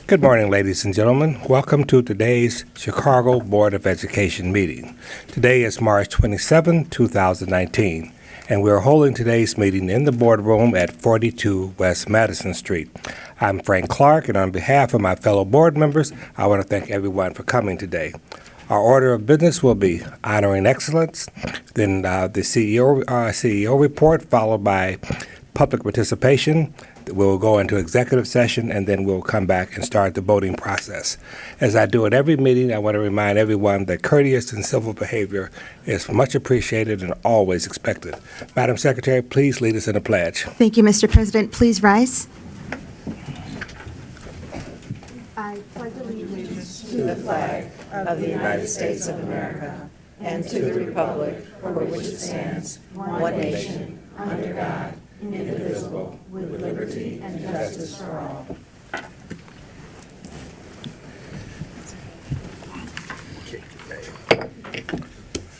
Good morning, ladies and gentlemen. Welcome to today's Chicago Board of Education meeting. Today is March 27, 2019, and we're holding today's meeting in the boardroom at 42 West Madison Street. I'm Frank Clark, and on behalf of my fellow board members, I want to thank everyone for coming today. Our order of business will be honoring excellence, then the CEO report, followed by public participation. We'll go into executive session, and then we'll come back and start the voting process. As I do at every meeting, I want to remind everyone that courteous and civil behavior is much appreciated and always expected. Madam Secretary, please lead us in a pledge. Thank you, Mr. President. Please rise. I pledge allegiance to the flag of the United States of America and to the republic for which it stands, one nation, under God, indivisible, with liberty and justice for all.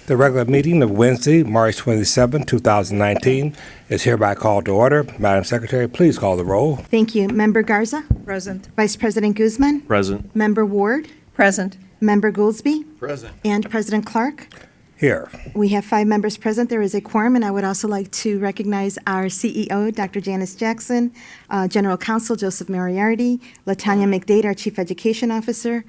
The regular meeting of Wednesday, March 27, 2019 is hereby called to order. Madam Secretary, please call the roll. Thank you. Member Garza? Present. Vice President Guzman? Present. Member Ward? Present. Member Goolsby? Present. And President Clark? Here. We have 5 members present. There is a quorum, and I would also like to recognize our CEO, Dr. Janice Jackson, General Counsel Joseph Moriarty, Latanya McDade, our Chief Education Officer,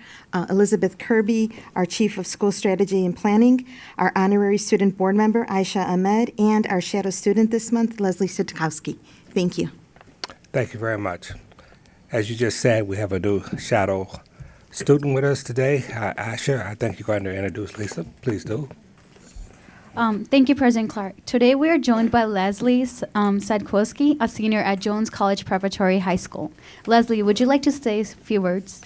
Elizabeth Kirby, our Chief of School Strategy and Planning, our Honorary Student Board Member, Aisha Ahmed, and our Shadow Student this month, Leslie Sutkowski. Thank you. Thank you very much. As you just said, we have a new shadow student with us today. Aisha, I think you're going to introduce Lisa. Please do. Thank you, President Clark. Today we are joined by Leslie Sadkowski, a senior at Jones College Preparatory High School. Leslie, would you like to say a few words?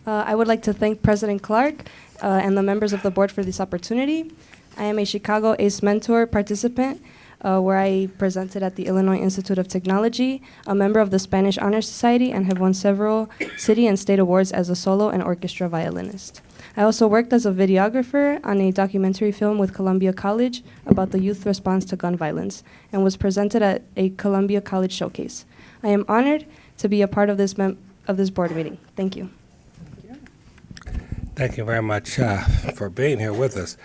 I would like to thank President Clark and the members of the board for this opportunity. I am a Chicago ACE Mentor participant where I presented at the Illinois Institute of Technology, a member of the Spanish Honor Society, and have won several city and state awards as a solo and orchestra violinist. I also worked as a videographer on a documentary film with Columbia College about the youth response to gun violence and was presented at a Columbia College showcase. I am honored to be a part of this board meeting. Thank you. Thank you very much for being here with us.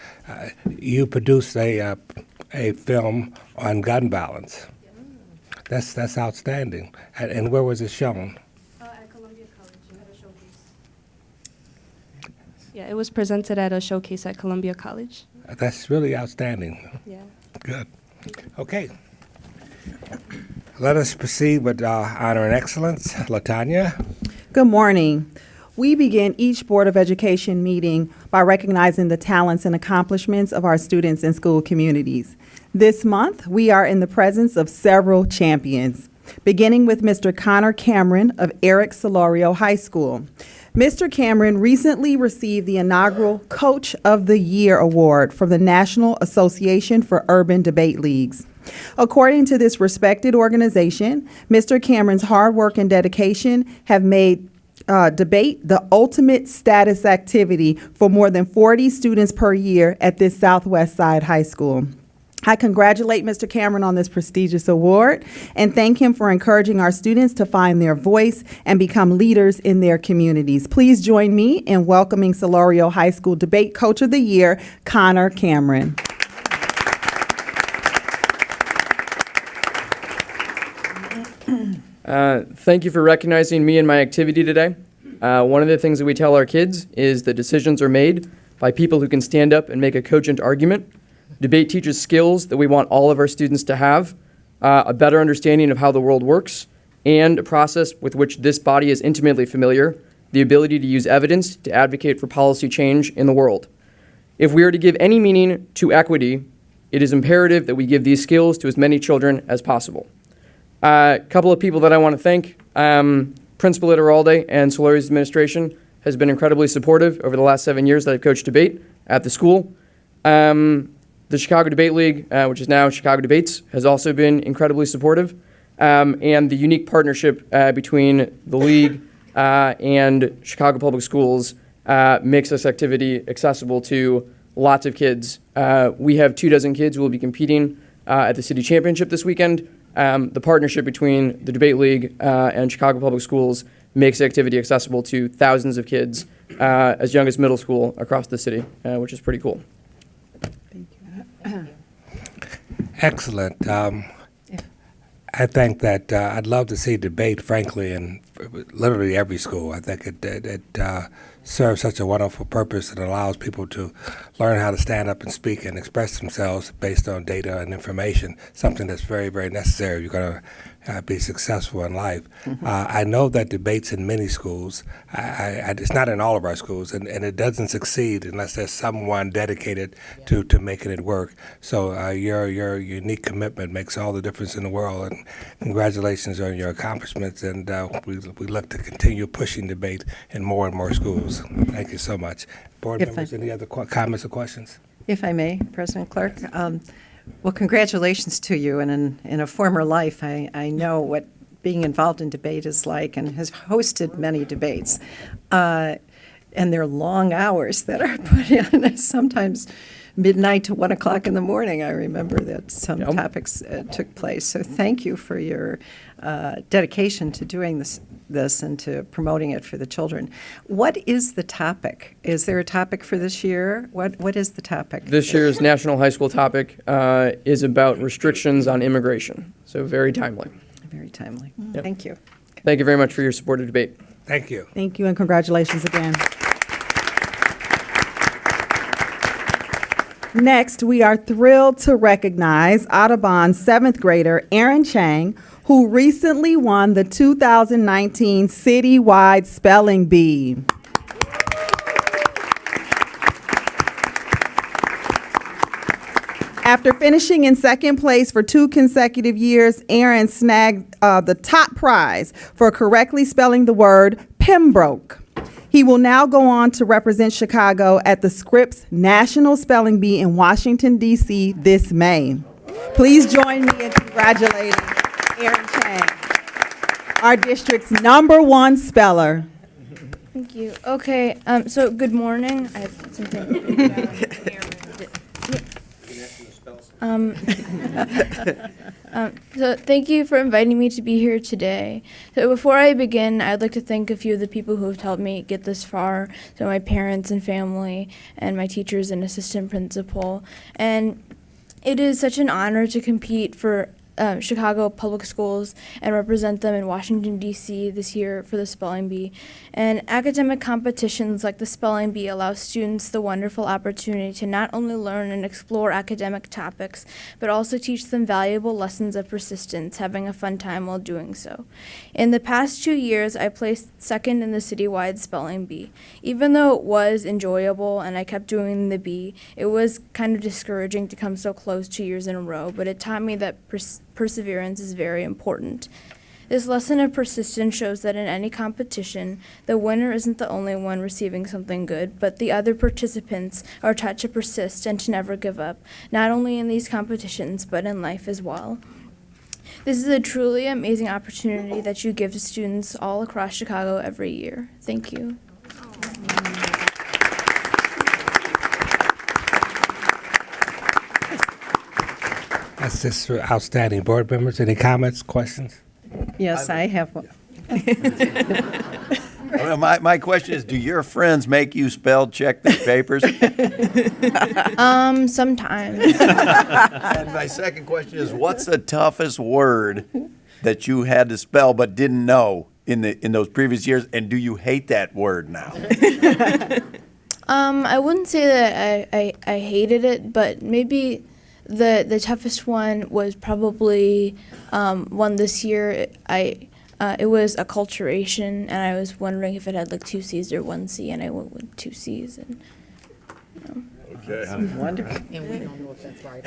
You produced a film on gun violence. That's outstanding. And where was it shown? At Columbia College, at a showcase. Yeah, it was presented at a showcase at Columbia College. That's really outstanding. Yeah. Good. Okay. Let us proceed with honor and excellence. Latanya. Good morning. We begin each Board of Education meeting by recognizing the talents and accomplishments of our students and school communities. This month, we are in the presence of several champions, beginning with Mr. Connor Cameron of Eric Solorio High School. Mr. Cameron recently received the inaugural Coach of the Year Award from the National Association for Urban Debate Leagues. According to this respected organization, Mr. Cameron's hard work and dedication have made debate the ultimate status activity for more than 40 students per year at this Southwest Side High School. I congratulate Mr. Cameron on this prestigious award and thank him for encouraging our students to find their voice and become leaders in their communities. Please join me in welcoming Solorio High School Debate Coach of the Year, Connor Cameron. Thank you for recognizing me and my activity today. One of the things that we tell our kids is that decisions are made by people who can stand up and make a cogent argument. Debate teaches skills that we want all of our students to have, a better understanding of how the world works, and a process with which this body is intimately familiar, the ability to use evidence to advocate for policy change in the world. If we are to give any meaning to equity, it is imperative that we give these skills to as many children as possible. A couple of people that I want to thank, Principal Iturralde and Solorio's administration has been incredibly supportive over the last 7 years that I've coached debate at the school. The Chicago Debate League, which is now Chicago Debates, has also been incredibly supportive. And the unique partnership between the league and Chicago Public Schools makes this activity accessible to lots of kids. We have 24 kids who will be competing at the city championship this weekend. the partnership between the Debate League and Chicago Public Schools makes the activity accessible to thousands of kids as young as middle school across the city, which is pretty cool. Excellent. I think that I'd love to see debate, frankly, in literally every school. I think it serves such a wonderful purpose. It allows people to learn how to stand up and speak and express themselves based on data and information, something that's very, very necessary if you're going to be successful in life. I know that debates in many schools, it's not in all of our schools, and it doesn't succeed unless there's someone dedicated to making it work. So your unique commitment makes all the difference in the world, and congratulations on your accomplishments, and we look to continue pushing debate in more and more schools. Thank you so much. Board If members, any other comments or questions? If I may, President Clark, well, congratulations to you. And in a former life, I know what being involved in debate is like and has hosted many debates. And they're long hours that are put in, sometimes midnight to 1 o'clock in the morning. I remember that some topics took place. So thank you for your dedication to doing this and to promoting it for the children. What is the topic? Is there a topic for this year? What is the topic? This year's national high school topic is about restrictions on immigration, so very timely. Very timely. Yep. Thank you. Thank you very much for your support of debate. Thank you. Thank you, and congratulations again. Next, we are thrilled to recognize Audubon's 7th grader, Aaron Chang, who recently won the 2019 Citywide Spelling Bee. After finishing in second place for 2 consecutive years, Aaron snagged the top prize for correctly spelling the word Pembroke. He will now go on to represent Chicago at the Scripps National Spelling Bee in Washington, D.C. this May. Please join me in congratulating Aaron Chang, our district's #1 speller. Thank you. Okay, so good morning. I have something. So thank you for inviting me to be here today. So before I begin, I'd like to thank a few of the people who have helped me get this far. So my parents and family, and my teachers and assistant principal. And it is such an honor to compete for Chicago Public Schools and represent them in Washington, D.C. this year for the Spelling Bee. And academic competitions like the Spelling Bee allow students the wonderful opportunity to not only learn and explore academic topics, but also teach them valuable lessons of persistence, having a fun time while doing so. In the past 2 years, I placed second in the citywide Spelling Bee. Even though it was enjoyable and I kept doing the bee, it was kind of discouraging to come so close 2 years in a row, but it taught me that perseverance is very important. This lesson of persistence shows that in any competition, the winner isn't the only one receiving something good, but the other participants are taught to persist and to never give up, not only in these competitions, but in life as well. This is a truly amazing opportunity that you give to students all across Chicago every year. Thank you. That's just outstanding. Board members, any comments, questions? Yes, I have one. My question is, do your friends make you spell check the papers? Sometimes. And my second question is, what's the toughest word that you had to spell but didn't know in those previous years, and do you hate that word now? I wouldn't say that I hated it, but maybe the toughest one was probably one this year. It was acculturation, and I was wondering if it had like 2 C's or 1 C, and I went with 2 C's. And Wonderful. And we don't know if that's right.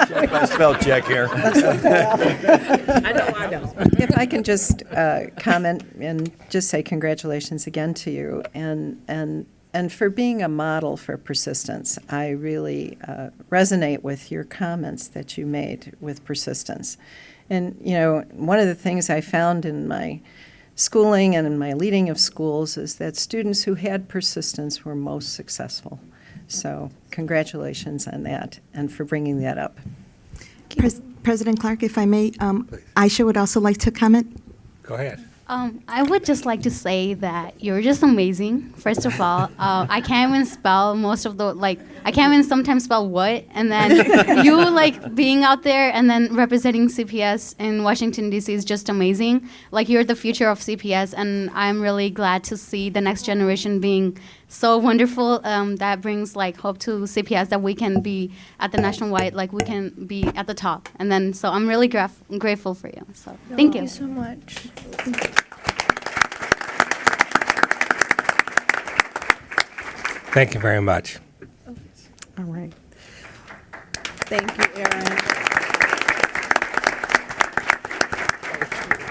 Check my spell check here. I know. If I can just comment and just say congratulations again to you, and for being a model for persistence. I really resonate with your comments that you made with persistence. And, you know, one of the things I found in my schooling and in my leading of schools is that students who had persistence were most successful. So congratulations on that and for bringing that up. President Clark, if I may, Aisha would also like to comment. Go ahead. I would just like to say that you're just amazing. First of all, I can't even spell most of the I can't even sometimes spell what, and then you being out there and then representing CPS in Washington D.C. is just amazing. Like you're the future of CPS, and I'm really glad to see the next generation being so wonderful. That brings hope to CPS that we can be at the nationwide, we can be at the top, and then so I'm really grateful for you. So thank you. Thank you so much. Thank you very much. All right. Thank you, Aaron.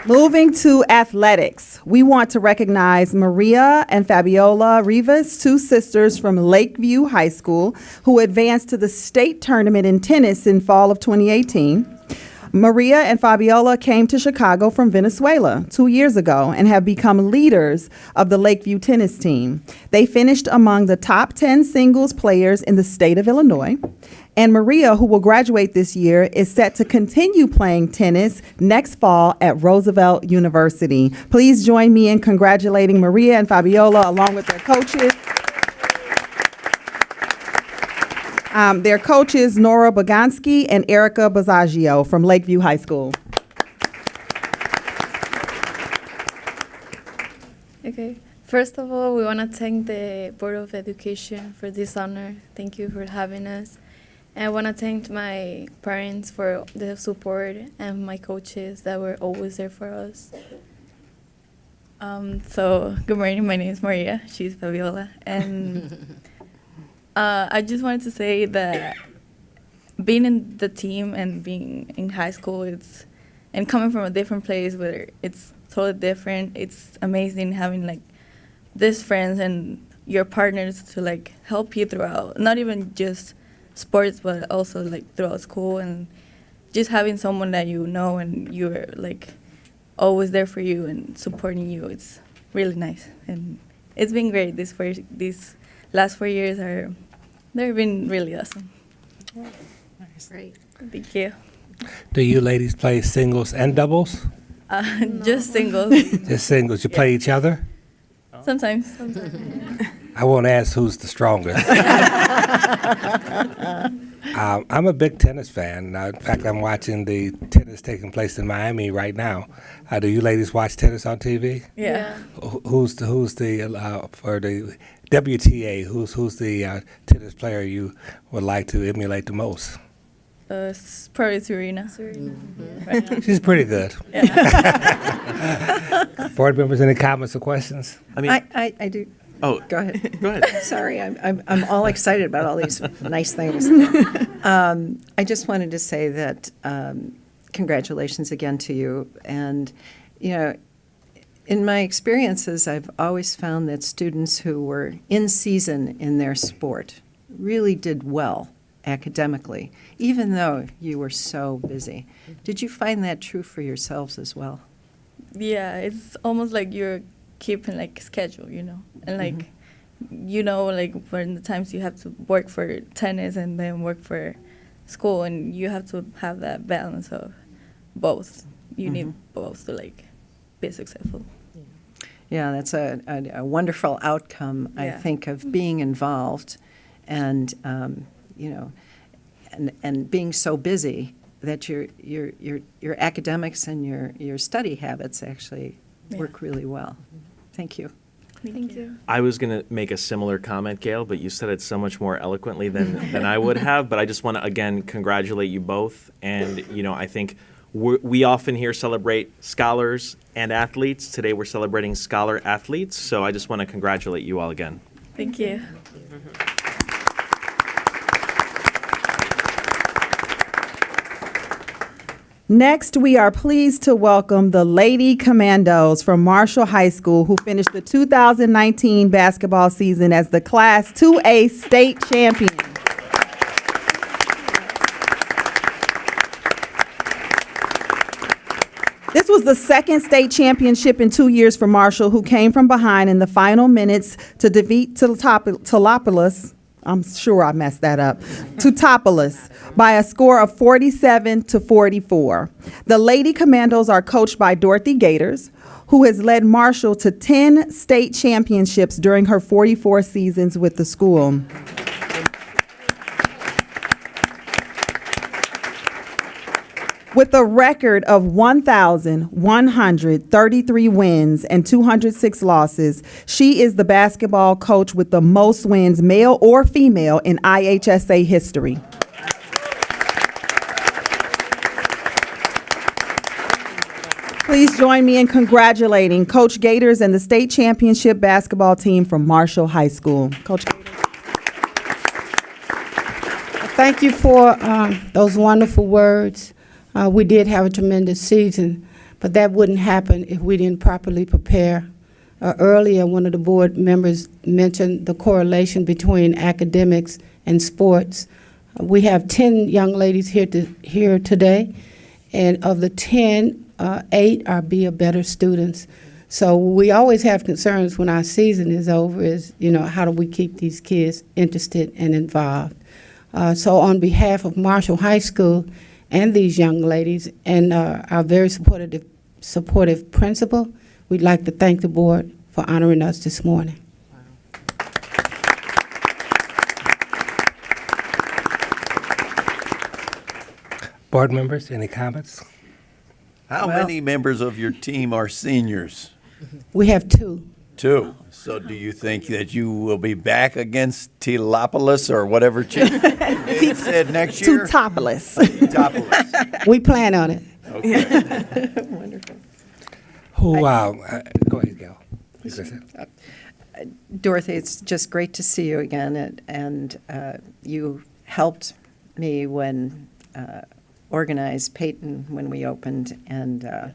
Moving to athletics, we want to recognize Maria and Fabiola Rivas, two sisters from Lakeview High School, who advanced to the state tournament in tennis in fall of 2018. Maria and Fabiola came to Chicago from Venezuela 2 years ago and have become leaders of the Lakeview tennis team. They finished among the top 10 singles players in the state of Illinois. And Maria, who will graduate this year, is set to continue playing tennis next fall at Roosevelt University. Please join me in congratulating Maria and Fabiola along with their coaches. Their coaches, Nora Bogansky and Erica Bazaggio from Lakeview High School. Okay. First of all, we want to thank the Board of Education for this honor. Thank you for having us. And I want to thank my parents for the support and my coaches that were always there for us. So, good morning. My name is Maria. She's Fabiola. And I just wanted to say that being in the team and being in high school, and coming from a different place where it's totally different, it's amazing having these friends and your partners to help you throughout, not even just sports, but also throughout school, and just having someone that you know and you're always there for you and supporting you. It's really nice, and it's been great. These last 4 years they've been really awesome. Great. Thank you. Do you ladies play singles and doubles? Just singles. Just singles. You play each other? Sometimes. I won't ask who's the strongest. I'm a big tennis fan. In fact, I'm watching the tennis taking place in Miami right now. Do you ladies watch tennis on TV? Yeah. Who's the for the WTA? Who's the tennis player you would like to emulate the most? It's probably Serena. Right now. She's pretty good. Board members, any comments or questions? I do. Oh, Go ahead. go ahead. Sorry, I'm all excited about all these nice things. I just wanted to say that congratulations again to you. And, in my experiences, I've always found that students who were in season in their sport really did well academically, even though you were so busy. Did you find that true for yourselves as well? Yeah, it's almost like you're keeping schedule, and when the times you have to work for tennis and then work for school, and you have to have that balance of both. You need both to be successful. Yeah, that's a wonderful outcome, I Yeah. think, of being involved and, and being so busy that your academics and your study habits actually work really well. Thank you. Thank you. I was going to make a similar comment, Gail, but you said it so much more eloquently than I would have. But I just want to, again, congratulate you both. And, I think we often here celebrate scholars and athletes. Today we're celebrating scholar athletes. So I just want to congratulate you all again. Thank you. Next, we are pleased to welcome the Lady Commandos from Marshall High School, who finished the 2019 basketball season as the Class 2A state champion. This was the second state championship in 2 years for Marshall, who came from behind in the final minutes to defeat Tolopolis I'm sure I messed that up. Teutopolis by a score of 47-44. The Lady Commandos are coached by Dorothy Gators, who has led Marshall to 10 state championships during her 44 seasons with the school. With a record of 1,133 wins and 206 losses, she is the basketball coach with the most wins, male or female, in IHSA history. Please join me in congratulating Coach Gators and the state championship basketball team from Marshall High School. Coach Gators. Thank you for those wonderful words. We did have a tremendous season, but that wouldn't happen if we didn't properly prepare. Earlier, one of the board members mentioned the correlation between academics and sports. We have 10 young ladies here today, and of the 10, 8 are Be a Better students. So we always have concerns when our season is over is, how do we keep these kids interested and involved? So on behalf of Marshall High School and these young ladies and our very supportive principal, we'd like to thank the board for honoring us this morning. Board members, any comments? How many members of your team are seniors? We have 2. 2. So do you think that you will be back against Telopolis or whatever Chief said next year? Teutopolis. Teutopolis. We plan on it. Okay. Wonderful. Go ahead, Gail. Dorothy, it's just great to see you again, and you helped me when organized Peyton when we opened, and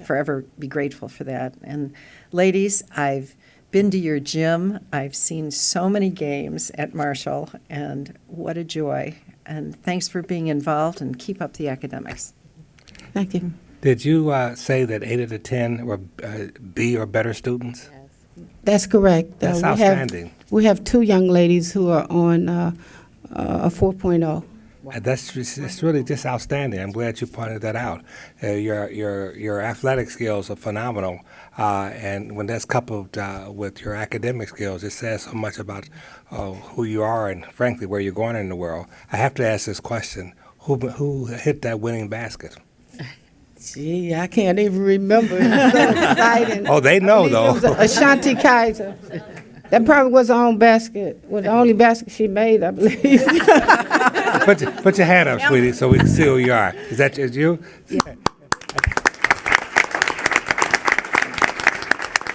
forever be grateful for that. And ladies, I've been to your gym. I've seen so many games at Marshall, and what a joy. And thanks for being involved, and keep up the academics. Thank you. Did you say that 8 of the 10 were B or better students? That's correct. That's outstanding. We have 2 young ladies who are on a 4.0. That's really just outstanding. I'm glad you pointed that out. Your athletic skills are phenomenal, and when that's coupled with your academic skills, it says so much about who you are and, frankly, where you're going in the world. I have to ask this question: Who hit that winning basket? Gee, I can't even remember. It was so exciting. Oh, they know, though. It was Ashanti Kaiser. That probably was her own basket. Was the only basket she made, I believe. Put your hand up, sweetie, so we can see who you are. Is that you? Yeah.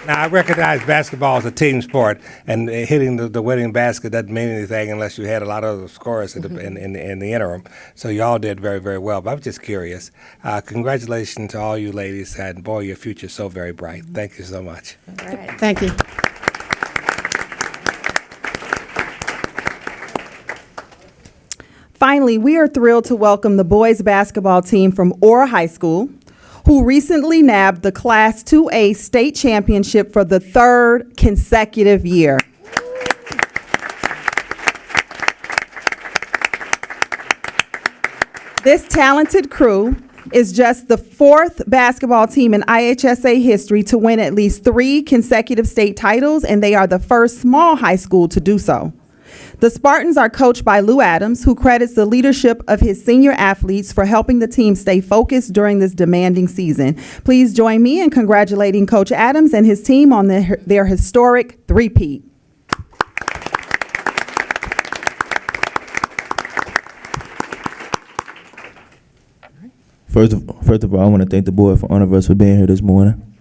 Now, I recognize basketball is a team sport, and hitting the winning basket doesn't mean anything unless you had a lot of other scores in the interim. So you all did very, very well. But I'm just curious. Congratulations to all you ladies, and boy, your future's so very bright. Thank you so much. All right. Thank you. Finally, we are thrilled to welcome the boys basketball team from Orr High School, who recently nabbed the Class 2A state championship for the 3rd consecutive year. This talented crew is just the 4th basketball team in IHSA history to win at least 3 consecutive state titles, and they are the first small high school to do so. The Spartans are coached by Lou Adams, who credits the leadership of his senior athletes for helping the team stay focused during this demanding season. Please join me in congratulating Coach Adams and his team on their historic three-peat. First of all, I want to thank the board for honoring us for being here this morning.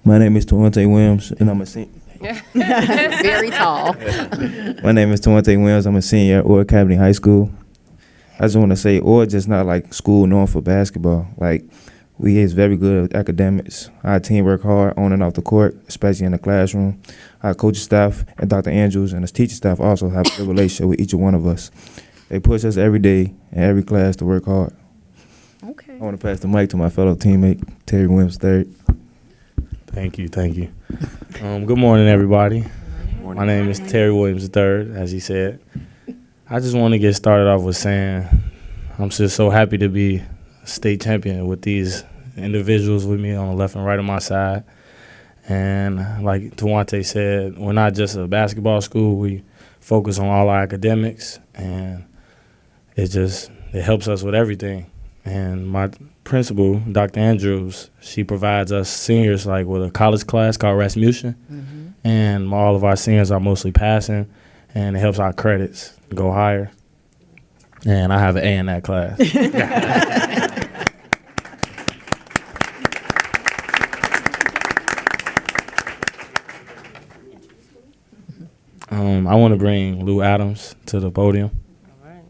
My name is Tawante Williams, and I'm a senior. Very tall. My name is Tawante Williams. I'm a senior at Orr Academy High School. I just want to say, Orr just not like school known for basketball. Like, we is very good at academics. Our team work hard on and off the court, especially in the classroom. Our coaching staff and Dr. Andrews and his teaching staff also have a good relationship with each one of us. They push us every day in every class to work hard. Okay. I want to pass the mic to my fellow teammate, Terry Williams III. Thank you. Good morning, everybody. My name is Terry Williams III, as he said. I just want to get started off with saying I'm just so happy to be a state champion with these individuals with me on the left and right of my side. And like Tawante said, we're not just a basketball school. We focus on all our academics, and it helps us with everything. And my principal, Dr. Andrews, she provides us seniors like with a college class called Rasmussen. And all of our seniors are mostly passing, and it helps our credits go higher. And I have an A in that class. I want to bring Lou Adams to the podium. All right.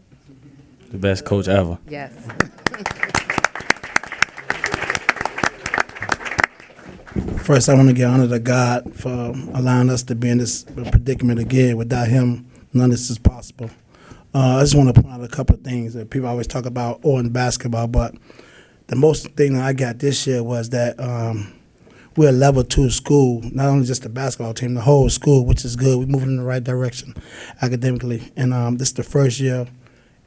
The best coach ever. Yes. First, I want to give honor to God for allowing us to be in this predicament again. Without Him, none of this is possible. I just want to point out a couple of things that people always talk about in basketball, but the most thing that I got this year was that we're a level 2 school, not only just the basketball team, the whole school, which is good. We're moving in the right direction academically. And this is the first year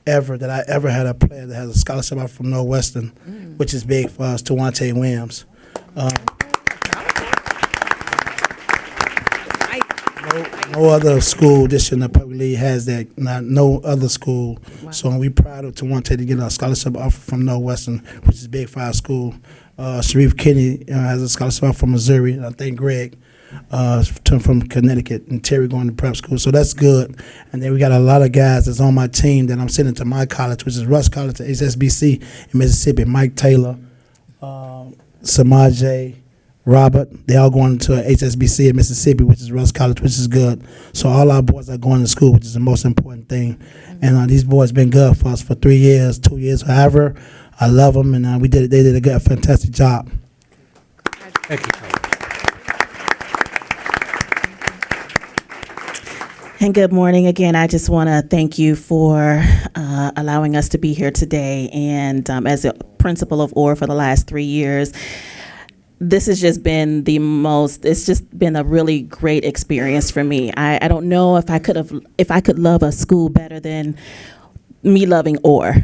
ever that I ever had a player that has a scholarship out from Northwestern, which is big for us, Tawante Williams. No other school this year in the public league has that. No other school. Wow. So we proud of Tawante to get a scholarship offer from Northwestern, which is big for our school. Sharif Kinney has a scholarship offer from Missouri. And I think Greg from Connecticut, and Terry going to prep school. So that's good. And then we got a lot of guys that's on my team that I'm sending to my college, which is Russ College at HSBC in Mississippi. Mike Taylor, Samaje, Robert, they all going to HSBC in Mississippi, which is Russ College, which is good. So all our boys are going to school, which is the most important thing. And these boys been good for us for 3 years, 2 years, however. I love them, and they did a fantastic job. Thank you. And good morning again. I just want to thank you for allowing us to be here today. And as a principal of OR for the last 3 years, this has just been it's just been a really great experience for me. I don't know if I could love a school better than me loving OR.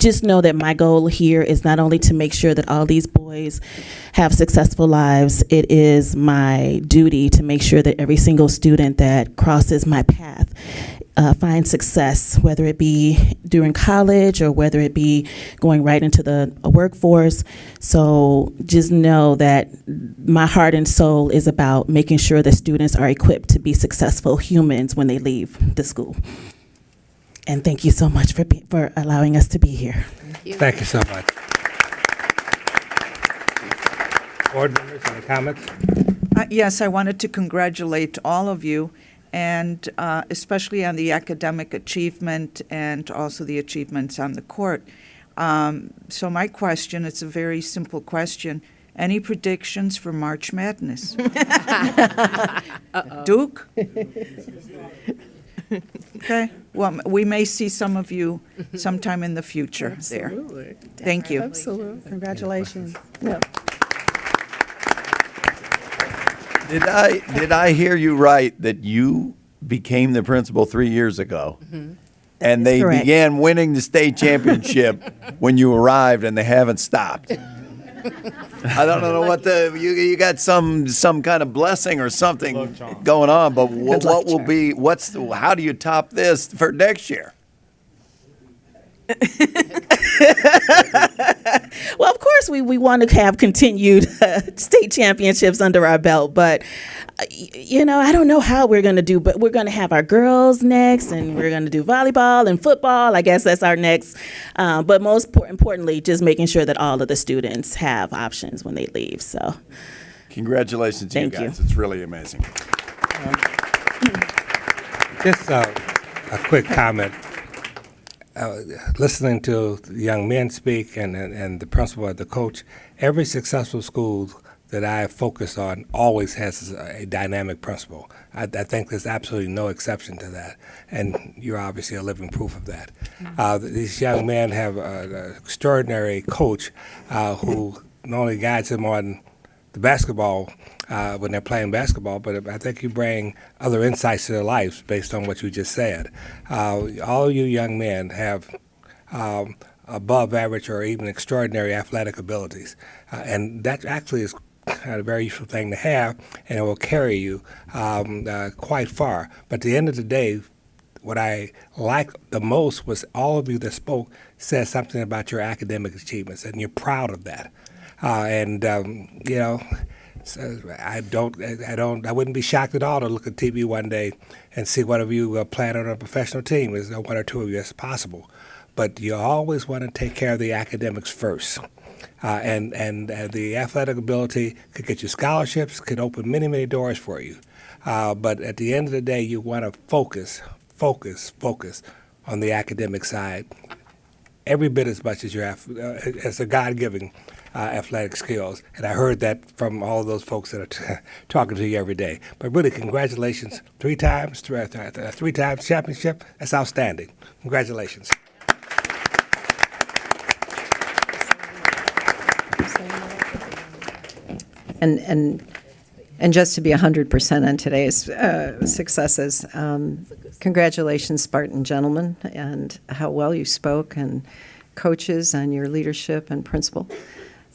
Just know that my goal here is not only to make sure that all these boys have successful lives, it is my duty to make sure that every single student that crosses my path finds success, whether it be during college or whether it be going right into the workforce. So just know that my heart and soul is about making sure that students are equipped to be successful humans when they leave the school. And thank you so much for allowing us to be here. Thank you so much. Board members, any comments? Yes, I wanted to congratulate all of you, and especially on the academic achievement and also the achievements on the court. So my question, it's a very simple question. Any predictions for March Madness? Duke? Okay, well, we may see some of you sometime in the future there. Thank you. Absolutely. Congratulations. Yeah. Did I hear you right that you became the principal 3 years ago? And they correct. began winning the state championship when you arrived, and they haven't stopped. I don't know what you got some kind of blessing or something going on, but what will be how do you top this for next year? Well, of course, we want to have continued state championships under our belt, but I don't know how we're going to do, but we're going to have our girls next, and we're going to do volleyball and football. I guess that's our next. But most importantly, just making sure that all of the students have options when they leave. So, congratulations to you guys. It's really amazing. Just a quick comment. Listening to the young men speak and the principal and the coach, every successful school that I focus on always has a dynamic principal. I think there's absolutely no exception to that, and you're obviously a living proof of that. These young men have an extraordinary coach who not only guides them on the basketball when they're playing basketball, but I think you bring other insights to their lives based on what you just said. All you young men have above average or even extraordinary athletic abilities, and that actually is a very useful thing to have, and it will carry you quite far. But at the end of the day, what I like the most was all of you that spoke said something about your academic achievements, and you're proud of that. You know, so I wouldn't be shocked at all to look at TV one day and see one of you playing on a professional team. There's one or two of you as possible, but you always want to take care of the academics first. And the athletic ability could get you scholarships, could open many, many doors for you. But at the end of the day, you want to focus on the academic side every bit as much as you have as a God-given athletic skills. And I heard that from all of those folks that are talking to you every day. But really, congratulations. Three times championship. That's outstanding. Congratulations. And just to be 100% on today's successes, congratulations, Spartan gentlemen, and how well you spoke, and coaches on your leadership and principal.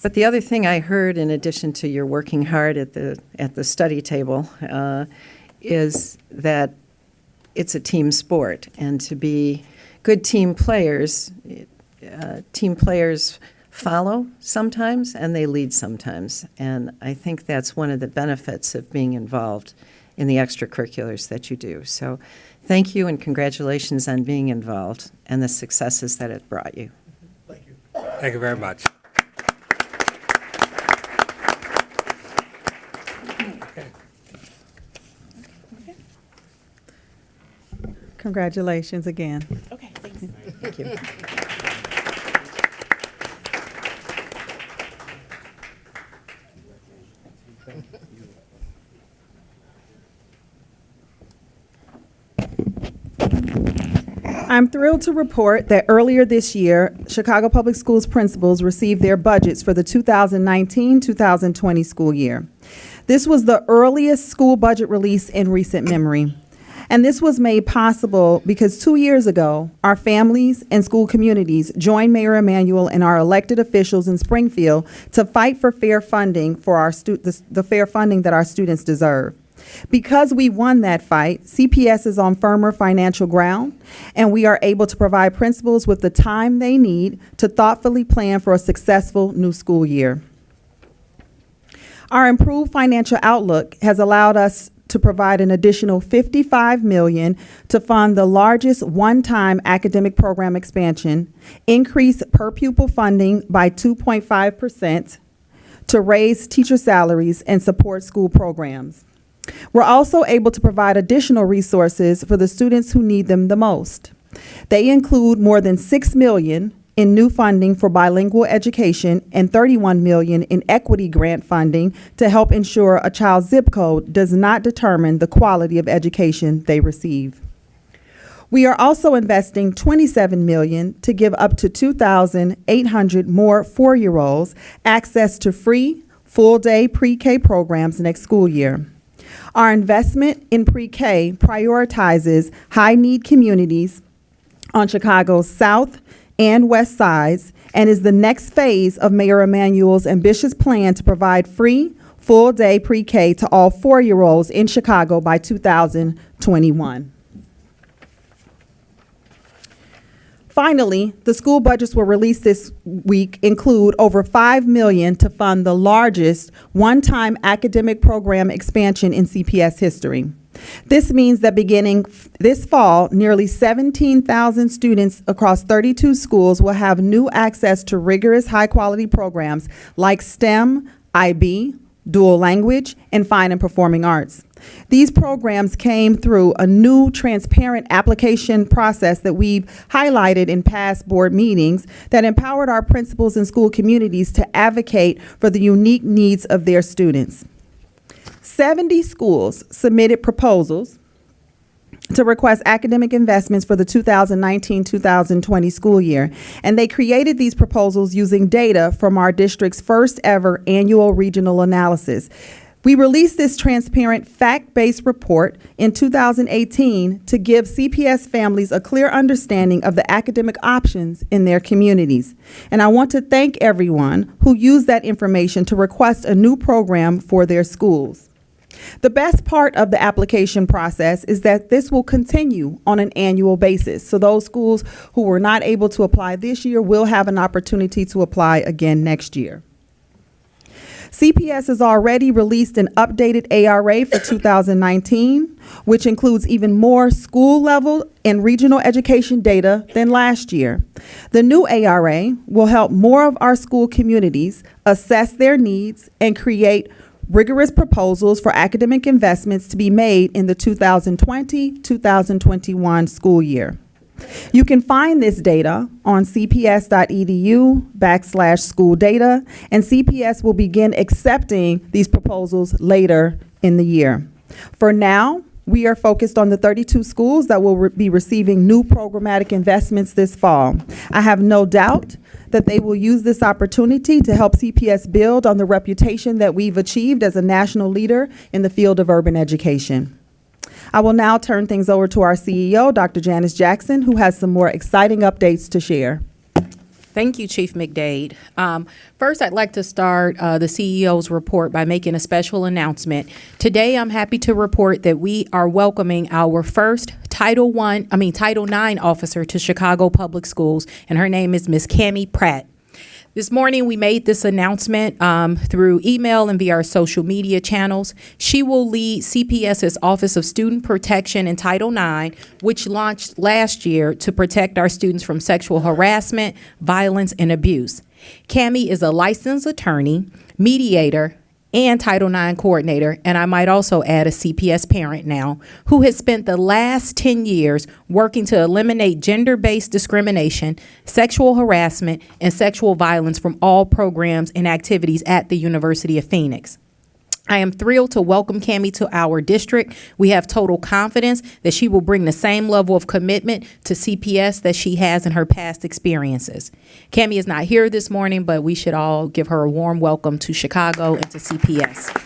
But the other thing I heard, in addition to your working hard at the study table, is that it's a team sport, and to be good team players follow sometimes and they lead sometimes. And I think that's one of the benefits of being involved in the extracurriculars that you do. So thank you and congratulations on being involved and the successes that it brought you. Thank you. Thank you very much. Congratulations again. Okay, thanks. Thank you. I'm thrilled to report that earlier this year, Chicago Public Schools principals received their budgets for the 2019-2020 school year. This was the earliest school budget release in recent memory. And this was made possible because 2 years ago, our families and school communities joined Mayor Emanuel and our elected officials in Springfield to fight for fair funding for the fair funding that our students deserve. Because we won that fight, CPS is on firmer financial ground, and we are able to provide principals with the time they need to thoughtfully plan for a successful new school year. Our improved financial outlook has allowed us to provide an additional $55 million to fund the largest one-time academic program expansion, increase per pupil funding by 2.5%, to raise teacher salaries and support school programs. We're also able to provide additional resources for the students who need them the most. They include more than $6 million in new funding for bilingual education and $31 million in equity grant funding to help ensure a child's zip code does not determine the quality of education they receive. We are also investing $27 million to give up to 2,800 more 4-year-olds access to free, full-day pre-K programs next school year. Our investment in pre-K prioritizes high-need communities on Chicago's south and west sides and is the next phase of Mayor Emanuel's ambitious plan to provide free, full-day pre-K to all 4-year-olds in Chicago by 2021. Finally, the school budgets were released this week include over $5 million to fund the largest one-time academic program expansion in CPS history. This means that beginning this fall, nearly 17,000 students across 32 schools will have new access to rigorous high-quality programs like STEM, IB, dual language, and fine and performing arts. These programs came through a new transparent application process that we've highlighted in past board meetings that empowered our principals and school communities to advocate for the unique needs of their students. 70 schools submitted proposals, to request academic investments for the 2019-2020 school year. And they created these proposals using data from our district's first ever annual regional analysis. We released this transparent, fact-based report in 2018 to give CPS families a clear understanding of the academic options in their communities. And I want to thank everyone who used that information to request a new program for their schools. The best part of the application process is that this will continue on an annual basis. So those schools who were not able to apply this year will have an opportunity to apply again next year. CPS has already released an updated ARA for 2019, which includes even more school level and regional education data than last year. The new ARA will help more of our school communities assess their needs and create rigorous proposals for academic investments to be made in the 2020-2021 school year. You can find this data on cps.edu/school data, and CPS will begin accepting these proposals later in the year. For now, we are focused on the 32 schools that will be receiving new programmatic investments this fall. I have no doubt that they will use this opportunity to help CPS build on the reputation that we've achieved as a national leader in the field of urban education. I will now turn things over to our CEO, Dr. Janice Jackson, who has some more exciting updates to share. Thank you, Chief McDade. First, I'd like to start the CEO's report by making a special announcement. Today, I'm happy to report that we are welcoming our first Title IX officer to Chicago Public Schools, and her name is Ms. Cammie Pratt. This morning, we made this announcement through email and via our social media channels. She will lead CPS's Office of Student Protection in Title IX, which launched last year to protect our students from sexual harassment, violence, and abuse. Cammie is a licensed attorney, mediator, and Title IX coordinator, and I might also add a CPS parent now, who has spent the last 10 years working to eliminate gender-based discrimination, sexual harassment, and sexual violence from all programs and activities at the University of Phoenix. I am thrilled to welcome Cammie to our district. We have total confidence that she will bring the same level of commitment to CPS that she has in her past experiences. Cammie is not here this morning, but we should all give her a warm welcome to Chicago and to CPS.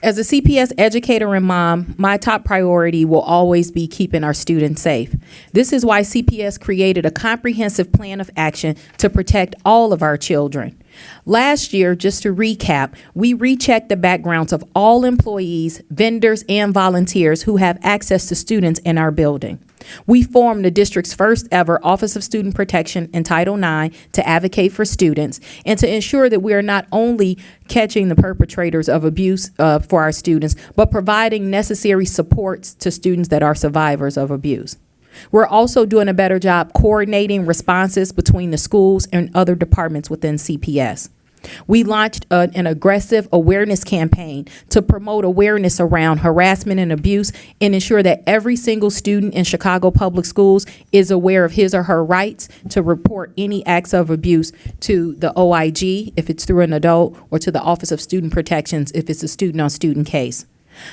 As a CPS educator and mom, my top priority will always be keeping our students safe. This is why CPS created a comprehensive plan of action to protect all of our children. Last year, just to recap, we rechecked the backgrounds of all employees, vendors, and volunteers who have access to students in our building. We formed the district's first ever Office of Student Protection in Title IX to advocate for students and to ensure that we are not only catching the perpetrators of abuse for our students, but providing necessary supports to students that are survivors of abuse. We're also doing a better job coordinating responses between the schools and other departments within CPS. We launched an aggressive awareness campaign to promote awareness around harassment and abuse and ensure that every single student in Chicago Public Schools is aware of his or her rights to report any acts of abuse to the OIG if it's through an adult, or to the Office of Student Protections if it's a student-on-student case.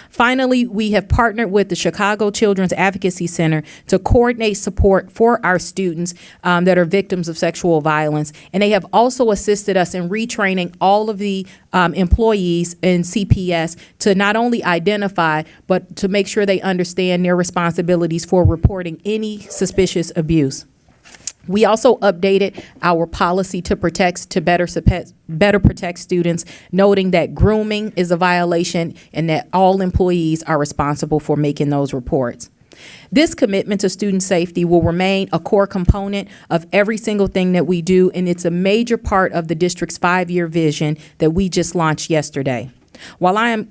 Finally, we have partnered with the Chicago Children's Advocacy Center to coordinate support for our students that are victims of sexual violence. And they have also assisted us in retraining all of the employees in CPS to not only identify, but to make sure they understand their responsibilities for reporting any suspicious abuse. We also updated our policy to better protect students, noting that grooming is a violation and that all employees are responsible for making those reports. This commitment to student safety will remain a core component of every single thing that we do, and it's a major part of the district's 5-year vision that we just launched yesterday. While I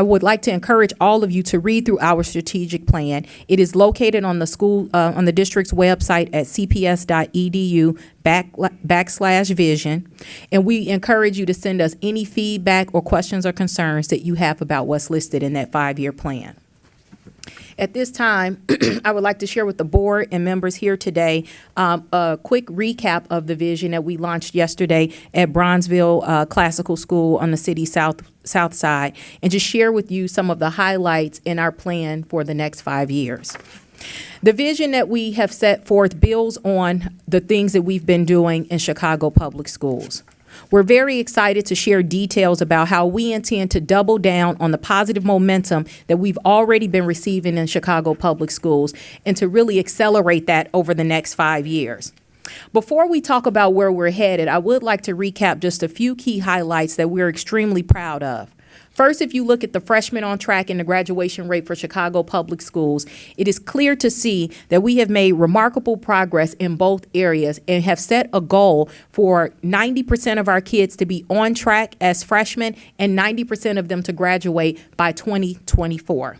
would like to encourage all of you to read through our strategic plan, it is located on the district's website at cps.edu/vision, and we encourage you to send us any feedback or questions or concerns that you have about what's listed in that 5-year plan. At this time, I would like to share with the board and members here today a quick recap of the vision that we launched yesterday at Bronzeville Classical School on the city's south side, and just share with you some of the highlights in our plan for the next 5 years. The vision that we have set forth builds on the things that we've been doing in Chicago Public Schools. We're very excited to share details about how we intend to double down on the positive momentum that we've already been receiving in Chicago Public Schools and to really accelerate that over the next 5 years. Before we talk about where we're headed, I would like to recap just a few key highlights that we're extremely proud of. First, if you look at the freshmen on track and the graduation rate for Chicago Public Schools, it is clear to see that we have made remarkable progress in both areas and have set a goal for 90% of our kids to be on track as freshmen and 90% of them to graduate by 2024.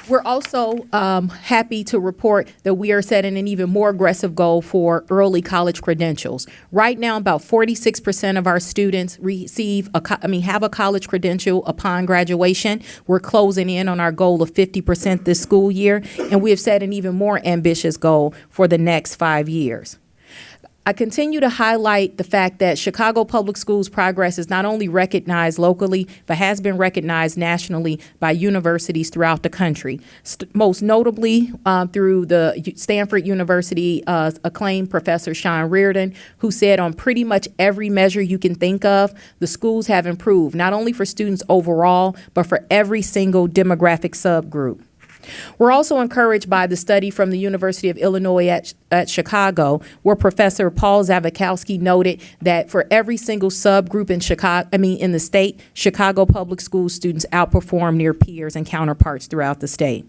We're also happy to report that we are setting an even more aggressive goal for early college credentials. Right now, about 46% of our students have a college credential upon graduation. We're closing in on our goal of 50% this school year, and we have set an even more ambitious goal for the next 5 years. I continue to highlight the fact that Chicago Public Schools progress is not only recognized locally, but has been recognized nationally by universities throughout the country. Most notably through the Stanford University acclaimed Professor Sean Reardon, who said on pretty much every measure you can think of, the schools have improved, not only for students overall, but for every single demographic subgroup. We're also encouraged by the study from the University of Illinois at Chicago, where Professor Paul Zawikowski noted that for every single subgroup in the state, Chicago Public School students outperform their peers and counterparts throughout the state.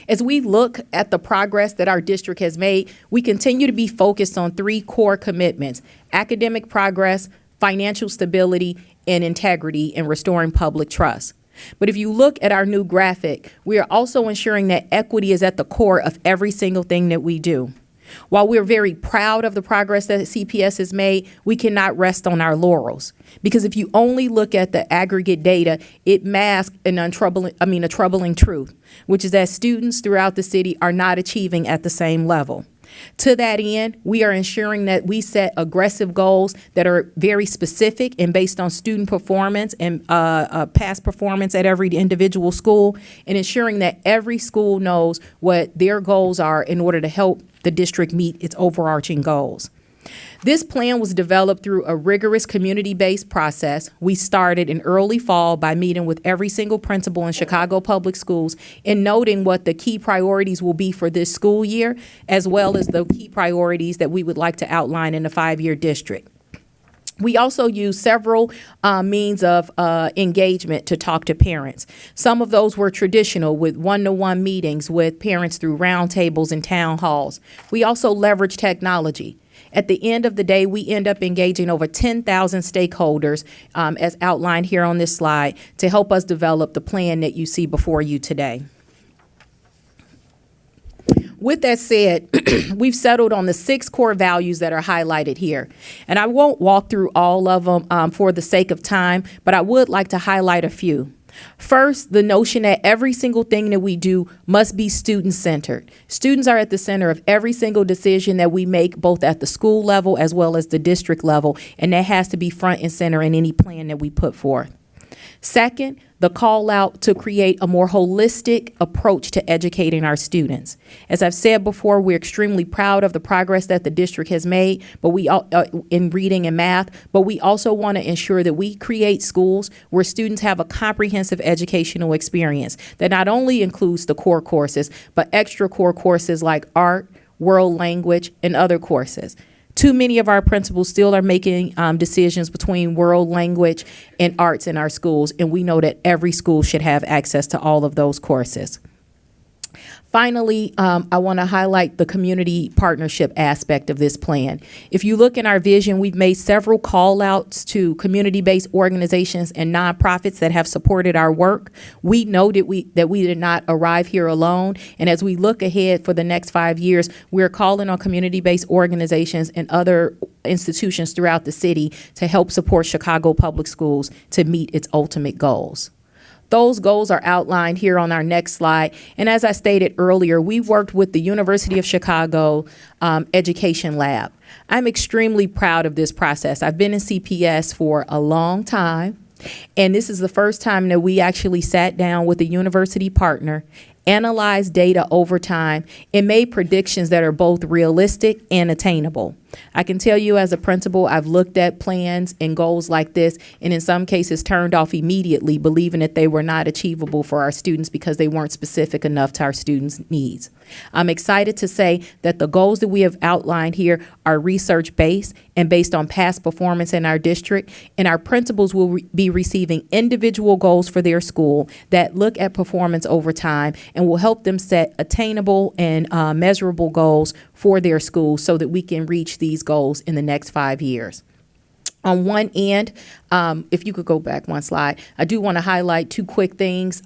As we look at the progress that our district has made, we continue to be focused on 3 core commitments: academic progress, financial stability, and integrity in restoring public trust. But if you look at our new graphic, we are also ensuring that equity is at the core of every single thing that we do. While we're very proud of the progress that CPS has made, we cannot rest on our laurels. Because if you only look at the aggregate data, it masks a troubling truth, which is that students throughout the city are not achieving at the same level. To that end, we are ensuring that we set aggressive goals that are very specific and based on student performance and past performance at every individual school, and ensuring that every school knows what their goals are in order to help the district meet its overarching goals. This plan was developed through a rigorous community-based process. We started in early fall by meeting with every single principal in Chicago Public Schools and noting what the key priorities will be for this school year, as well as the key priorities that we would like to outline in the 5-year district. We also use several means of engagement to talk to parents. Some of those were traditional, with one-to-one meetings with parents through roundtables and town halls. We also leverage technology. At the end of the day, we end up engaging over 10,000 stakeholders, as outlined here on this slide, to help us develop the plan that you see before you today. With that said, we've settled on the 6 core values that are highlighted here. And I won't walk through all of them for the sake of time, but I would like to highlight a few. First, the notion that every single thing that we do must be student-centered. Students are at the center of every single decision that we make, both at the school level as well as the district level, and that has to be front and center in any plan that we put forth. Second, the call out to create a more holistic approach to educating our students. As I've said before, we're extremely proud of the progress that the district has made, but in reading and math, but we also want to ensure that we create schools where students have a comprehensive educational experience that not only includes the core courses, but extra core courses like art, world language, and other courses. Too many of our principals still are making decisions between world language and arts in our schools, and we know that every school should have access to all of those courses. Finally, I want to highlight the community partnership aspect of this plan. If you look in our vision, we've made several call outs to community-based organizations and nonprofits that have supported our work. We know that we did not arrive here alone, and as we look ahead for the next 5 years, we're calling on community-based organizations and other institutions throughout the city to help support Chicago Public Schools to meet its ultimate goals. Those goals are outlined here on our next slide. And as I stated earlier, we worked with the University of Chicago Education Lab. I'm extremely proud of this process. I've been in CPS for a long time, and this is the first time that we actually sat down with a university partner, analyzed data over time, and made predictions that are both realistic and attainable. I can tell you as a principal, I've looked at plans and goals like this, and in some cases turned off immediately, believing that they were not achievable for our students because they weren't specific enough to our students' needs. I'm excited to say that the goals that we have outlined here are research-based and based on past performance in our district, and our principals will be receiving individual goals for their school that look at performance over time and will help them set attainable and measurable goals for their schools so that we can reach these goals in the next 5 years. On one end, if you could go back one slide, I do want to highlight two quick things.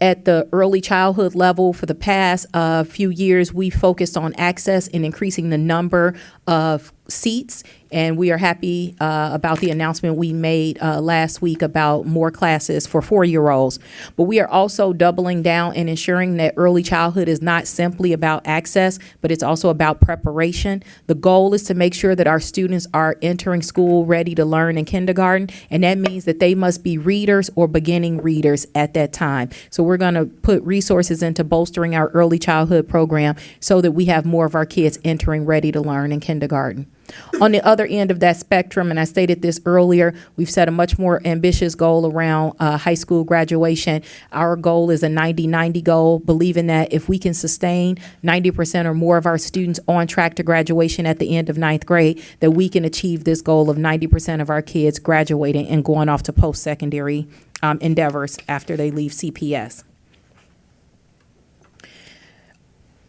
At the early childhood level, for the past few years, we focused on access and increasing the number of seats, and we are happy about the announcement we made last week about more classes for 4-year-olds. But we are also doubling down and ensuring that early childhood is not simply about access, but it's also about preparation. The goal is to make sure that our students are entering school ready to learn in kindergarten, and that means that they must be readers or beginning readers at that time. So we're going to put resources into bolstering our early childhood program so that we have more of our kids entering ready to learn in kindergarten. On the other end of that spectrum, and I stated this earlier, we've set a much more ambitious goal around high school graduation. Our goal is a 90-90 goal, believing that if we can sustain 90% or more of our students on track to graduation at the end of 9th grade, that we can achieve this goal of 90% of our kids graduating and going off to post-secondary endeavors after they leave CPS.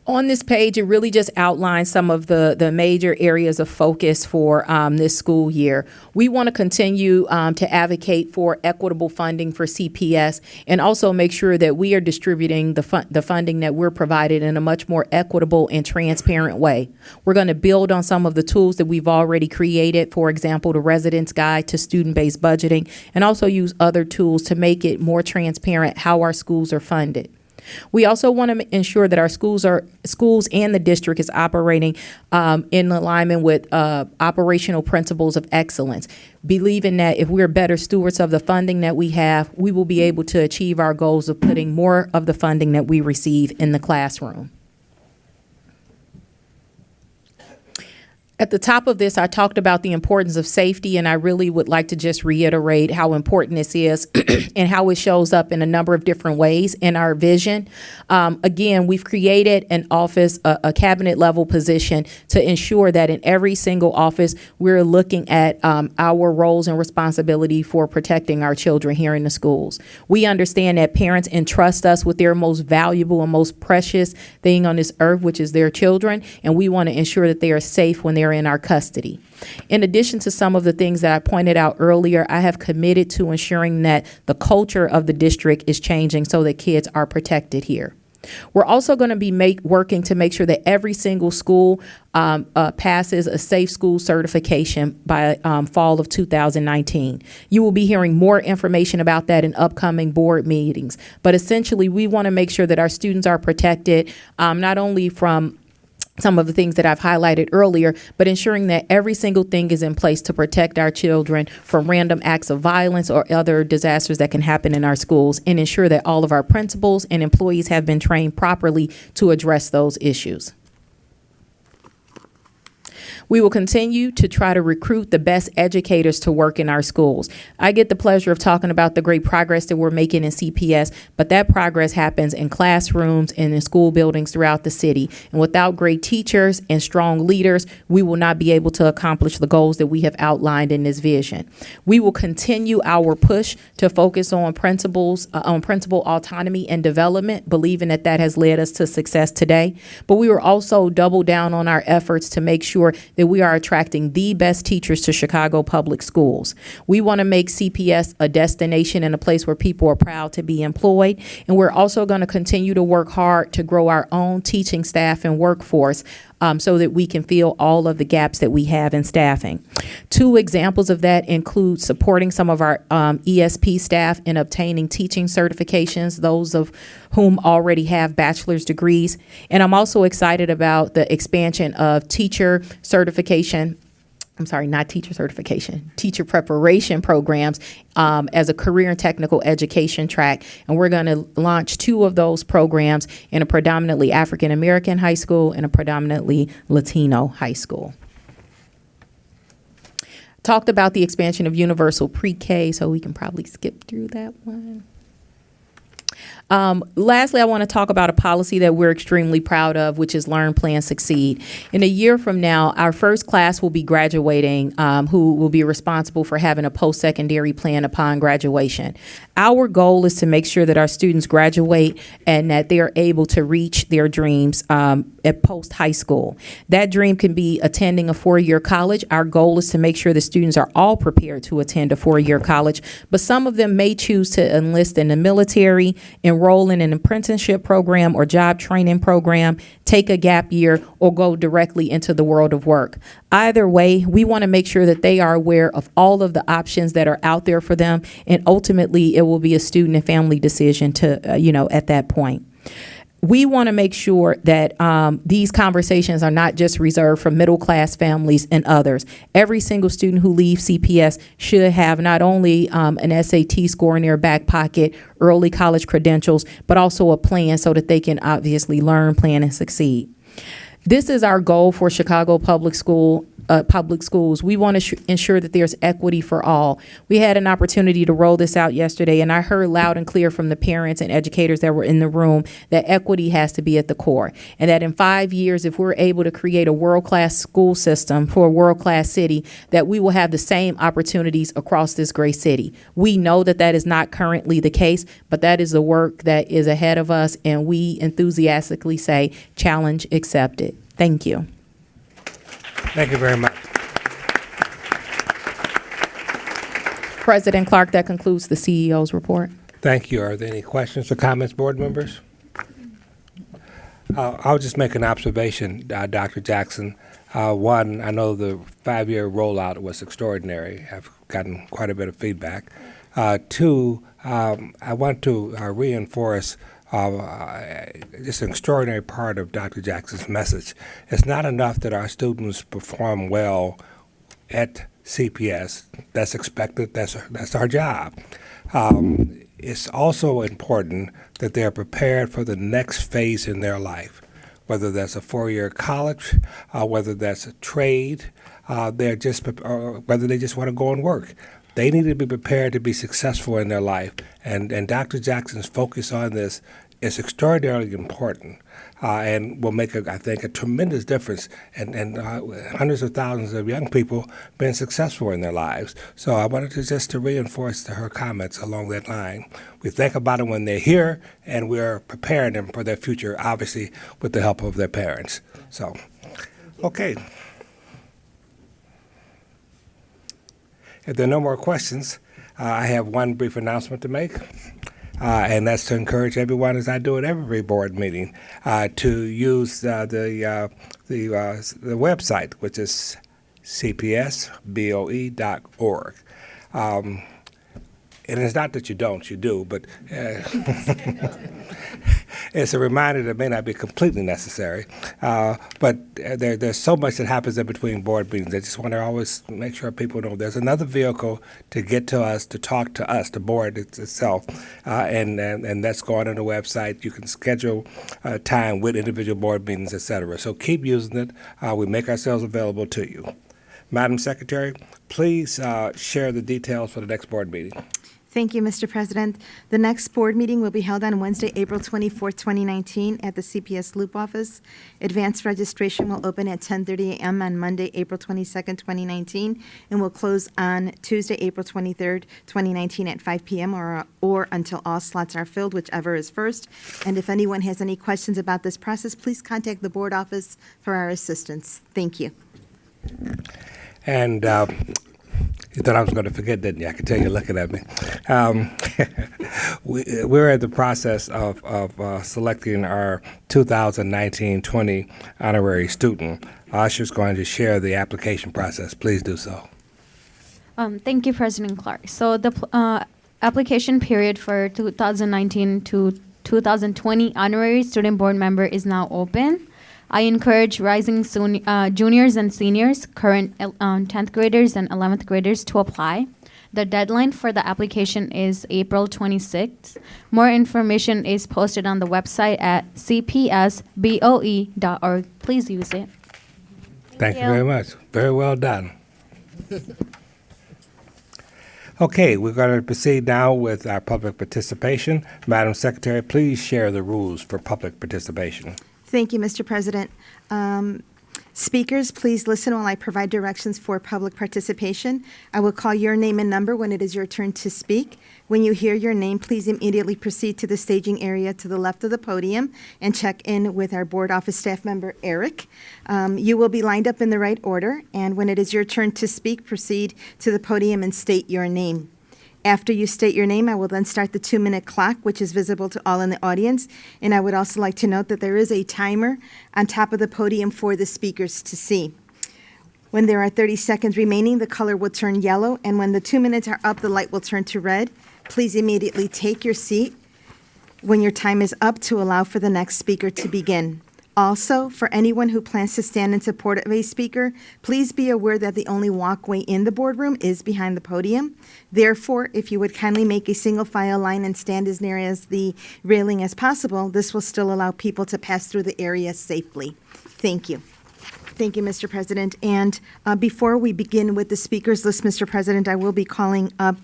On this page, it really just outlines some of the major areas of focus for this school year. We want to continue to advocate for equitable funding for CPS and also make sure that we are distributing the funding that we're provided in a much more equitable and transparent way. We're going to build on some of the tools that we've already created, for example, the Resident's Guide to Student-Based Budgeting, and also use other tools to make it more transparent how our schools are funded. We also want to ensure that our schools and the district is operating in alignment with operational principles of excellence, believing that if we're better stewards of the funding that we have, we will be able to achieve our goals of putting more of the funding that we receive in the classroom. At the top of this, I talked about the importance of safety, and I really would like to just reiterate how important this is and how it shows up in a number of different ways in our vision. Again, we've created an office, a cabinet level position to ensure that in every single office, we're looking at our roles and responsibility for protecting our children here in the schools. We understand that parents entrust us with their most valuable and most precious thing on this earth, which is their children, and we want to ensure that they are safe when they're in our custody. In addition to some of the things that I pointed out earlier, I have committed to ensuring that the culture of the district is changing so that kids are protected here. We're also going to be working to make sure that every single school passes a safe school certification by fall of 2019. You will be hearing more information about that in upcoming board meetings. But essentially, we want to make sure that our students are protected not only from some of the things that I've highlighted earlier, but ensuring that every single thing is in place to protect our children from random acts of violence or other disasters that can happen in our schools, and ensure that all of our principals and employees have been trained properly to address those issues. We will continue to try to recruit the best educators to work in our schools. I get the pleasure of talking about the great progress that we're making in CPS, but that progress happens in classrooms and in school buildings throughout the city. And without great teachers and strong leaders, we will not be able to accomplish the goals that we have outlined in this vision. We will continue our push to focus on principal autonomy and development, believing that that has led us to success today. But we will also double down on our efforts to make sure that we are attracting the best teachers to Chicago Public Schools. We want to make CPS a destination and a place where people are proud to be employed. And we're also going to continue to work hard to grow our own teaching staff and workforce so that we can fill all of the gaps that we have in staffing. 2 examples of that include supporting some of our ESP staff in obtaining teaching certifications, those of whom already have bachelor's degrees. And I'm also excited about the expansion of teacher preparation programs as a career and technical education track. And we're going to launch 2 of those programs in a predominantly African American high school and a predominantly Latino high school. Talked about the expansion of universal pre-K, so we can probably skip through that one. Lastly, I want to talk about a policy that we're extremely proud of, which is Learn, Plan, Succeed. In a year from now, our first class will be graduating, who will be responsible for having a post-secondary plan upon graduation. Our goal is to make sure that our students graduate and that they are able to reach their dreams at post-high school. That dream can be attending a 4-year college. Our goal is to make sure the students are all prepared to attend a 4-year college, but some of them may choose to enlist in the military, enroll in an apprenticeship program or job training program, take a gap year, or go directly into the world of work. Either way, we want to make sure that they are aware of all of the options that are out there for them, and ultimately it will be a student and family decision to, at that point. We want to make sure that these conversations are not just reserved for middle-class families and others. Every single student who leaves CPS should have not only an SAT score in their back pocket, early college credentials, but also a plan so that they can obviously learn, plan, and succeed. This is our goal for Chicago Public Schools. We want to ensure that there's equity for all. We had an opportunity to roll this out yesterday, and I heard loud and clear from the parents and educators that were in the room that equity has to be at the core, and that in 5 years, if we're able to create a world-class school system for a world-class city, that we will have the same opportunities across this great city. We know that that is not currently the case, but that is the work that is ahead of us, and we enthusiastically say, challenge accepted. Thank you. Thank you very much. President Clark, that concludes the CEO's report. Thank you. Are there any questions or comments, board members? I'll just make an observation, Dr. Jackson. One, I know the 5-year rollout was extraordinary. I've gotten quite a bit of feedback. 2, I want to reinforce just an extraordinary part of Dr. Jackson's message. It's not enough that our students perform well at CPS. That's expected. That's our job. It's also important that they're prepared for the next phase in their life, whether that's a 4-year college, whether that's a trade, whether they just want to go and work. They need to be prepared to be successful in their life, and Dr. Jackson's focus on this is extraordinarily important and will make, I think, a tremendous difference in hundreds of thousands of young people being successful in their lives. So I wanted to reinforce her comments along that line. We think about them when they're here, and we're preparing them for their future, obviously, with the help of their parents. So, okay. If there are no more questions, I have one brief announcement to make, and that's to encourage everyone, as I do at every board meeting, to use the website, which is cpsboe.org. And it's not that you don't, you do, but it's a reminder that may not be completely necessary. But there's so much that happens in between board meetings. I just want to always make sure people know there's another vehicle to get to us, to talk to us, the board itself, and that's going on the website. You can schedule time with individual board meetings, et cetera. So keep using it. We make ourselves available to you. Madam Secretary, please share the details for the next board meeting. Thank you, Mr. President. The next board meeting will be held on Wednesday, April 24th, 2019, at the CPS Loop office. Advanced registration will open at 10:30 a.m. on Monday, April 22nd, 2019, and will close on Tuesday, April 23rd, 2019, at 5 p.m. or until all slots are filled, whichever is first. And if anyone has any questions about this process, please contact the board office for our assistance. Thank you. And You thought I was going to forget, didn't you? I can tell you looking at me. We're in the process of selecting our 2019-20 honorary student. Usher's going to share the application process. Please do so. Thank you, President Clark. So the application period for 2019 to 2020 honorary student board member is now open. I encourage rising juniors and seniors, current 10th graders and 11th graders to apply. The deadline for the application is April 26th. More information is posted on the website at cpsboe.org. Please use it. Thank you very much. Very well done. Okay, we're going to proceed now with our public participation. Madam Secretary, please share the rules for public participation. Thank you, Mr. President. Speakers, please listen while I provide directions for public participation. I will call your name and number when it is your turn to speak. When you hear your name, please immediately proceed to the staging area to the left of the podium and check in with our board office staff member, Eric. You will be lined up in the right order, and when it is your turn to speak, proceed to the podium and state your name. After you state your name, I will then start the 2-minute clock, which is visible to all in the audience. And I would also like to note that there is a timer on top of the podium for the speakers to see. When there are 30 seconds remaining, the color will turn yellow, and when the 2 minutes are up, the light will turn to red. Please immediately take your seat when your time is up to allow for the next speaker to begin. Also, for anyone who plans to stand in support of a speaker, please be aware that the only walkway in the boardroom is behind the podium. Therefore, if you would kindly make a single file line and stand as near as the railing as possible, this will still allow people to pass through the area safely. Thank you. Thank you, Mr. President. And before we begin with the speakers list, Mr. President, I will be calling up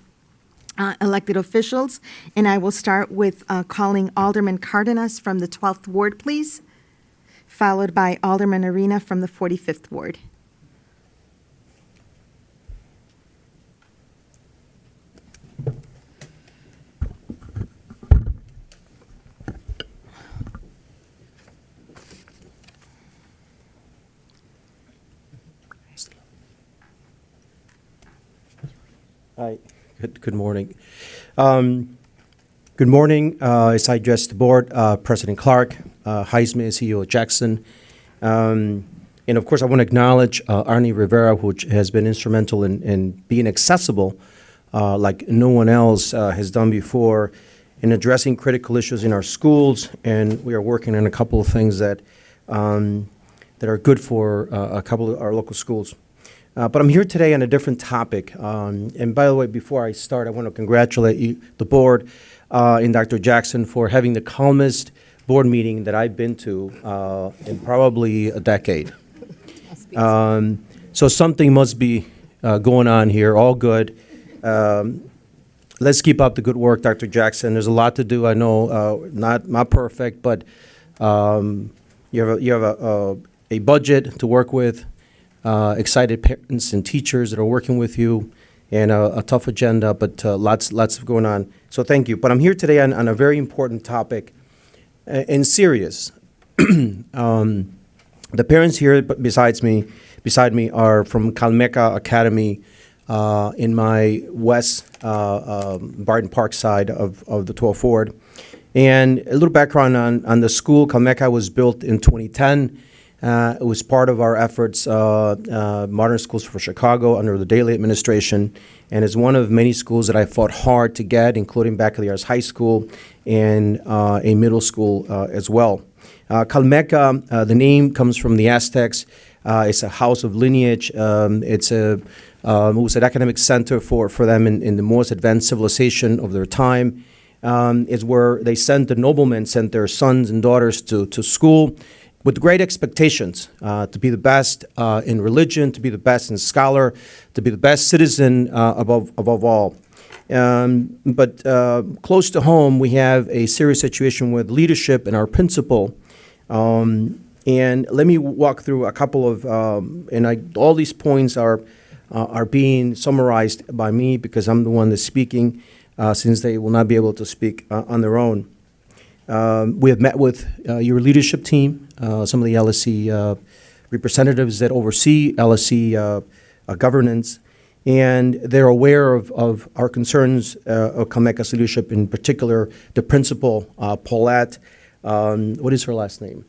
elected officials, and I will start with calling Alderman Cardenas from the 12th Ward, please, followed by Alderman Arena from the 45th Ward. Hi. Good morning. Good morning. As I address the board, President Clark, Heisman, CEO Jackson, and of course I want to acknowledge Arnie Rivera, who has been instrumental in being accessible like no one else has done before in addressing critical issues in our schools, and we are working on a couple of things that that are good for a couple of our local schools. But I'm here today on a different topic. And by the way, before I start, I want to congratulate you, the board, and Dr. Jackson for having the calmest board meeting that I've been to in probably a decade. So something must be going on here. All good. Let's keep up the good work, Dr. Jackson. There's a lot to do. I know not perfect, but you have a budget to work with. Excited parents and teachers that are working with you, and a tough agenda, but lots going on. So thank you. But I'm here today on a very important topic, and serious. The parents here beside me are from Calmeca Academy in my west Barton Park side of the 12th Ward. And a little background on the school. Calmeca was built in 2010. It was part of our efforts, Modern Schools for Chicago, under the Daley administration, and is one of many schools that I fought hard to get, including Bacalliar's High School and a middle school as well. Calmeca, the name comes from the Aztecs. It's a house of lineage. It was an academic center for them in the most advanced civilization of their time. It's where they sent their sons and daughters to school, with great expectations to be the best in religion, to be the best in scholar, to be the best citizen above all. But close to home, we have a serious situation with leadership and our principal. And let me walk through a couple of, all these points are being summarized by me because I'm the one that's speaking, since they will not be able to speak on their own. We have met with your leadership team, some of the LSC representatives that oversee LSC governance, And they're aware of our concerns of Calmeca's leadership, in particular, the principal, Paulette, what is her last name?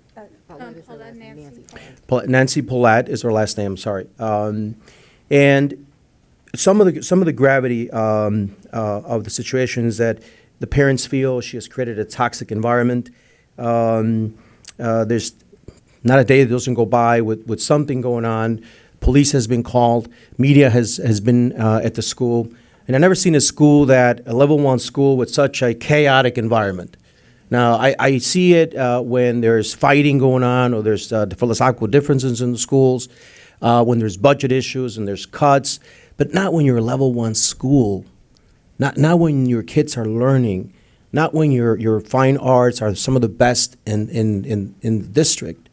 Nancy Paulette is her last name, sorry. And some of the gravity of the situation is that the parents feel she has created a toxic environment. There's not a day that doesn't go by with something going on. Police has been called. Media has been at the school. And I've never seen a school a level 1 school with such a chaotic environment. Now, I see it when there's fighting going on or there's philosophical differences in the schools, when there's budget issues and there's cuts, but not when you're a level 1 school, not when your kids are learning, not when your fine arts are some of the best in the district,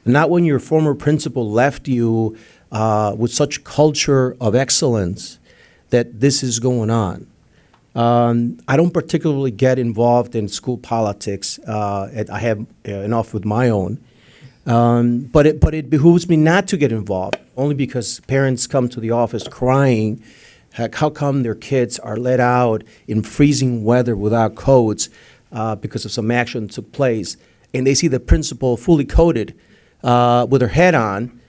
not when your former principal left you with such culture of excellence that this is going on. I don't particularly get involved in school politics. I have enough with my own. But it behooves me not to get involved, only because parents come to the office crying, heck, how come their kids are let out in freezing weather without coats because of some action that took place, and they see the principal fully coated with her head on,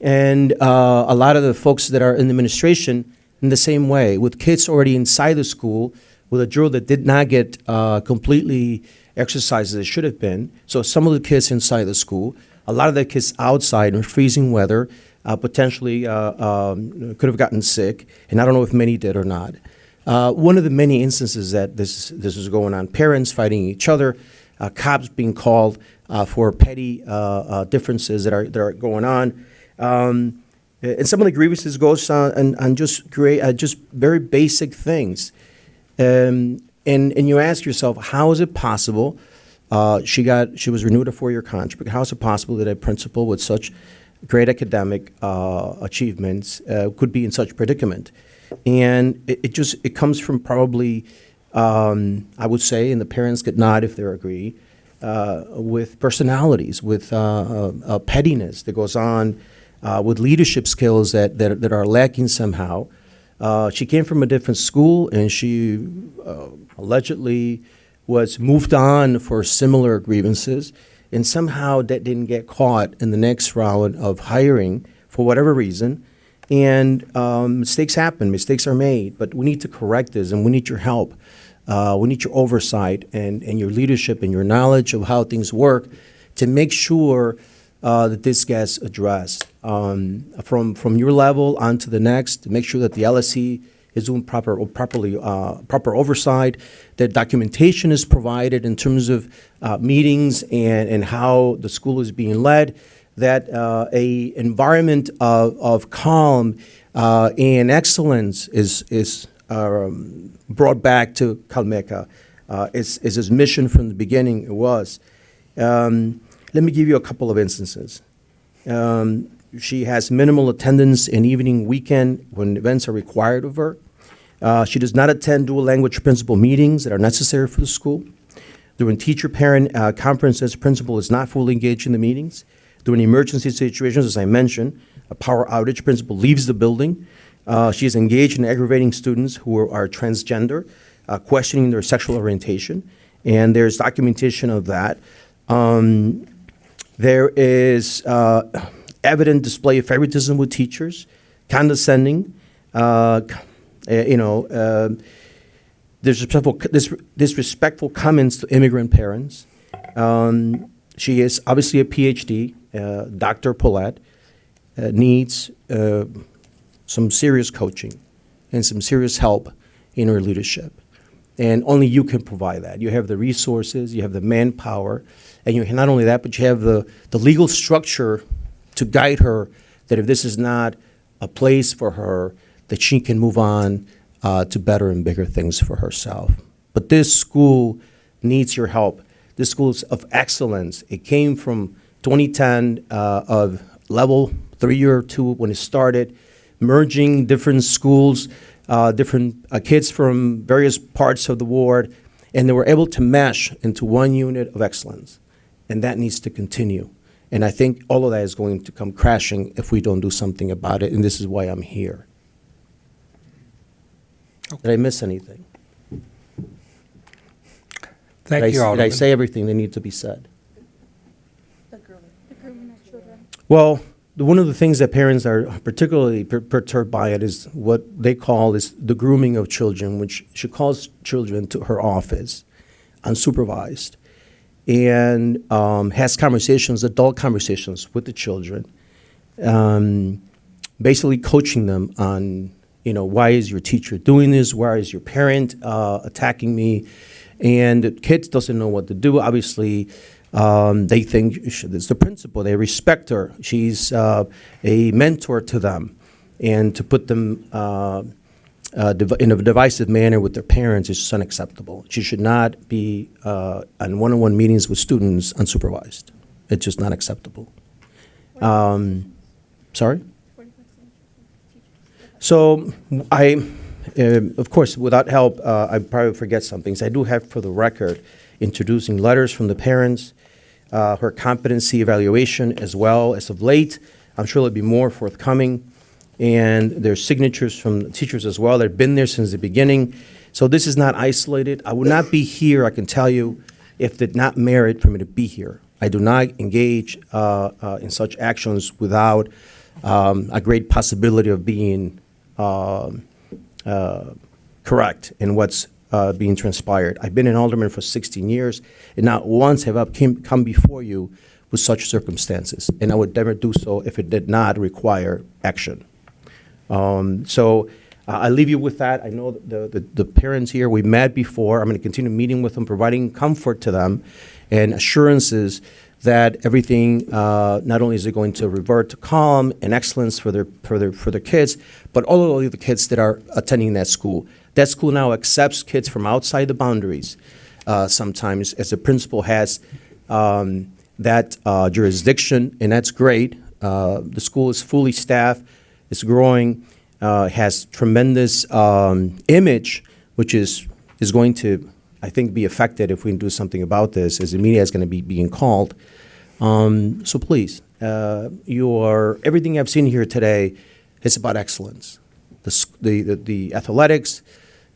and a lot of the folks that are in the administration in the same way, with kids already inside the school, with a drill that did not get completely exercised as it should have been. So some of the kids inside the school, a lot of the kids outside in freezing weather, potentially could have gotten sick, and I don't know if many did or not. One of the many instances that this is going on, parents fighting each other, cops being called for petty differences that are going on. And some of the grievances goes on just very basic things. And you ask yourself, how is it possible she was renewed a 4-year contract? How is it possible that a principal with such great academic achievements could be in such predicament? And it comes from probably, I would say, and the parents could nod if they agree, with personalities, with pettiness that goes on, with leadership skills that are lacking somehow. She came from a different school, and she allegedly was moved on for similar grievances, and somehow that didn't get caught in the next round of hiring for whatever reason. And mistakes happen, mistakes are made, but we need to correct this, and we need your help. We need your oversight and your leadership and your knowledge of how things work to make sure that this gets addressed from your level onto the next, to make sure that the LSE is doing proper oversight, that documentation is provided in terms of meetings and how the school is being led, that a environment of calm and excellence is brought back to Calmeca. Is his mission from the beginning. It was. Let me give you a couple of instances. She has minimal attendance in evening, weekend, when events are required of her. She does not attend dual language principal meetings that are necessary for the school. During teacher-parent conferences, principal is not fully engaged in the meetings. During emergency situations, as I mentioned, a power outage, principal leaves the building. She is engaged in aggravating students who are transgender, questioning their sexual orientation, and there's documentation of that. There is evident display of favoritism with teachers, condescending, disrespectful comments to immigrant parents. She is obviously a PhD. Dr. Paulette needs some serious coaching and some serious help in her leadership. And only you can provide that. You have the resources, you have the manpower, and you not only that, but you have the legal structure to guide her, that if this is not a place for her, that she can move on to better and bigger things for herself. But this school needs your help. This school is of excellence. It came from 2010 of level 3 or 2 when it started, merging different schools, different kids from various parts of the ward, and they were able to mesh into one unit of excellence. And that needs to continue. And I think all of that is going to come crashing if we don't do something about it, and this is why I'm here. Did I miss anything? Thank Did you, Did I Alderman. say everything that needed to be said? Well, one of the things that parents are particularly perturbed by it is what they call is the grooming of children, which she calls children to her office, unsupervised, and has conversations, adult conversations with the children, basically coaching them on, why is your teacher doing this? Why is your parent attacking me? And the kids doesn't know what to do. Obviously, they think it's the principal. They respect her. She's a mentor to them. And to put them in a divisive manner with their parents is just unacceptable. She should not be on one-on-one meetings with students unsupervised. It's just not acceptable. Sorry? So of course, without help, I probably forget some things. I do have, for the record, introducing letters from the parents, her competency evaluation as well as of late. I'm sure there'll be more forthcoming. And there's signatures from the teachers as well that have been there since the beginning. So this is not isolated. I would not be here, I can tell you, if it did not merit for me to be here. I do not engage in such actions without a great possibility of being correct in what's being transpired. I've been an alderman for 16 years, and not once have I come before you with such circumstances, and I would never do so if it did not require action. So I leave you with that. I know the parents here, we met before. I'm going to continue meeting with them, providing comfort to them and assurances that everything, not only is it going to revert to calm and excellence for their kids, but all of the kids that are attending that school. That school now accepts kids from outside the boundaries sometimes, as the principal has that jurisdiction, and that's great. The school is fully staffed, it's growing, has tremendous image, which is going to, I think, be affected if we can do something about this, as the media is going to be being called. So please, everything I've seen here today is about excellence. The athletics,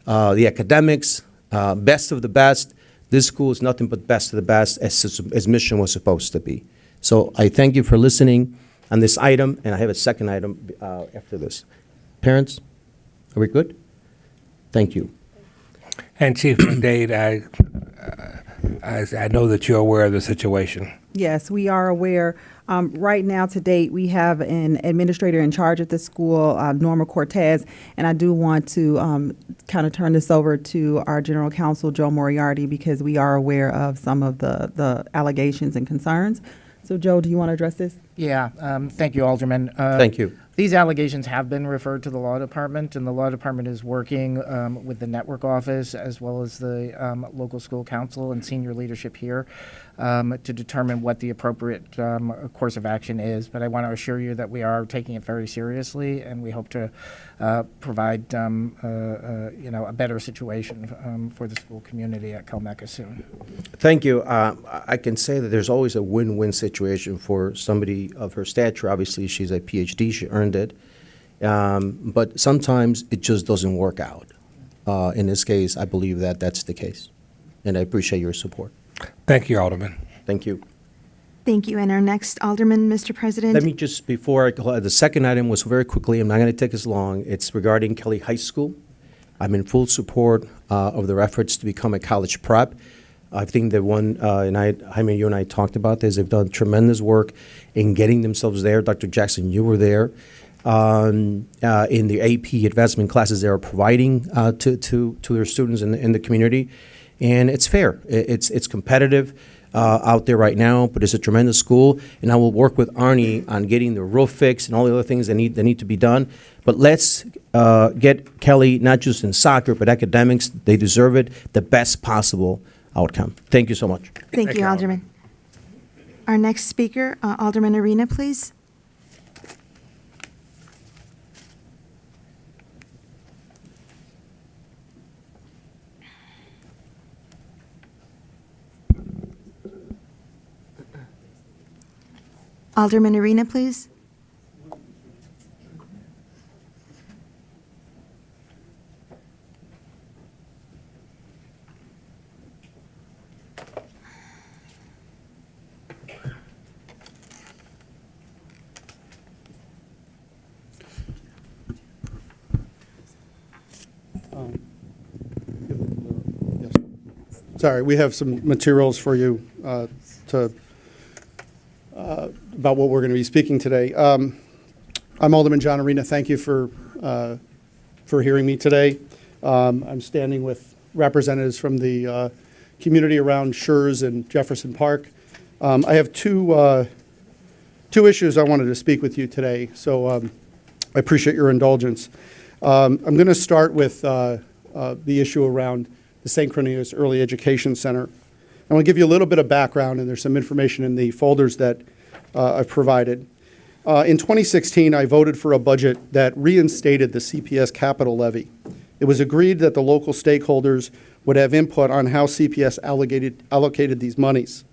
the academics, best of the best. This school is nothing but best of the best, as mission was supposed to be. So I thank you for listening on this item, and I have a second item after this. Parents, are we good? Thank you. And Chief McDade, I know that you're aware of the situation. Yes, we are aware. Right now, to date, we have an administrator in charge at the school, Norma Cortez, and I do want to kind of turn this over to our General Counsel, Joe Moriarty, because we are aware of some of the allegations and concerns. So, Joe, do you want to address this? Yeah, thank you, Alderman. Thank you. These allegations have been referred to the law department, and the law department is working with the network office as well as the local school council and senior leadership here to determine what the appropriate course of action is. But I want to assure you that we are taking it very seriously, and we hope to provide a better situation for the school community at Calmecca soon. Thank you. I can say that there's always a win-win situation for somebody of her stature. Obviously, she's a PhD. She earned it. But sometimes it just doesn't work out. In this case, I believe that that's the case. And I appreciate your support. Thank you, Alderman. Thank you. Thank you. And our next Alderman, Mr. President. Let me just, before I go, the second item was very quickly, I'm not going to take as long. It's regarding Kelly High School. I'm in full support of their efforts to become a college prep. I think that Jaime, you and I talked about this. They've done tremendous work in getting themselves there. Dr. Jackson, you were there. In the AP advancement classes they are providing to their students in the community. And it's fair. It's competitive out there right now, but it's a tremendous school. And I will work with Arnie on getting the roof fixed and all the other things that need to be done. But let's get Kelly, not just in soccer, but academics. They deserve it, the best possible outcome. Thank you so much. Thank you, Alderman. Our next speaker, Alderman Arena, please. Alderman Arena, please. Sorry, we have some materials for you about what we're going to be speaking today. I'm Alderman John Arena. Thank you for hearing me today. I'm standing with representatives from the community around Schurz and Jefferson Park. I have two issues I wanted to speak with you today, so I appreciate your indulgence. I'm going to start with the issue around the St. Cornelius Early Education Center. I want to give you a little bit of background, and there's some information in the folders that I've provided. In 2016, I voted for a budget that reinstated the CPS capital levy. It was agreed that the local stakeholders would have input on how CPS allocated these monies.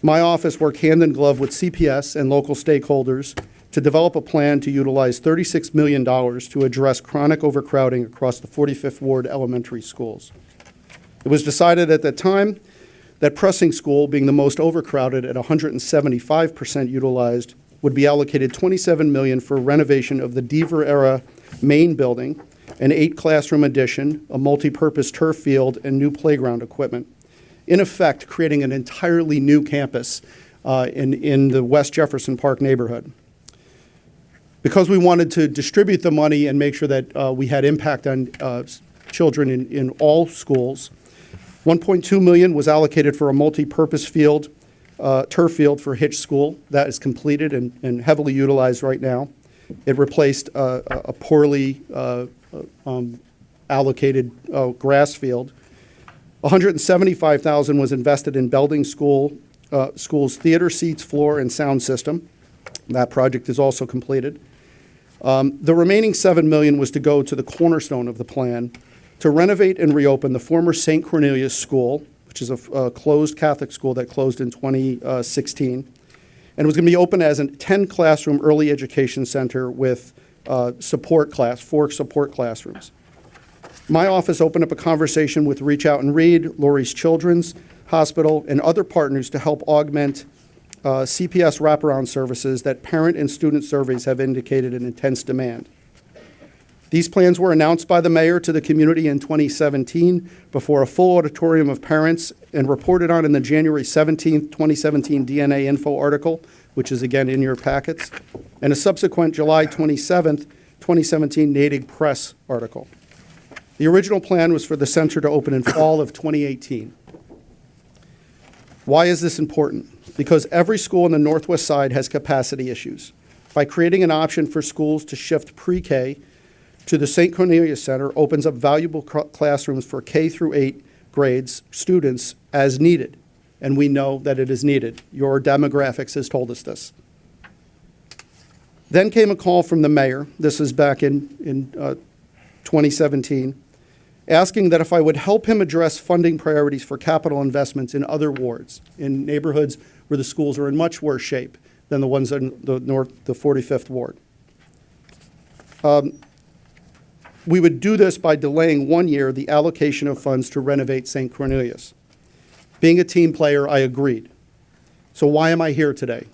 My office worked hand in glove with CPS and local stakeholders to develop a plan to utilize $36 million to address chronic overcrowding across the 45th Ward elementary schools. It was decided at that time that Pressing School, being the most overcrowded at 175% utilized, would be allocated $27 million for renovation of the Deaver-era main building, an 8-classroom addition, a multi-purpose turf field, and new playground equipment. In effect, creating an entirely new campus in the West Jefferson Park neighborhood. Because we wanted to distribute the money and make sure that we had impact on children in all schools, $1.2 million was allocated for a multi-purpose field, turf field for Hitch School. That is completed and heavily utilized right now. It replaced a poorly allocated grass field. $175,000 was invested in Belding School's theater seats, floor, and sound system. That project is also completed. The remaining $7 million was to go to the cornerstone of the plan, to renovate and reopen the former St. Cornelius School, which is a closed Catholic school that closed in 2016. And it was going to be open as a 10-classroom early education center with 4 support classrooms. My office opened up a conversation with Reach Out and Read, Lurie's Children's Hospital, and other partners to help augment CPS wraparound services that parent and student surveys have indicated an intense demand. These plans were announced by the mayor to the community in 2017 before a full auditorium of parents and reported on in the January 17, 2017 DNA Info article, which is again in your packets, and a subsequent July 27, 2017 Natick Press article. The original plan was for the center to open in fall of 2018. Why is this important? Because every school on the Northwest Side has capacity issues. By creating an option for schools to shift pre-K to the St. Cornelius Center opens up valuable classrooms for K through 8 grades students as needed. And we know that it is needed. Your demographics has told us this. Then came a call from the mayor, this is back in 2017, asking that if I would help him address funding priorities for capital investments in other wards, in neighborhoods where the schools are in much worse shape than the ones in the 45th Ward. We would do this by delaying 1 year the allocation of funds to renovate St. Cornelius. Being a team player, I agreed. So why am I here today?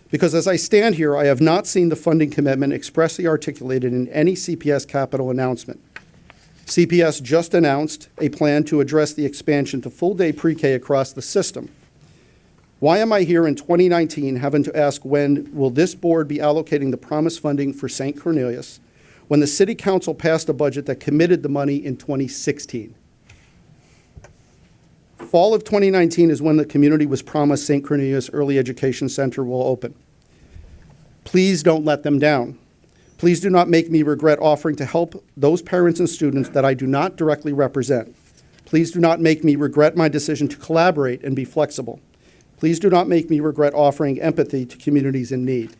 Because as I stand here, I have not seen the funding commitment expressly articulated in any CPS capital announcement. CPS just announced a plan to address the expansion to full-day pre-K across the system. Why am I here in 2019 having to ask when will this board be allocating the promised funding for St. Cornelius when the City Council passed a budget that committed the money in 2016? Fall of 2019 is when the community was promised St. Cornelius Early Education Center will open. Please don't let them down. Please do not make me regret offering to help those parents and students that I do not directly represent. Please do not make me regret my decision to collaborate and be flexible. Please do not make me regret offering empathy to communities in need.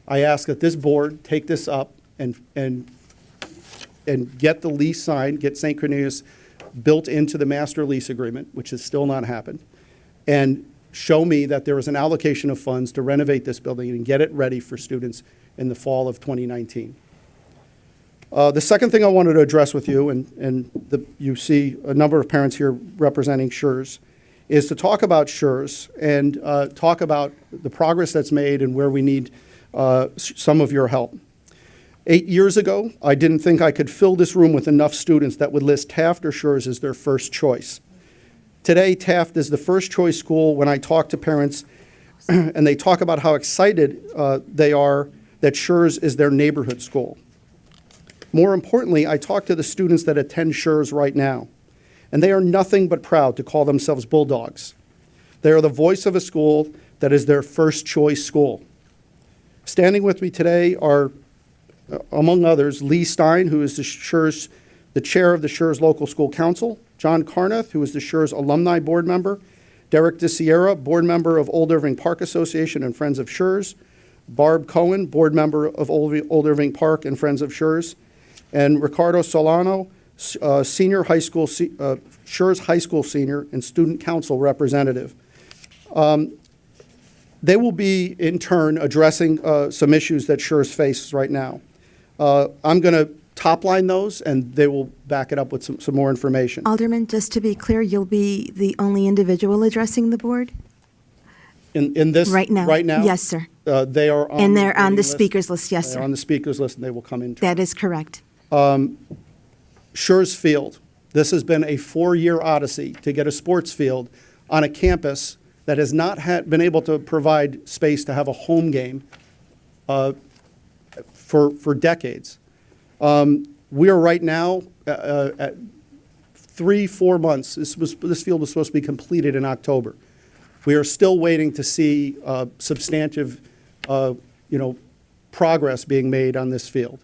I ask that this board take this up and get the lease signed, get St. Cornelius built into the master lease agreement, which has still not happened, and show me that there is an allocation of funds to renovate this building and get it ready for students in the fall of 2019. The second thing I wanted to address with you, you see a number of parents here representing Schurz, is to talk about Schurz and talk about the progress that's made and where we need some of your help. 8 years ago, I didn't think I could fill this room with enough students that would list Taft or Schurz as their first choice. Today, Taft is the first choice school when I talk to parents and they talk about how excited they are that Schurz is their neighborhood school. More importantly, I talk to the students that attend Schurz right now, and they are nothing but proud to call themselves Bulldogs. They are the voice of a school that is their first choice school. Standing with me today are, among others, Lee Stein, who is the chair of the Schurz Local School Council, John Carnath, who is the Schurz Alumni Board member, Derek DeSierra, board member of Old Irving Park Association and Friends of Schurz, Barb Cohen, board member of Old Irving Park and Friends of Schurz, and Ricardo Solano, senior high school, Schurz High School senior and student council representative. They will be, in turn, addressing some issues that Schurz faces right now. I'm going to top line those, and they will back it up with some more information. Alderman, just to be clear, you'll be the only individual addressing the board? In this? Right now? Right now? Yes, sir. They are on. And they're on the waiting list. speakers list, yes, They're sir. on the speakers list, and they will come in. That is correct. Schurz Field. This has been a 4-year odyssey to get a sports field on a campus that has not been able to provide space to have a home game for decades. We are right now at 3-4 months. This field was supposed to be completed in October. We are still waiting to see substantive, progress being made on this field.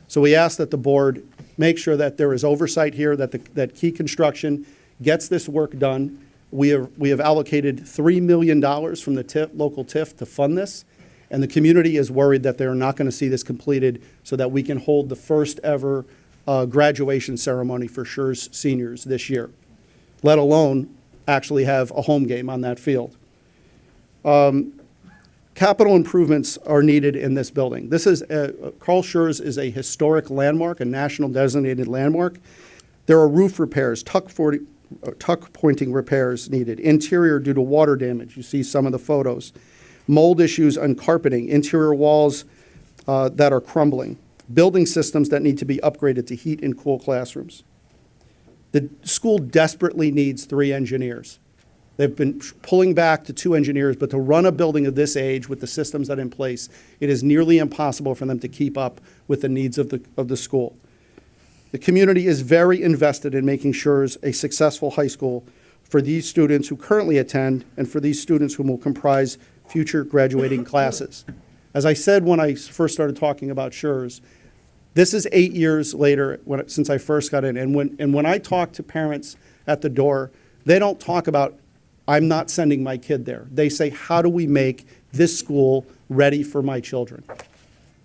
So we ask that the board make sure that there is oversight here, that Key Construction gets this work done. We have allocated $3 million from the local TIF to fund this, and the community is worried that they're not going to see this completed so that we can hold the first ever graduation ceremony for Schurz seniors this year, let alone actually have a home game on that field. Capital improvements are needed in this building. This is Carl Schurz is a historic landmark, a national designated landmark. There are roof repairs, tuck pointing repairs needed, interior due to water damage. You see some of the photos. Mold issues on carpeting, interior walls that are crumbling, building systems that need to be upgraded to heat and cool classrooms. The school desperately needs 3 engineers. They've been pulling back to 2 engineers, but to run a building of this age with the systems that are in place, it is nearly impossible for them to keep up with the needs of the school. The community is very invested in making Schurz a successful high school for these students who currently attend and for these students who will comprise future graduating classes. As I said when I first started talking about Schurz, this is 8 years later since I first got in, and when I talk to parents at the door, they don't talk about, I'm not sending my kid there. They say, how do we make this school ready for my children?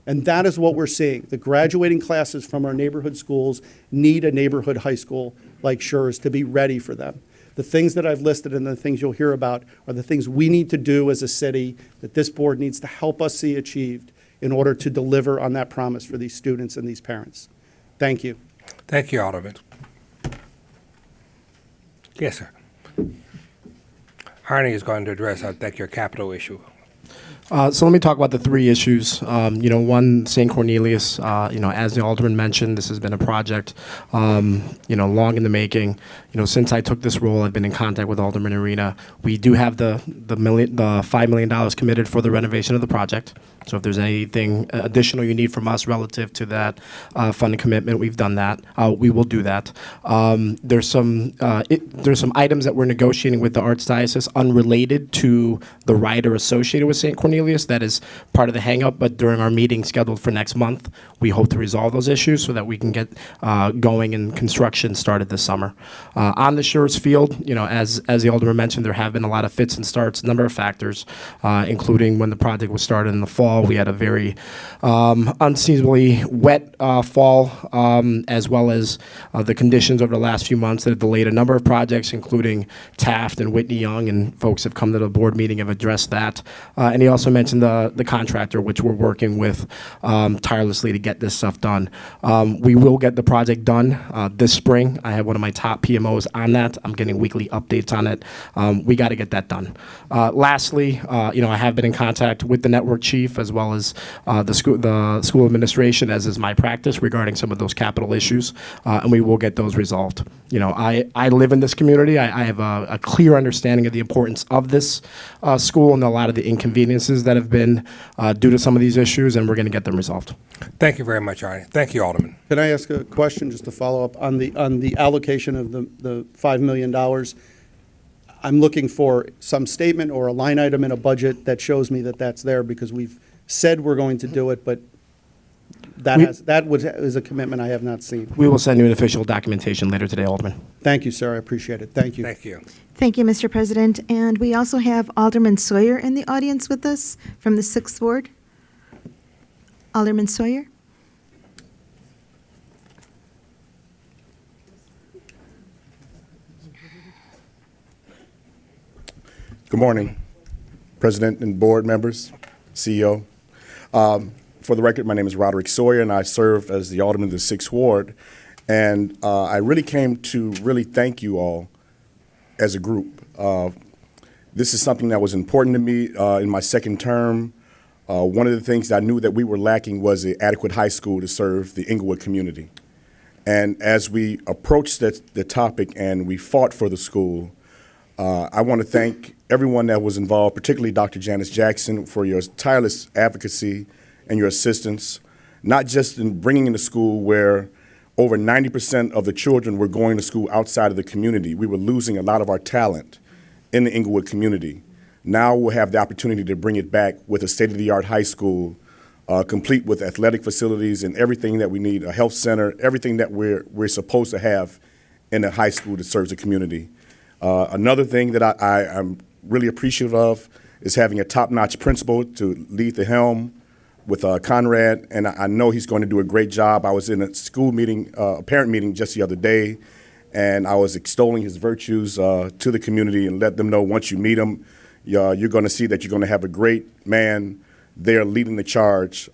And that is what we're seeing. The graduating classes from our neighborhood schools need a neighborhood high school like Schurz to be ready for them. The things that I've listed and the things you'll hear about are the things we need to do as a city that this board needs to help us see achieved in order to deliver on that promise for these students and these parents. Thank you. Thank you, Alderman. Yes, sir. Arnie is going to address, I think, your capital issue. So let me talk about the 3 issues. One, St. Cornelius, as the Alderman mentioned, this has been a project, long in the making. Since I took this role, I've been in contact with Alderman Arena. We do have the $5 million committed for the renovation of the project. So if there's anything additional you need from us relative to that funding commitment, we've done that. We will do that. There's some items that we're negotiating with the Archdiocese unrelated to the rider associated with St. Cornelius. That is part of the hang-up, but during our meeting scheduled for next month, we hope to resolve those issues so that we can get going and construction started this summer. On the Schurz field, as the Alderman mentioned, there have been a lot of fits and starts, a number of factors, including when the project was started in the fall. We had a very unseasonably wet fall, as well as the conditions over the last few months that have delayed a number of projects, including Taft and Whitney Young, and folks have come to the board meeting, have addressed that. And he also also mentioned the contractor, which we're working with tirelessly to get this stuff done. We will get the project done this spring. I have one of my top PMOs on that. I'm getting weekly updates on it. We got to get that done. Lastly, I have been in contact with the network chief as well as the school administration, as is my practice, regarding some of those capital issues, and we will get those resolved. I live in this community. I have a clear understanding of the importance of this school and a lot of the inconveniences that have been due to some of these issues, and we're going to get them resolved. Thank you very much, Arnie. Thank you, Alderman. Can I ask a question just to follow up on the allocation of the $5 million? I'm looking for some statement or a line item in a budget that shows me that that's there, because we've said we're going to do it, but is a commitment I have not seen. We will send you an official documentation later today, Alderman. Thank you, sir. I appreciate it. Thank you. Thank you. Thank you, Mr. President. And we also have Alderman Sawyer in the audience with us from the 6th Ward. Alderman Sawyer. Good morning, President and board members, CEO. For the record, my name is Roderick Sawyer, and I serve as the Alderman of the 6th Ward. And I really came to really thank you all as a group. This is something that was important to me in my second term. One of the things that I knew that we were lacking was an adequate high school to serve the Inglewood community. And as we approached the topic and we fought for the school, I want to thank everyone that was involved, particularly Dr. Janice Jackson, for your tireless advocacy and your assistance, not just in bringing in the school where over 90% of the children were going to school outside of the community. We were losing a lot of our talent in the Inglewood community. Now we'll have the opportunity to bring it back with a state-of-the-art high school, complete with athletic facilities and everything that we need, a health center, everything that we're supposed to have in a high school that serves the community. Another thing that I'm really appreciative of is having a top-notch principal to lead the helm with Conrad, and I know he's going to do a great job. I was in a school meeting, a parent meeting just the other day, and I was extolling his virtues to the community and let them know once you meet him, you're going to see that you're going to have a great man there leading the charge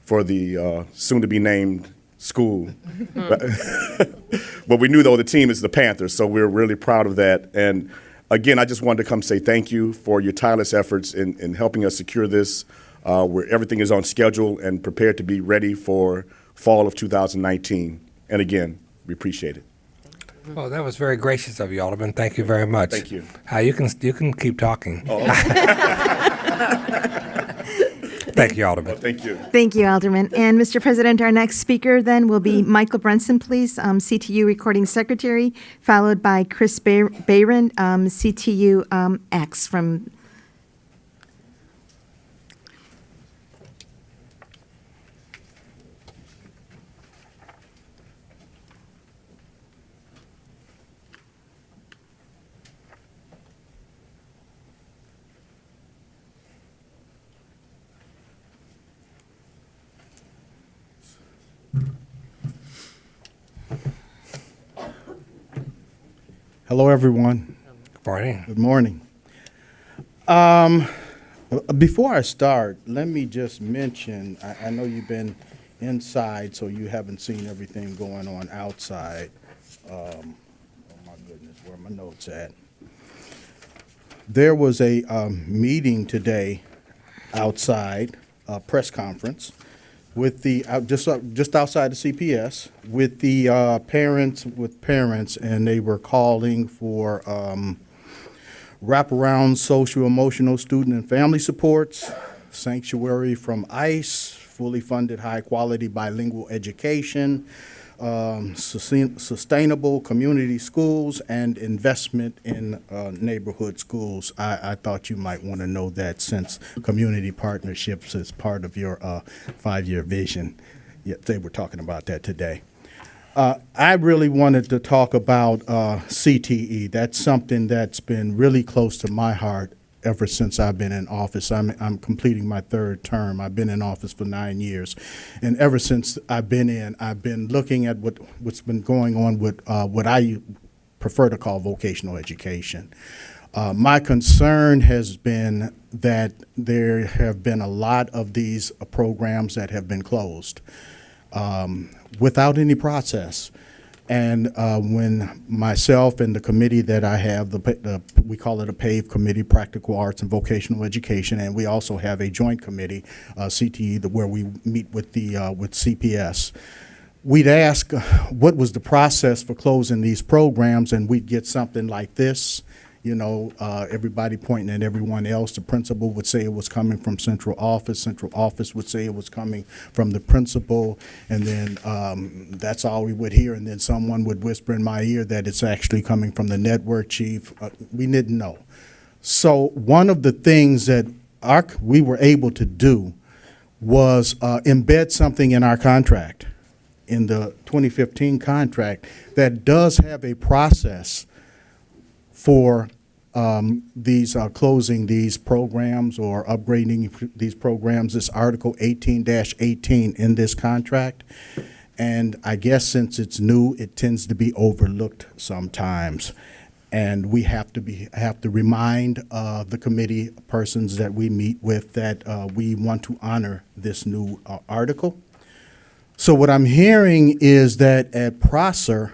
for the soon-to-be-named school. But we knew, though, the team is the Panthers, so we're really proud of that. And again, I just wanted to come say thank you for your tireless efforts in helping us secure this, where everything is on schedule and prepared to be ready for fall of 2019. And again, we appreciate it. Well, that was very gracious of you, Alderman. Thank you very much. Thank you. You can keep talking. Oh. Thank you, Alderman. Thank you. Thank you, Alderman. And Mr. President, our next speaker then will be Michael Brunson, please, CTU Recording Secretary, followed by Chris Bayron, CTU X from. Hello, everyone. Good morning. Good morning. Before I start, let me just mention, I know you've been inside, so you haven't seen everything going on outside. Oh, my goodness, where are my notes at? There was a meeting today outside, a press conference, with the just outside the CPS with the parents, and they were calling for wraparound social emotional student and family supports, sanctuary from ICE, fully funded high quality bilingual education, sustainable community schools, and investment in neighborhood schools. I thought you might want to know that, since community partnerships is part of your 5-year vision. Yeah, they were talking about that today. I really wanted to talk about CTE. That's something that's been really close to my heart ever since I've been in office. I'm completing my 3rd term. I've been in office for 9 years. And ever since I've been looking at what's been going on with what I prefer to call vocational education. My concern has been that there have been a lot of these programs that have been closed without any process. And when myself and the committee that I have, we call it a PAVE committee, Practical Arts and Vocational Education, and we also have a joint committee, CTE, where we meet with with CPS. We'd ask what was the process for closing these programs, and we'd get something like this. You know, everybody pointing at everyone else. The principal would say it was coming from central office. Central office would say it was coming from the principal. And then that's all we would hear. And then someone would whisper in my ear that it's actually coming from the network chief. We didn't know. So one of the things that we were able to do was embed something in our contract, in the 2015 contract, that does have a process for these closing these programs or upgrading these programs. This Article 18-18 in this contract. And I guess since it's new, it tends to be overlooked sometimes. And we have to remind the committee persons that we meet with that we want to honor this new article. So what I'm hearing is that at Prosser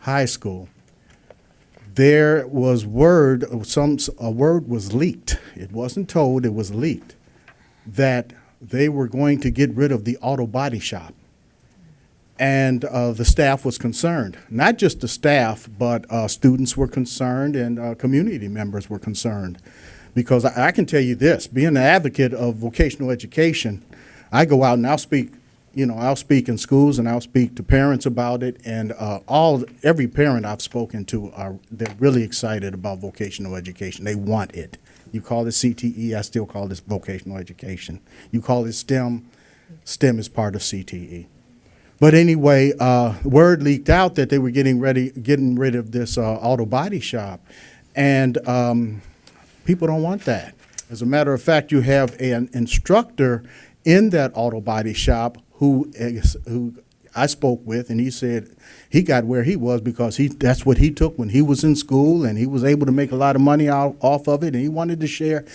High School, there was a word was leaked. It wasn't told, it was leaked, that they were going to get rid of the auto body shop. And the staff was concerned. Not just the staff, but students were concerned and community members were concerned. Because I can tell you this, being an advocate of vocational education, I go out and I'll speak in schools and I'll speak to parents about it, and every parent I've spoken to, they're really excited about vocational education. They want it. You call it CTE, I still call this vocational education. You call it STEM, STEM is part of CTE. But anyway, word leaked out that they were getting rid of this auto body shop, and people don't want that. As a matter of fact, you have an instructor in that auto body shop who I spoke with, and he said he got where he was because that's what he took when he was in school, and he was able to make a lot of money off of it, and he wanted to share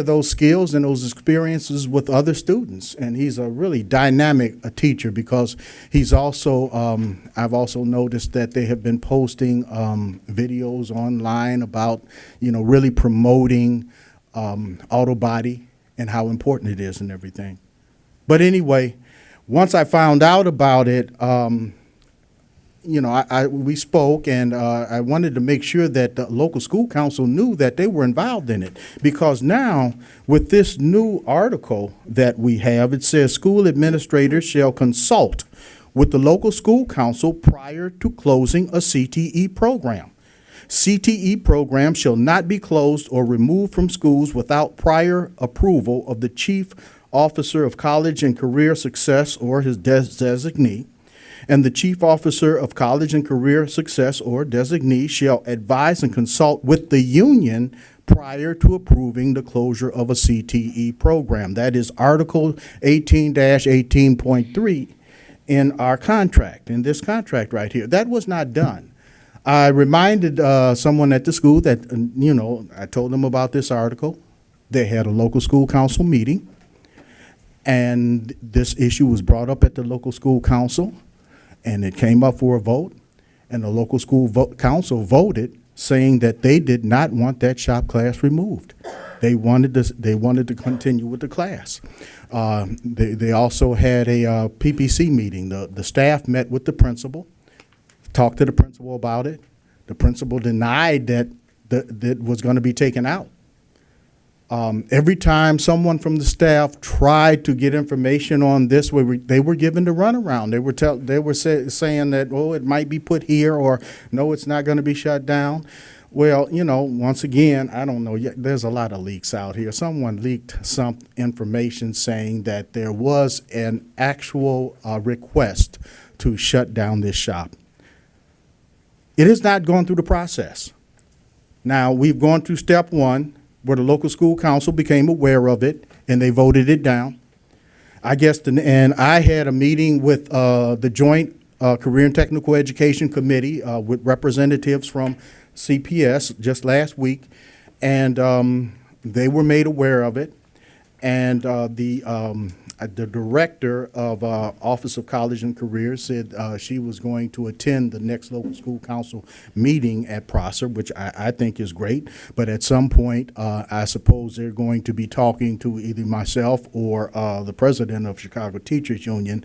those skills and those experiences with other students. And he's a really dynamic teacher because he's also, I've also noticed that they have been posting videos online about, really promoting auto body and how important it is and everything. But anyway, once I found out about it, we spoke, and I wanted to make sure that the local school council knew that they were involved in it. Because now, with this new article that we have, it says school administrators shall consult with the local school council prior to closing a CTE program. CTE programs shall not be closed or removed from schools without prior approval of the chief officer of college and career success or his designee, and the chief officer of college and career success or designee shall advise and consult with the union prior to approving the closure of a CTE program. That is Article 18-18.3 in our contract, in this contract right here. That was not done. I reminded someone at the school that, I told them about this article. They had a local school council meeting, and this issue was brought up at the local school council, and it came up for a vote, and the local school council voted saying that they did not want that shop class removed. They wanted to continue with the class. They also had a PPC meeting. The staff met with the principal, talked to the principal about it. The principal denied that was going to be taken out. Every time someone from the staff tried to get information on this, they were given the runaround. They were saying that, it might be put here, or no, it's not going to be shut down. Well, once again, I don't know. There's a lot of leaks out here. Someone leaked some information saying that there was an actual request to shut down this shop. It has not gone through the process. Now, we've gone through step one, where the local school council became aware of it, and they voted it down. And I had a meeting with the Joint Career and Technical Education Committee with representatives from CPS just last week, and they were made aware of it. And the director of Office of College and Careers said she was going to attend the next local school council meeting at Prosser, which I think is great. But at some point, I suppose they're going to be talking to either myself or the president of Chicago Teachers Union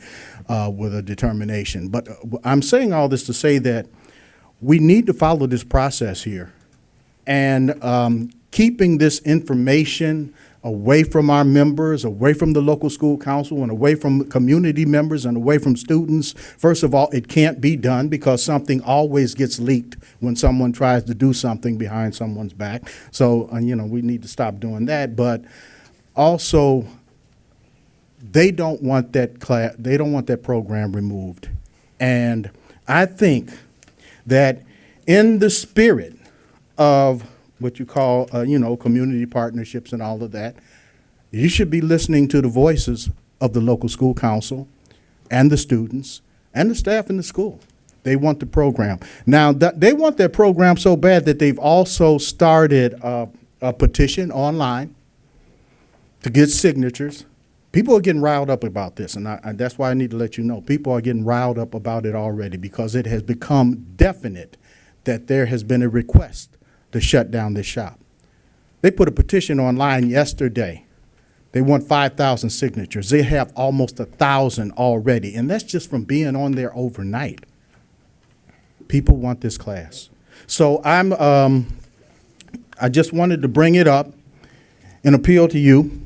with a determination. But I'm saying all this to say that we need to follow this process here. And keeping this information away from our members, away from the local school council, and away from community members, and away from students. First of all, it can't be done because something always gets leaked when someone tries to do something behind someone's back. So, we need to stop doing that. But also, they don't want that they don't want that program removed. And I think that in the spirit of what you call, community partnerships and all of that, you should be listening to the voices of the local school council and the students and the staff in the school. They want the program. Now, they want that program so bad that they've also started a petition online to get signatures. People are getting riled up about this, and that's why I need to let you know. People are getting riled up about it already because it has become definite that there has been a request to shut down this shop. They put a petition online yesterday. They want 5,000 signatures. They have almost 1,000 already, and that's just from being on there overnight. People want this class. So I just wanted to bring it up and appeal to you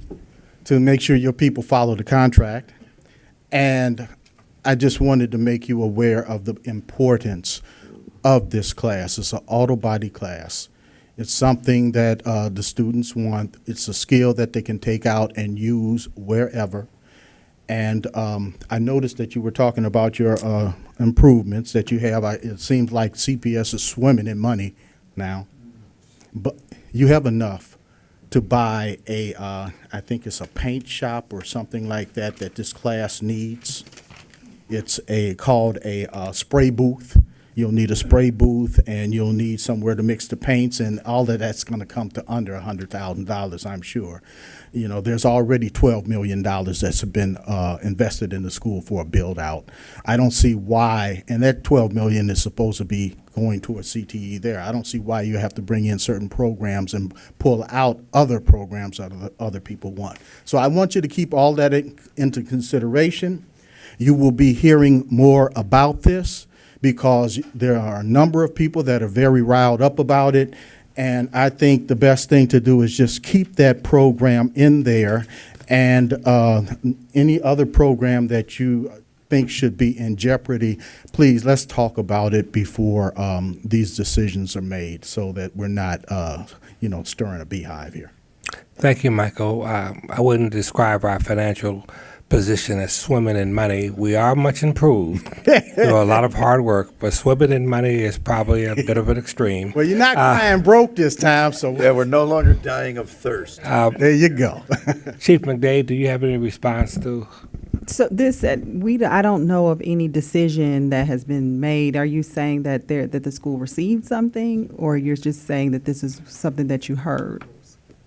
to make sure your people follow the contract. And I just wanted to make you aware of the importance of this class. It's an auto body class. It's something that the students want. It's a skill that they can take out and use wherever. And I noticed that you were talking about your improvements that you have. It seems like CPS is swimming in money now. But you have enough to buy I think it's a paint shop or something like that this class needs. It's called a spray booth. You'll need a spray booth, and you'll need somewhere to mix the paints, and all of that's going to come to under $100,000, I'm sure. There's already $12 million that's been invested in the school for a build-out. I don't see why, and that $12 million is supposed to be going toward CTE there. I don't see why you have to bring in certain programs and pull out other programs that other people want. So I want you to keep all that into consideration. You will be hearing more about this, because there are a number of people that are very riled up about it. And I think the best thing to do is just keep that program in there, and any other program that you think should be in jeopardy, please, let's talk about it before these decisions are made so that we're not, stirring a beehive here. Thank you, Michael. I wouldn't describe our financial position as swimming in money. We are much improved through a lot of hard work, but swimming in money is probably a bit of an extreme. Well, you're not crying broke this time, so Yeah, we're no longer dying of thirst. there you go. Chief McDade, do you have any response to? So this, I don't know of any decision that has been made. Are you saying that the school received something, or you're just saying that this is something that you heard?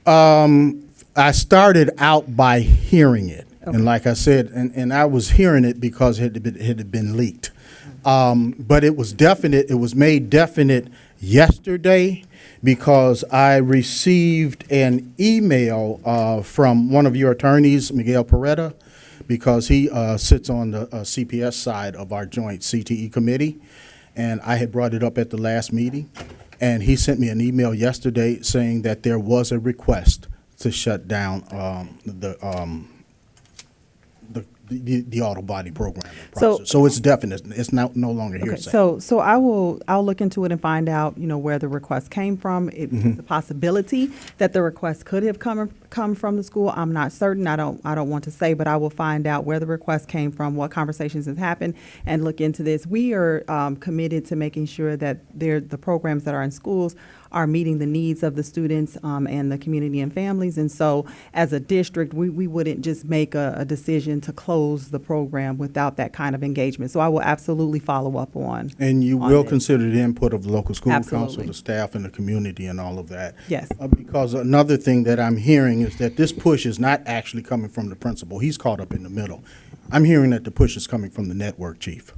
I started out by hearing it. Okay. And like I said, and I was hearing it because it had been leaked. But it was definite. It was made definite yesterday because I received an email from one of your attorneys, Miguel Peretta, because he sits on the CPS side of our joint CTE committee. And I had brought it up at the last meeting. And he sent me an email yesterday saying that there was a request to shut down the auto body program process. So it's definite. It's no longer hearsay. So I'll look into it and find out, where the request came from. It's a possibility that the request could have come come from the school. I'm not certain. I don't want to say, but I will find out where the request came from, what conversations have happened, and look into this. We are committed to making sure that the programs that are in schools are meeting the needs of the students and the community and families. And so as a district, we wouldn't just make a decision to close the program without that kind of engagement. So I will absolutely follow up on. And you on will this. consider the input of the local school council, Absolutely. the staff, and the community and all of that. Yes. Because another thing that I'm hearing is that this push is not actually coming from the principal. He's caught up in the middle. I'm hearing that the push is coming from the network chief.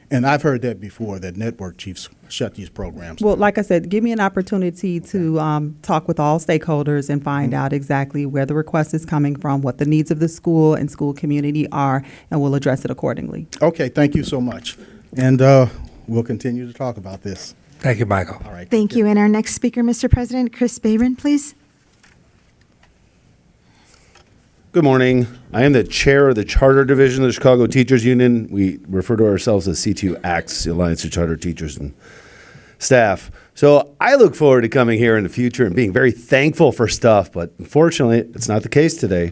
And I've heard that before, that network chiefs shut these programs. Well, like I said, give me an opportunity to talk with all stakeholders and find out exactly where the request is coming from, what the needs of the school and school community are, and we'll address it accordingly. Okay, thank you so much. And we'll continue to talk about this. Thank you, Michael. All right. Thank you. And our next speaker, Mr. President, Chris Bayron, please. Good morning. I am the chair of the Charter Division of the Chicago Teachers Union. We refer to ourselves as C2 ACTS, the Alliance of Charter Teachers and Staff. So I look forward to coming here in the future and being very thankful for stuff, but unfortunately, it's not the case today.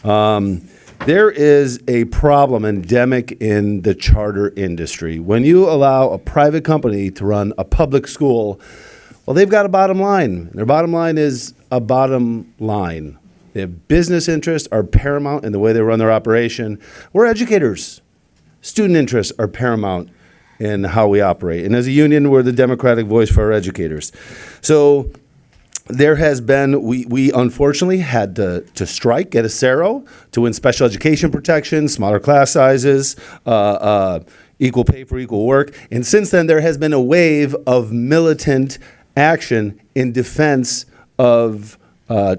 There is a problem endemic in the charter industry. When you allow a private company to run a public school, well, they've got a bottom line. Their bottom line is a bottom line. Their business interests are paramount in the way they run their operation. We're educators. Student interests are paramount in how we operate. And as a union, we're the democratic voice for our educators. So there has been, we unfortunately had to strike at Acero to win special education protection, smaller class sizes, equal pay for equal work. And since then, there has been a wave of militant action in defense of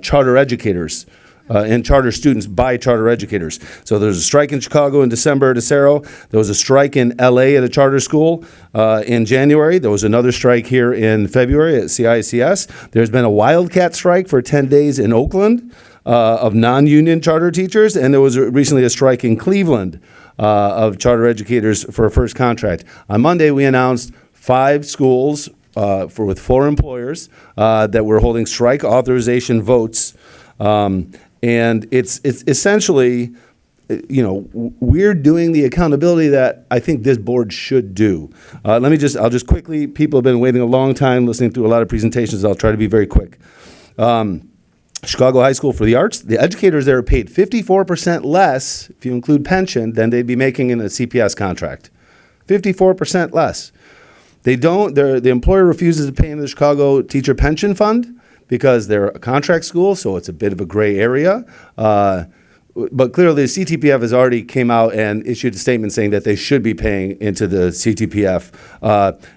charter educators and charter students by charter educators. So there was a strike in Chicago in December at Acero. There was a strike in LA at a charter school in January. There was another strike here in February at CICS. There's been a wildcat strike for 10 days in Oakland of non-union charter teachers. And there was recently a strike in Cleveland of charter educators for a first contract. On Monday, we announced 5 schools with 4 employers that were holding strike authorization votes. And it's essentially, we're doing the accountability that I think this board should do. I'll just quickly, people have been waiting a long time listening to a lot of presentations. I'll try to be very quick. Chicago High School for the Arts, the educators there are paid 54% less, if you include pension, than they'd be making in a CPS contract. 54% less. The employer refuses to pay into the Chicago Teacher Pension Fund because they're a contract school, so it's a bit of a gray area. But clearly, the CTPF has already came out and issued a statement saying that they should be paying into the CTPF.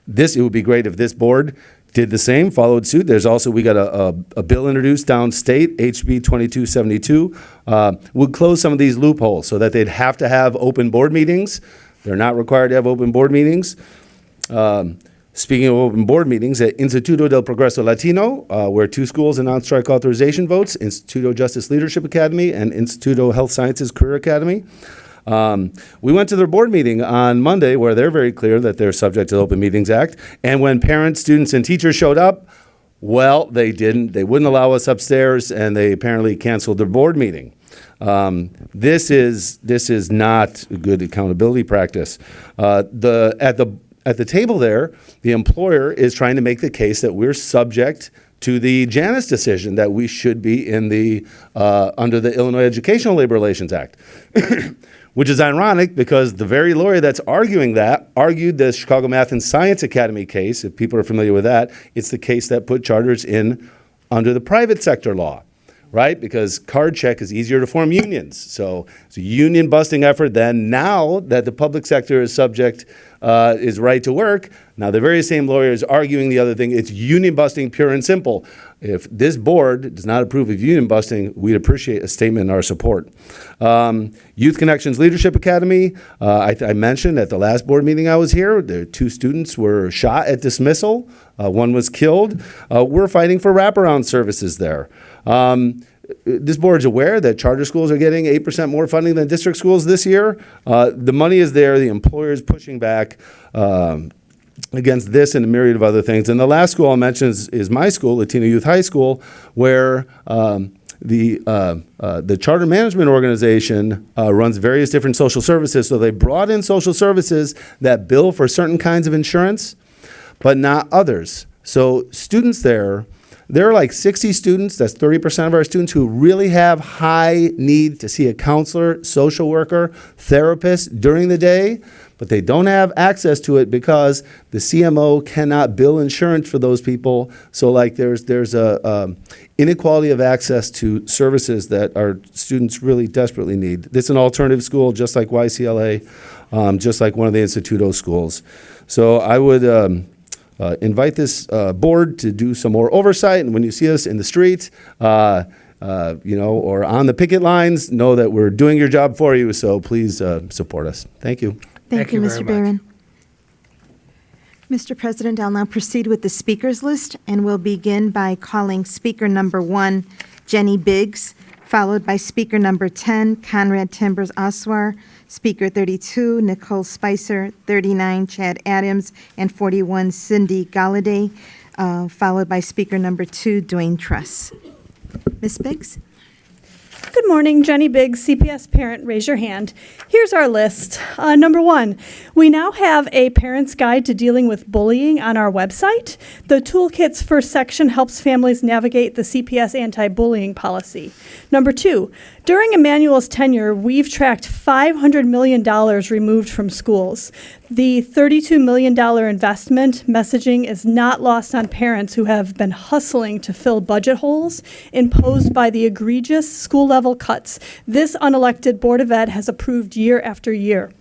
It would be great if this board did the same, followed suit. We got a bill introduced downstate, HB 2272, would close some of these loopholes so that they'd have to have open board meetings. They're not required to have open board meetings. Speaking of open board meetings, at Instituto del Progreso Latino, where 2 schools and on-strike authorization votes, Instituto Justice Leadership Academy and Instituto Health Sciences Career Academy. We went to their board meeting on Monday where they're very clear that they're subject to the Open Meetings Act. And when parents, students, and teachers showed up, well, they didn't. They wouldn't allow us upstairs, and they apparently canceled their board meeting. This is not a good accountability practice. At the table there, the employer is trying to make the case that we're subject to the Janus decision that we should be in under the Illinois Educational Labor Relations Act, which is ironic because the very lawyer that's arguing that argued the Chicago Math and Science Academy case. If people are familiar with that, it's the case that put charters in under the private sector law. Right? Because card check is easier to form unions. So it's a union busting effort. Then now that the public sector is is right to work, now the very same lawyer is arguing the other thing. It's union busting pure and simple. If this board does not approve of union busting, we'd appreciate a statement in our support. Youth Connections Leadership Academy, I mentioned at the last board meeting I was here, the 2 students were shot at dismissal. One was killed. We're fighting for wraparound services there. This board is aware that charter schools are getting 8% more funding than district schools this year. The money is there. The employer is pushing back against this and a myriad of other things. And the last school I'll mention is my school, Latino Youth High School, where the Charter Management Organization runs various different social services. So they brought in social services that bill for certain kinds of insurance, but not others. So students there are like 60 students, that's 30% of our students, who really have high need to see a counselor, social worker, therapist during the day, but they don't have access to it because the CMO cannot bill insurance for those people. So like there's a inequality of access to services that our students really desperately need. This is an alternative school, just like YCLA, just like one of the Instituto schools. So I would invite this board to do some more oversight, and when you see us in the street, or on the picket lines, know that we're doing your job for you, so please support us. Thank you. Thank you, very Mr. much. Barron. Mr. President, I'll now proceed with the speakers list, and we'll begin by calling speaker number 1, Jenny Biggs, followed by speaker number 10, Conrad Timbers Oswar, speaker 32, Nicole Spicer, 39, Chad Adams, and 41, Cindy Galladay, followed by speaker number 2, Dwayne Truss. Ms. Biggs? Good morning, Jenny Biggs, CPS parent, raise your hand. Here's our list. Number 1, we now have a parent's guide to dealing with bullying on our website. The toolkit's first section helps families navigate the CPS anti-bullying policy. Number 2, during Emmanuel's tenure, we've tracked $500 million removed from schools. The $32 million investment messaging is not lost on parents who have been hustling to fill budget holes imposed by the egregious school-level cuts this unelected Board of Ed has approved year after year.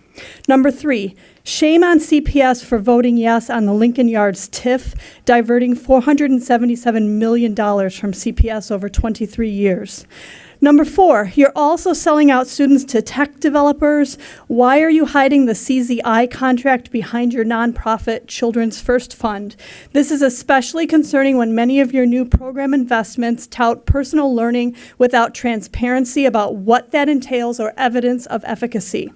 Number 3, shame on CPS for voting yes on the Lincoln Yards TIF, diverting $477 million from CPS over 23 years. Number 4, you're also selling out students to tech developers. Why are you hiding the CZI contract behind your nonprofit Children's First Fund? This is especially concerning when many of your new program investments tout personal learning without transparency about what that entails or evidence of efficacy.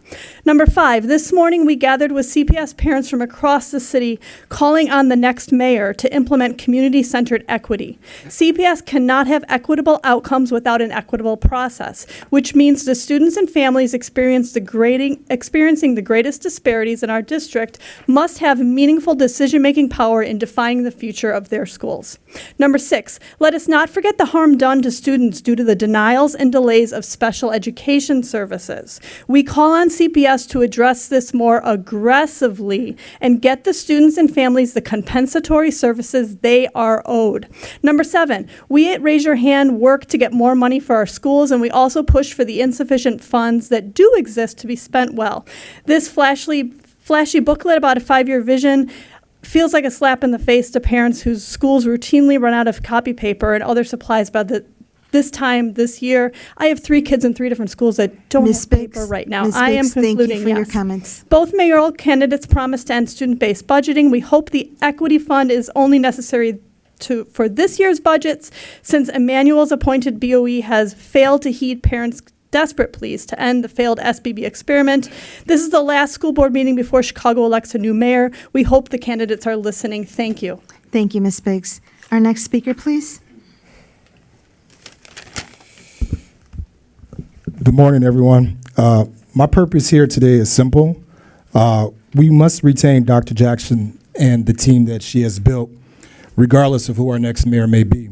Number 5, this morning we gathered with CPS parents from across the city calling on the next mayor to implement community-centered equity. CPS cannot have equitable outcomes without an equitable process, which means the students and families experiencing the greatest disparities in our district must have meaningful decision-making power in defining the future of their schools. Number 6, let us not forget the harm done to students due to the denials and delays of special education services. We call on CPS to address this more aggressively and get the students and families the compensatory services they are owed. Number 7, we at Raise Your Hand work to get more money for our schools, and we also push for the insufficient funds that do exist to be spent well. This flashy booklet about a 5-year vision feels like a slap in the face to parents whose schools routinely run out of copy paper and other supplies by this time this year. I have 3 kids in 3 different schools that don't have paper right now. Ms. I am Biggs, thank concluding, you for your yes. comments. Both mayoral candidates promised to end student-based budgeting. We hope the equity fund is only necessary for this year's budgets, since Emmanuel's appointed BOE has failed to heed parents' desperate pleas to end the failed SBB experiment. This is the last school board meeting before Chicago elects a new mayor. We hope the candidates are listening. Thank you. Thank you, Ms. Biggs. Our next speaker, please. Good morning, everyone. My purpose here today is simple. We must retain Dr. Jackson and the team that she has built, regardless of who our next mayor may be.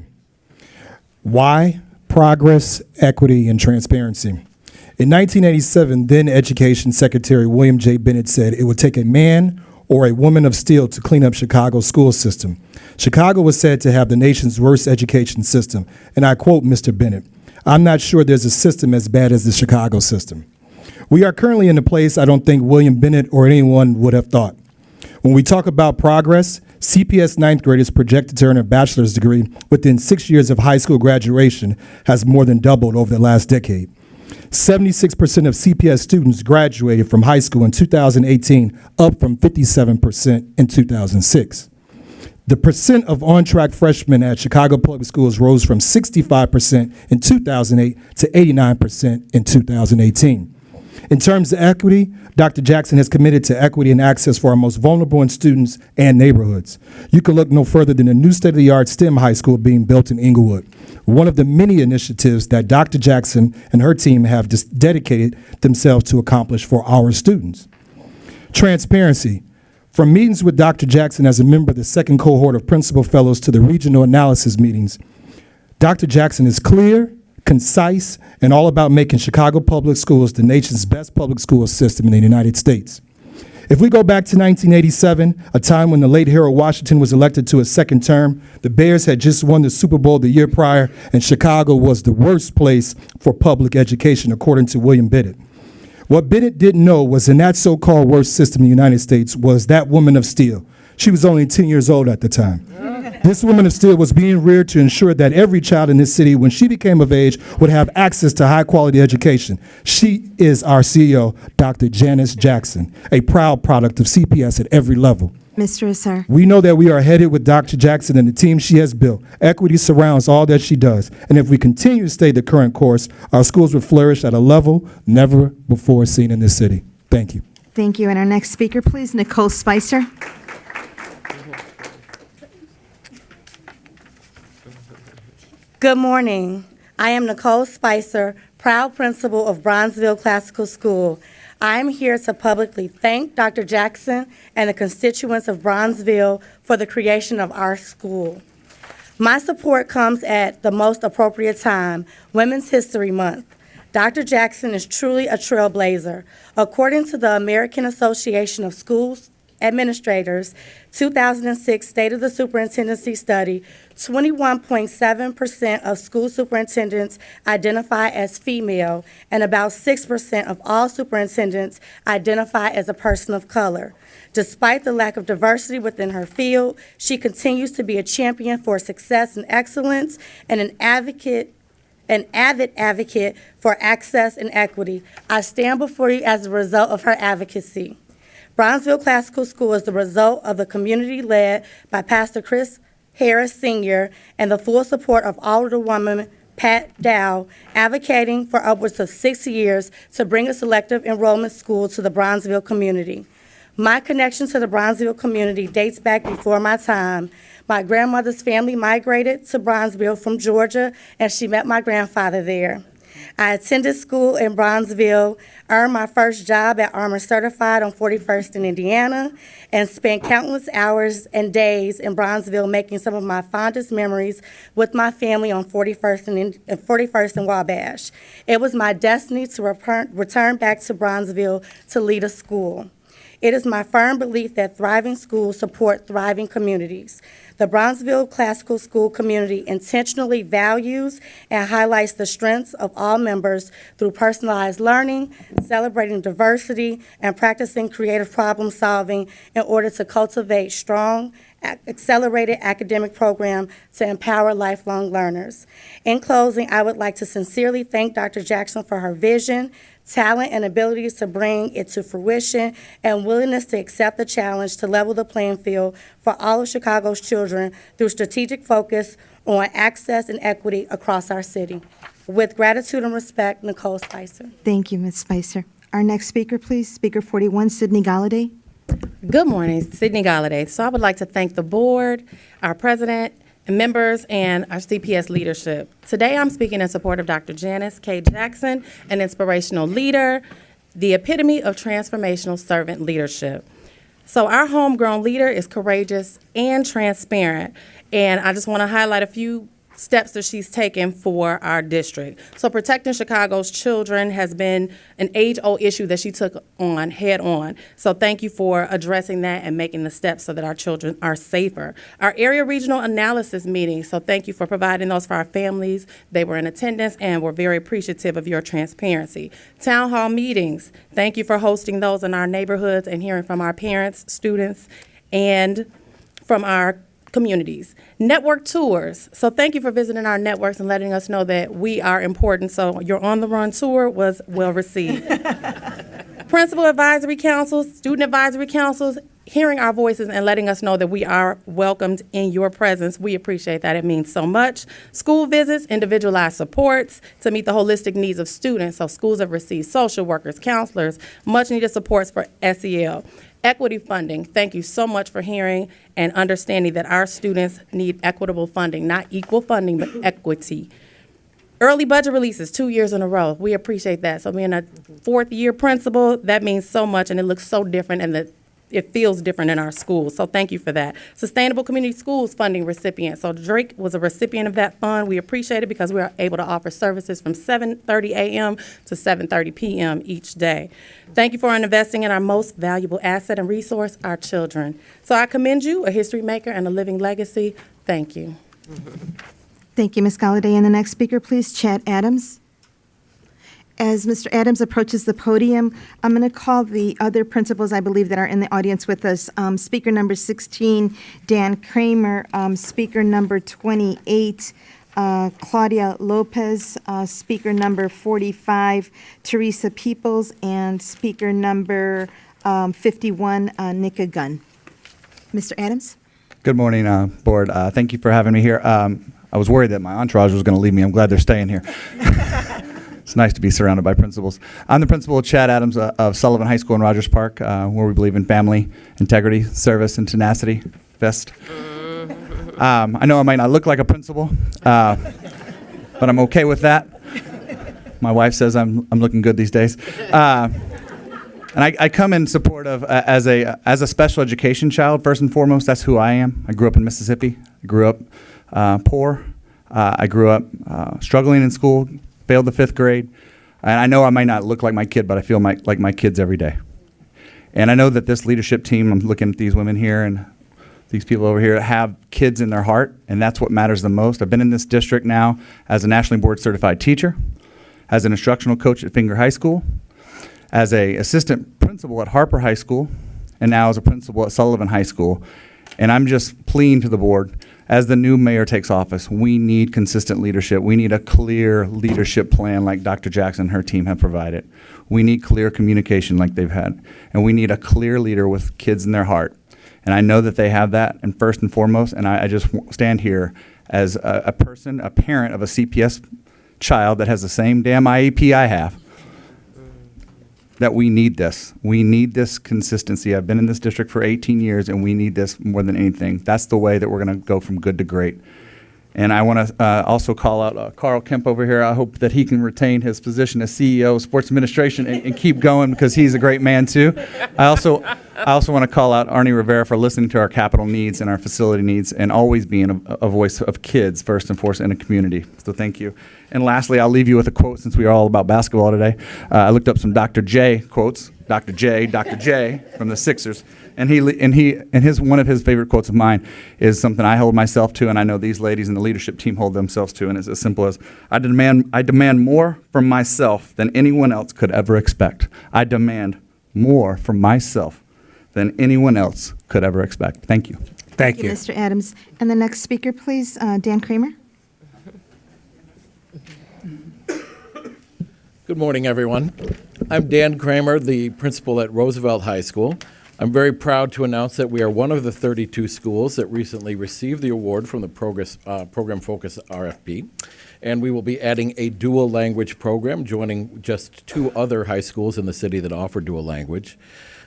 Why? Progress, equity, and transparency. In 1987, then Education Secretary William J. Bennett said it would take a man or a woman of steel to clean up Chicago's school system. Chicago was said to have the nation's worst education system, and I quote Mr. Bennett, "I'm not sure there's a system as bad as the Chicago system." We are currently in a place I don't think William Bennett or anyone would have thought. When we talk about progress, CPS ninth graders projected to earn a bachelor's degree within 6 years of high school graduation has more than doubled over the last decade. 76% of CPS students graduated from high school in 2018, up from 57% in 2006. The percent of on-track freshmen at Chicago Public Schools rose from 65% in 2008 to 89% in 2018. In terms of equity, Dr. Jackson has committed to equity and access for our most vulnerable in students and neighborhoods. You can look no further than the new state-of-the-art STEM high school being built in Inglewood, one of the many initiatives that Dr. Jackson and her team have dedicated themselves to accomplish for our students. Transparency. From meetings with Dr. Jackson as a member of the second cohort of principal fellows to the regional analysis meetings, Dr. Jackson is clear, concise, and all about making Chicago Public Schools the nation's best public school system in the United States. If we go back to 1987, a time when the late Harold Washington was elected to his second term, the Bears had just won the Super Bowl the year prior, and Chicago was the worst place for public education, according to William Bennett. What Bennett didn't know was in that so-called worst system in the United States was that woman of steel. She was only 10 years old at the time. This woman of steel was being reared to ensure that every child in this city, when she became of age, would have access to high-quality education. She is our CEO, Dr. Janice Jackson, a proud product of CPS at every level. Mr. Assar. We know that we are headed with Dr. Jackson and the team she has built. Equity surrounds all that she does. And if we continue to stay the current course, our schools will flourish at a level never before seen in this city. Thank you. Thank you. And our next speaker, please, Nicole Spicer. Good morning. I am Nicole Spicer, proud principal of Bronzeville Classical School. I am here to publicly thank Dr. Jackson and the constituents of Bronzeville for the creation of our school. My support comes at the most appropriate time, Women's History Month. Dr. Jackson is truly a trailblazer. According to the American Association of Schools Administrators 2006 State of the Superintendency Study, 21.7% of school superintendents identify as female, and about 6% of all superintendents identify as a person of color. Despite the lack of diversity within her field, she continues to be a champion for success and excellence and an avid advocate for access and equity. I stand before you as a result of her advocacy. Bronzeville Classical School is the result of the community led by Pastor Chris Harris Sr. and the full support of Alderwoman Pat Dow, advocating for upwards of 6 years to bring a selective enrollment school to the Bronzeville community. My connection to the Bronzeville community dates back before my time. My grandmother's family migrated to Bronzeville from Georgia, and she met my grandfather there. I attended school in Bronzeville, earned my first job at Armor Certified on 41st in Indiana, and spent countless hours and days in Bronzeville making some of my fondest memories with my family on 41st and Wabash. It was my destiny to return back to Bronzeville to lead a school. It is my firm belief that thriving schools support thriving communities. The Bronzeville Classical School community intentionally values and highlights the strengths of all members through personalized learning, celebrating diversity, and practicing creative problem solving in order to cultivate strong, accelerated academic program to empower lifelong learners. In closing, I would like to sincerely thank Dr. Jackson for her vision, talent, and abilities to bring it to fruition, and willingness to accept the challenge to level the playing field for all of Chicago's children through strategic focus on access and equity across our city. With gratitude and respect, Nicole Spicer. Thank you, Ms. Spicer. Our next speaker, please, Speaker 41, Sydney Galladay. Good morning, Sydney Galladay. So I would like to thank the board, our president, and members, and our CPS leadership. Today I'm speaking in support of Dr. Janice K. Jackson, an inspirational leader, the epitome of transformational servant leadership. So our homegrown leader is courageous and transparent, and I just want to highlight a few steps that she's taken for our district. So protecting Chicago's children has been an age-old issue that she took on head on. So thank you for addressing that and making the steps so that our children are safer. Our area regional analysis meetings, so thank you for providing those for our families. They were in attendance and we're very appreciative of your transparency. Town hall meetings, thank you for hosting those in our neighborhoods and hearing from our parents, students, and from our communities. Network tours. So thank you for visiting our networks and letting us know that we are important. So your On the Run tour was well received. Principal advisory councils, student advisory councils, hearing our voices and letting us know that we are welcomed in your presence. We appreciate that. It means so much. School visits, individualized supports to meet the holistic needs of students. So schools have received social workers, counselors, much needed supports for SEL. Equity funding, thank you so much for hearing and understanding that our students need equitable funding, not equal funding, but equity. Early budget releases 2 years in a row. We appreciate that. So being a fourth year principal, that means so much, and it looks so different, and it feels different in our schools. So thank you for that. Sustainable Community Schools funding recipient. So Drake was a recipient of that fund. We appreciate it because we are able to offer services from 7:30 a.m. to 7:30 p.m. each day. Thank you for investing in our most valuable asset and resource, our children. So I commend you, a history maker and a living legacy. Thank you. Thank you, Ms. Galladay. And the next speaker, please, Chad Adams. As Mr. Adams approaches the podium, I'm going to call the other principals, I believe, that are in the audience with us. Speaker number 16, Dan Kramer. Speaker number 28, Claudia Lopez. Speaker number 45, Teresa Peoples. And speaker number 51, Nika Gunn. Mr. Adams? Good morning, Board. Thank you for having me here. I was worried that my entourage was going to leave me. I'm glad they're staying here. It's nice to be surrounded by principals. I'm the principal, Chad Adams, of Sullivan High School in Rogers Park, where we believe in family, integrity, service, and tenacity. Fist. I know I might not look like a principal, but I'm okay with that. My wife says I'm looking good these days. And I come in support of, as a special education child, first and foremost, that's who I am. I grew up in Mississippi. I grew up poor. I grew up struggling in school, failed the 5th grade. And I know I might not look like my kid, but I feel like my kids every day. And I know that this leadership team, I'm looking at these women here and these people over here, have kids in their heart, and that's what matters the most. I've been in this district now as a nationally board certified teacher, as an instructional coach at Finger High School, as an assistant principal at Harper High School, and now as a principal at Sullivan High School. And I'm just pleading to the board, as the new mayor takes office, we need consistent leadership. We need a clear leadership plan like Dr. Jackson and her team have provided. We need clear communication like they've had. And we need a clear leader with kids in their heart. And I know that they have that, and first and foremost, and I just stand here as a person, a parent of a CPS child that has the same damn IEP I have, that we need this. We need this consistency. I've been in this district for 18 years, and we need this more than anything. That's the way that we're going to go from good to great. And I want to also call out Carl Kemp over here. I hope that he can retain his position as CEO of Sports Administration and keep going, because he's a great man too. I also want to call out Arnie Rivera for listening to our capital needs and our facility needs, and always being a voice of kids first and foremost in a community. So thank you. And lastly, I'll leave you with a quote, since we are all about basketball today. I looked up some Dr. J quotes. Dr. J from the Sixers, and one of his favorite quotes of mine is something I hold myself to, and I know these ladies and the leadership team hold themselves to, and it's as simple as, I demand more from myself than anyone else could ever expect. I demand more from myself than anyone else could ever expect. Thank you. Thank you, Mr. Adams. And the next speaker, please, Dan Kramer. Good morning, everyone. I'm Dan Kramer, the principal at Roosevelt High School. I'm very proud to announce that we are one of the 32 schools that recently received the award from the Program Focus RFP. And we will be adding a dual language program, joining just 2 other high schools in the city that offer dual language.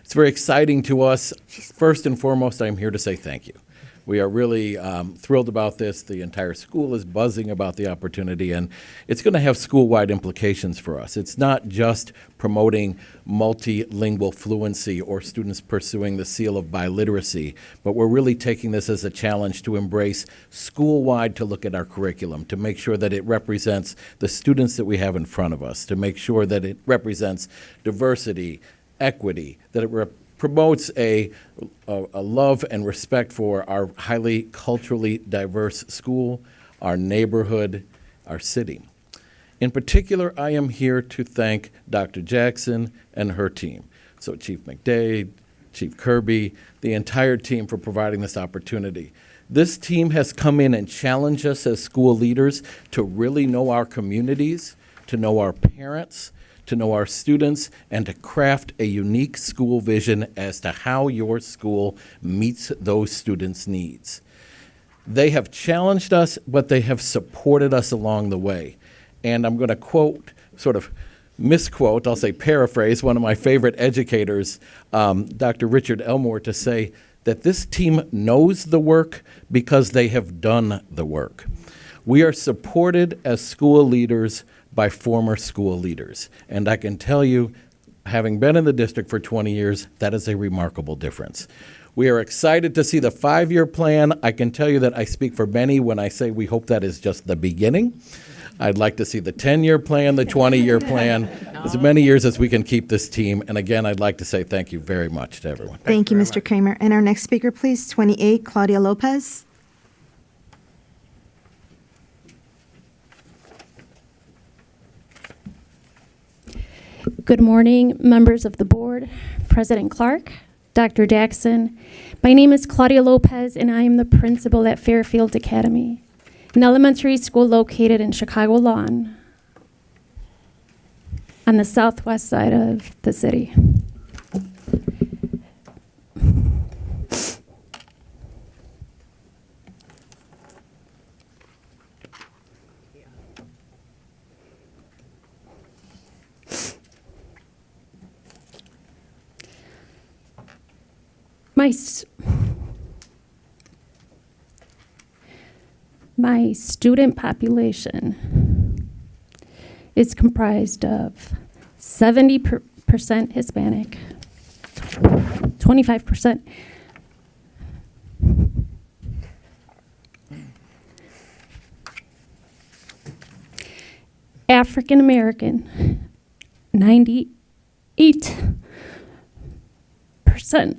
It's very exciting to us. First and foremost, I'm here to say thank you. We are really thrilled about this. The entire school is buzzing about the opportunity, and it's going to have school-wide implications for us. It's not just promoting multilingual fluency or students pursuing the seal of biliteracy, but we're really taking this as a challenge to embrace school-wide, to look at our curriculum, to make sure that it represents the students that we have in front of us, to make sure that it represents diversity, equity, that it promotes a love and respect for our highly culturally diverse school, our neighborhood, our city. In particular, I am here to thank Dr. Jackson and her team. So Chief McDade, Chief Kirby, the entire team for providing this opportunity. This team has come in and challenged us as school leaders to really know our communities, to know our parents, to know our students, and to craft a unique school vision as to how your school meets those students' needs. They have challenged us, but they have supported us along the way. And I'm going to quote, sort of misquote, I'll say paraphrase, one of my favorite educators, Dr. Richard Elmore, to say that this team knows the work because they have done the work. We are supported as school leaders by former school leaders. And I can tell you, having been in the district for 20 years, that is a remarkable difference. We are excited to see the 5-year plan. I can tell you that I speak for many when I say we hope that is just the beginning. I'd like to see the 10-year plan, the 20-year plan, as many years as we can keep this team. And again, I'd like to say thank you very much to everyone. Thank you, Mr. Kramer. And our next speaker, please, 28, Claudia Lopez. Good morning, members of the board, President Clark, Dr. Jackson. My name is Claudia Lopez, and I am the principal at Fairfield Academy, an elementary school located in Chicago Lawn on the southwest side of the city. My student population is comprised of 70% Hispanic, 25% African American, 98%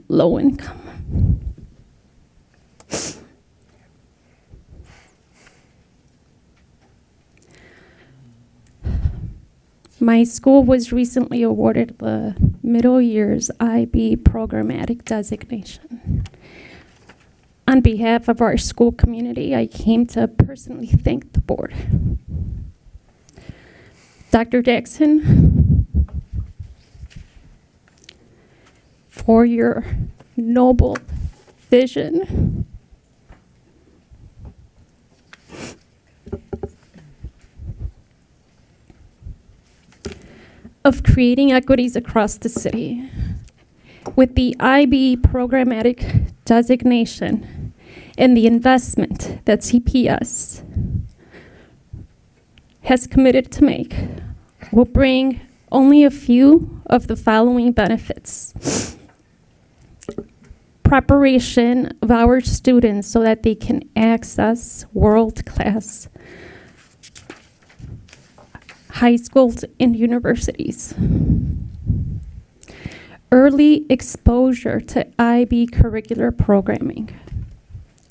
low income. My school was recently awarded the Middle Years IB Programmatic Designation. On behalf of our school community, I came to personally thank the board. Dr. Jackson, for your noble vision of creating equities across the city. With the IB Programmatic Designation and the investment that CPS has committed to make, will bring only a few of the following benefits. Preparation of our students so that they can access world-class high schools and universities. Early exposure to IB curricular programming.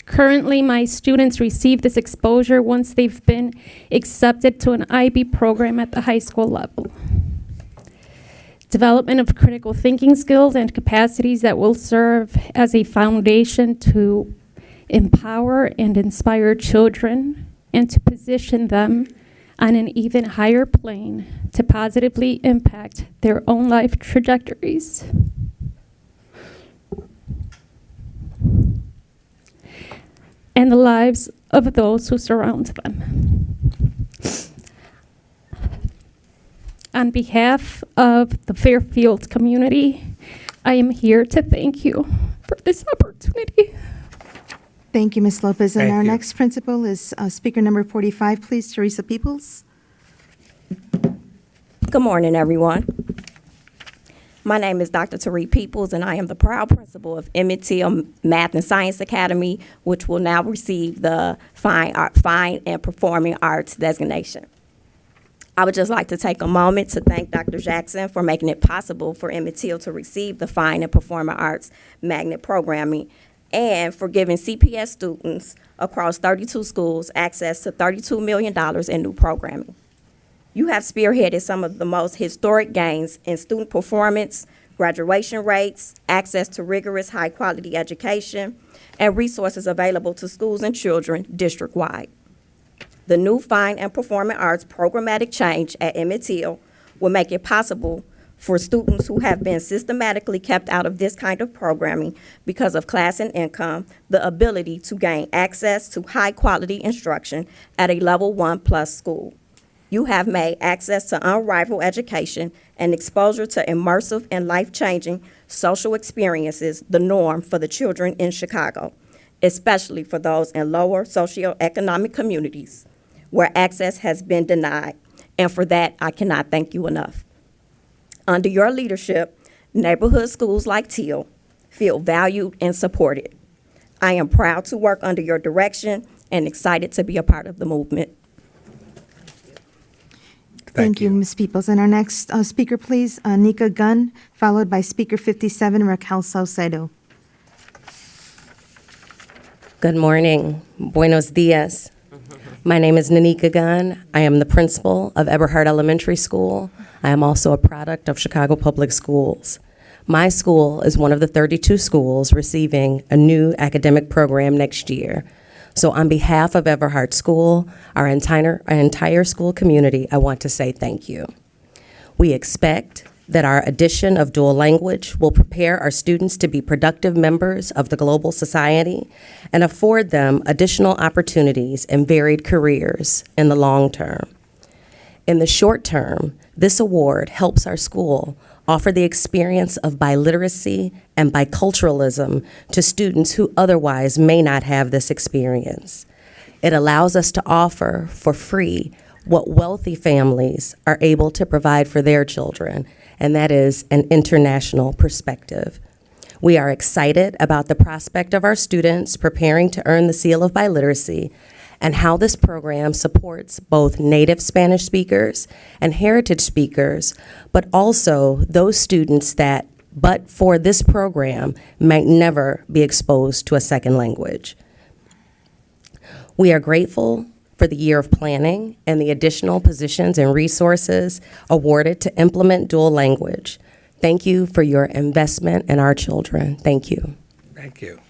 Currently, my students receive this exposure once they've been accepted to an IB program at the high school level. Development of critical thinking skills and capacities that will serve as a foundation to empower and inspire children and to position them on an even higher plane to positively impact their own life trajectories. And the lives of those who surround them. On behalf of the Fairfield community, I am here to thank you for this opportunity. Thank you, Ms. Lopez. And Thank our you. next principal is speaker number 45, please, Teresa Peoples. Good morning, everyone. My name is Dr. Tariq Peoples, and I am the proud principal of Emmett Till Math and Science Academy, which will now receive the Fine and Performing Arts designation. I would just like to take a moment to thank Dr. Jackson for making it possible for Emmett Till to receive the Fine and Performing Arts magnet programming, and for giving CPS students across 32 schools access to $32 million in new programming. You have spearheaded some of the most historic gains in student performance, graduation rates, access to rigorous high-quality education, and resources available to schools and children district-wide. The new Fine and Performing Arts programmatic change at Emmett Till will make it possible for students who have been systematically kept out of this kind of programming because of class and income, the ability to gain access to high-quality instruction at a level 1+ school. You have made access to unrivaled education and exposure to immersive and life-changing social experiences the norm for the children in Chicago, especially for those in lower socioeconomic communities where access has been denied. And for that, I cannot thank you enough. Under your leadership, neighborhood schools like Teal feel valued and supported. I am proud to work under your direction and excited to be a part of the movement. Thank you, Ms. Peoples. And our next speaker, please, Nika Gunn, followed by Speaker 57, Raquel Salcedo. Good morning. Buenos dias. My name is Nanika Gunn. I am the principal of Eberhard Elementary School. I am also a product of Chicago Public Schools. My school is one of the 32 schools receiving a new academic program next year. So on behalf of Eberhard School, our entire school community, I want to say thank you. We expect that our addition of dual language will prepare our students to be productive members of the global society and afford them additional opportunities and varied careers in the long term. In the short term, this award helps our school offer the experience of biliteracy and biculturalism to students who otherwise may not have this experience. It allows us to offer for free what wealthy families are able to provide for their children, and that is an international perspective. We are excited about the prospect of our students preparing to earn the seal of biliteracy and how this program supports both native Spanish speakers and heritage speakers, but also those students that, but for this program, might never be exposed to a second language. We are grateful for the year of planning and the additional positions and resources awarded to implement dual language. Thank you for your investment in our children. Thank you. Thank you.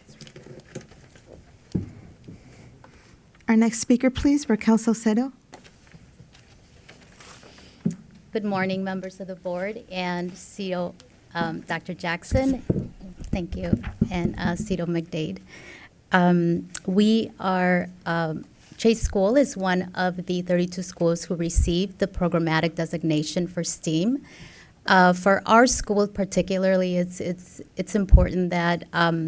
Our next speaker, please, Raquel Salcedo. Good morning, members of the board and CEO Dr. Jackson. Thank you, and CEO McDade. We are Chase School is one of the 32 schools who received the programmatic designation for STEAM. For our school particularly, it's important that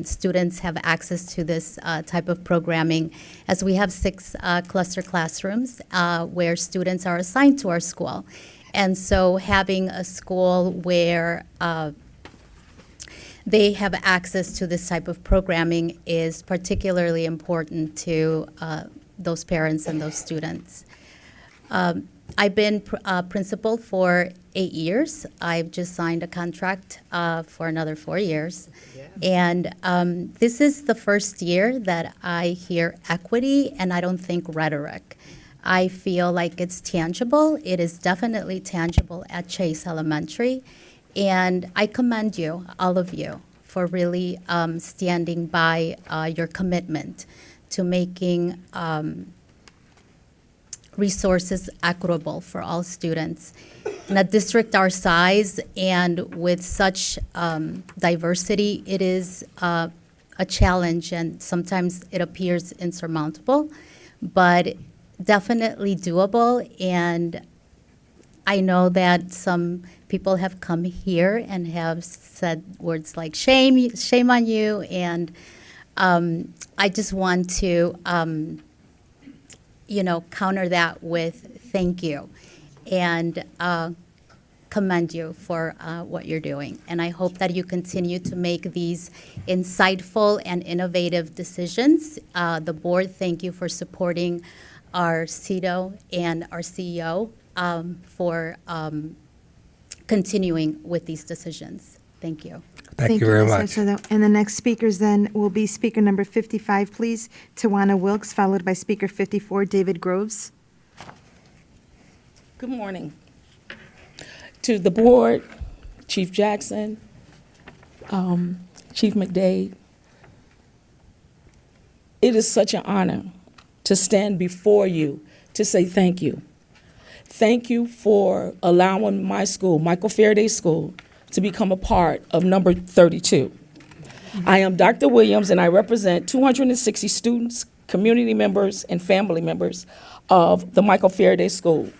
students have access to this type of programming, as we have 6 cluster classrooms where students are assigned to our school. And so having a school where they have access to this type of programming is particularly important to those parents and those students. I've been principal for 8 years. I've just signed a contract for another 4 years. Yeah. And this is the first year that I hear equity, and I don't think rhetoric. I feel like it's tangible. It is definitely tangible at Chase Elementary. And I commend you, all of you, for really standing by your commitment to making resources equitable for all students. In a district our size and with such diversity, it is a challenge, and sometimes it appears insurmountable, but definitely doable. And I know that some people have come here and have said words like shame on you, and I just want to counter that with thank you and commend you for what you're doing. And I hope that you continue to make these insightful and innovative decisions. The board, thank you for supporting our CEDO and our CEO for continuing with these decisions. Thank you. Thank you very Ms. much. Salcedo. And the next speakers then will be speaker number 55, please, Tawana Wilkes, followed by speaker 54, David Groves. Good morning. To the board, Chief Jackson, Chief McDade, it is such an honor to stand before you to say thank you. thank you for allowing my school, Michael Faraday School, to become a part of number 32. I am Dr. Williams, and I represent 260 students, community members, and family members of the Michael Faraday School.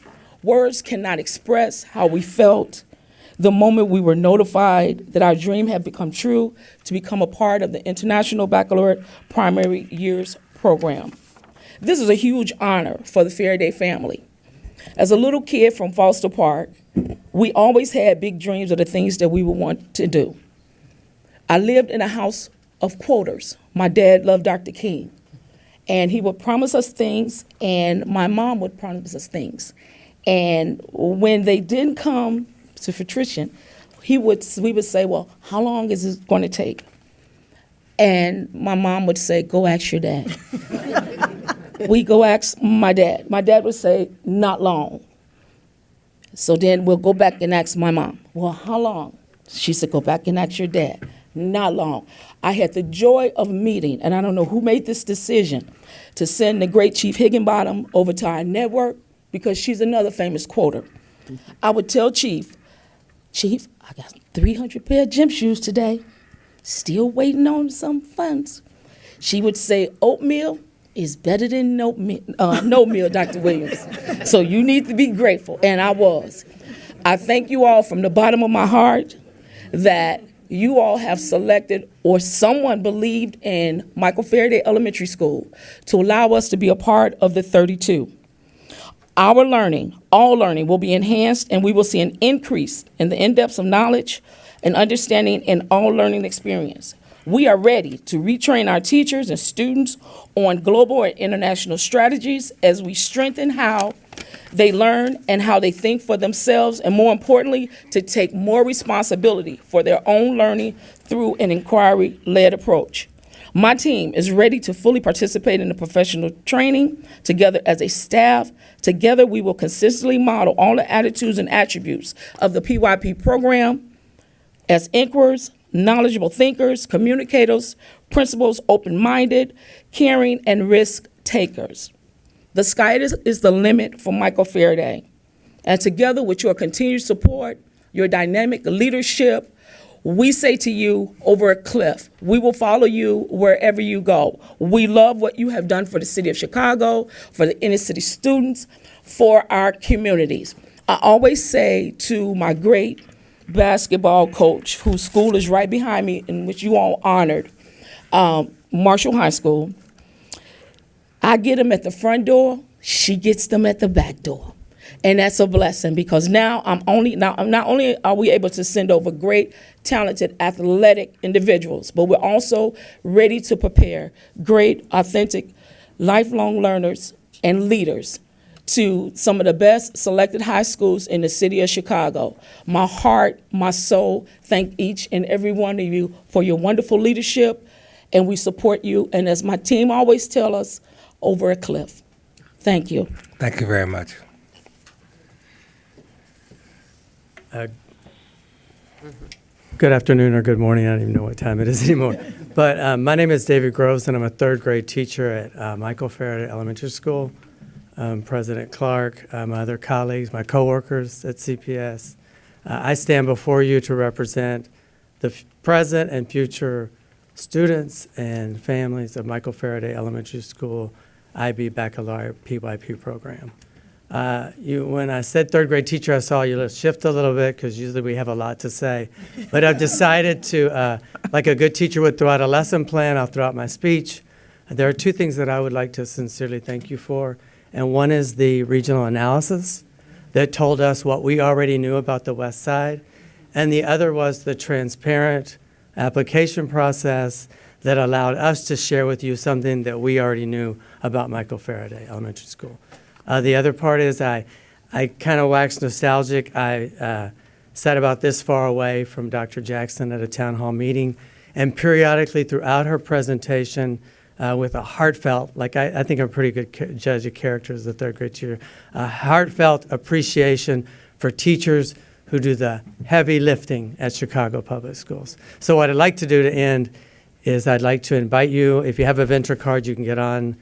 Words cannot express how we felt the moment we were notified that our dream had become true to become a part of the International Baccalaureate Primary Years program. This is a huge honor for the Faraday family. As a little kid from Foster Park, we always had big dreams of the things that we would want to do. I lived in a house of quoters. My dad loved Dr. King, and he would promise us things, and my mom would promise us things. And when they didn't come to fruition, we would say, well, how long is this going to take? And my mom would say, go ask your dad. We go ask my dad. My dad would say, not long. So then we'll go back and ask my mom, well, how long? She said, go back and ask your dad. Not long. I had the joy of meeting, and I don't know who made this decision, to send the great Chief Higginbottom over to our network because she's another famous quoter. I would tell Chief, I got 300 pair of gym shoes today, still waiting on some funds. She would say, oatmeal is better than no meal, Dr. Williams. So you need to be grateful, and I was. I thank you all from the bottom of my heart that you all have selected, or someone believed in Michael Faraday Elementary School to allow us to be a part of the 32. Our learning, all learning, will be enhanced, and we will see an increase in the in-depth of knowledge and understanding in all learning experience. We are ready to retrain our teachers and students on global and international strategies as we strengthen how they learn and how they think for themselves, and more importantly, to take more responsibility for their own learning through an inquiry-led approach. My team is ready to fully participate in the professional training together as a staff. Together, we will consistently model all the attitudes and attributes of the PYP program as inquirers, knowledgeable thinkers, communicators, principals, open-minded, caring, and risk takers. The sky is the limit for Michael Faraday. And together with your continued support, your dynamic leadership, we say to you over a cliff, we will follow you wherever you go. We love what you have done for the city of Chicago, for the inner city students, for our communities. I always say to my great basketball coach, whose school is right behind me, in which you all honored, Marshall High School, I get them at the front door, she gets them at the back door. And that's a blessing, because now not only are we able to send over great, talented, athletic individuals, but we're also ready to prepare great, authentic, lifelong learners and leaders to some of the best selected high schools in the city of Chicago. My heart, my soul, thank each and every one of you for your wonderful leadership, and we support you. And as my team always tell us, over a cliff. Thank you. Thank you very much. Good afternoon or good morning. I don't even know what time it is anymore. But my name is David Groves, and I'm a third grade teacher at Michael Faraday Elementary School. President Clark, my other colleagues, my coworkers at CPS. I stand before you to represent the present and future students and families of Michael Faraday Elementary School IB Baccalaureate PYP program. When I said third grade teacher, I saw you shift a little bit because usually we have a lot to say. But I've decided to, like a good teacher would throw out a lesson plan, I'll throw out my speech. There are two things that I would like to sincerely thank you for. And one is the regional analysis that told us what we already knew about the West Side. And the other was the transparent application process that allowed us to share with you something that we already knew about Michael Faraday Elementary School. The other part is I kind of wax nostalgic. I sat about this far away from Dr. Jackson at a town hall meeting, and periodically throughout her presentation, with a heartfelt, like I think I'm a pretty good judge of character as a third grade teacher, a heartfelt appreciation for teachers who do the heavy lifting at Chicago Public Schools. So what I'd like to do to end is I'd like to invite you, if you have a Venture card, you can get on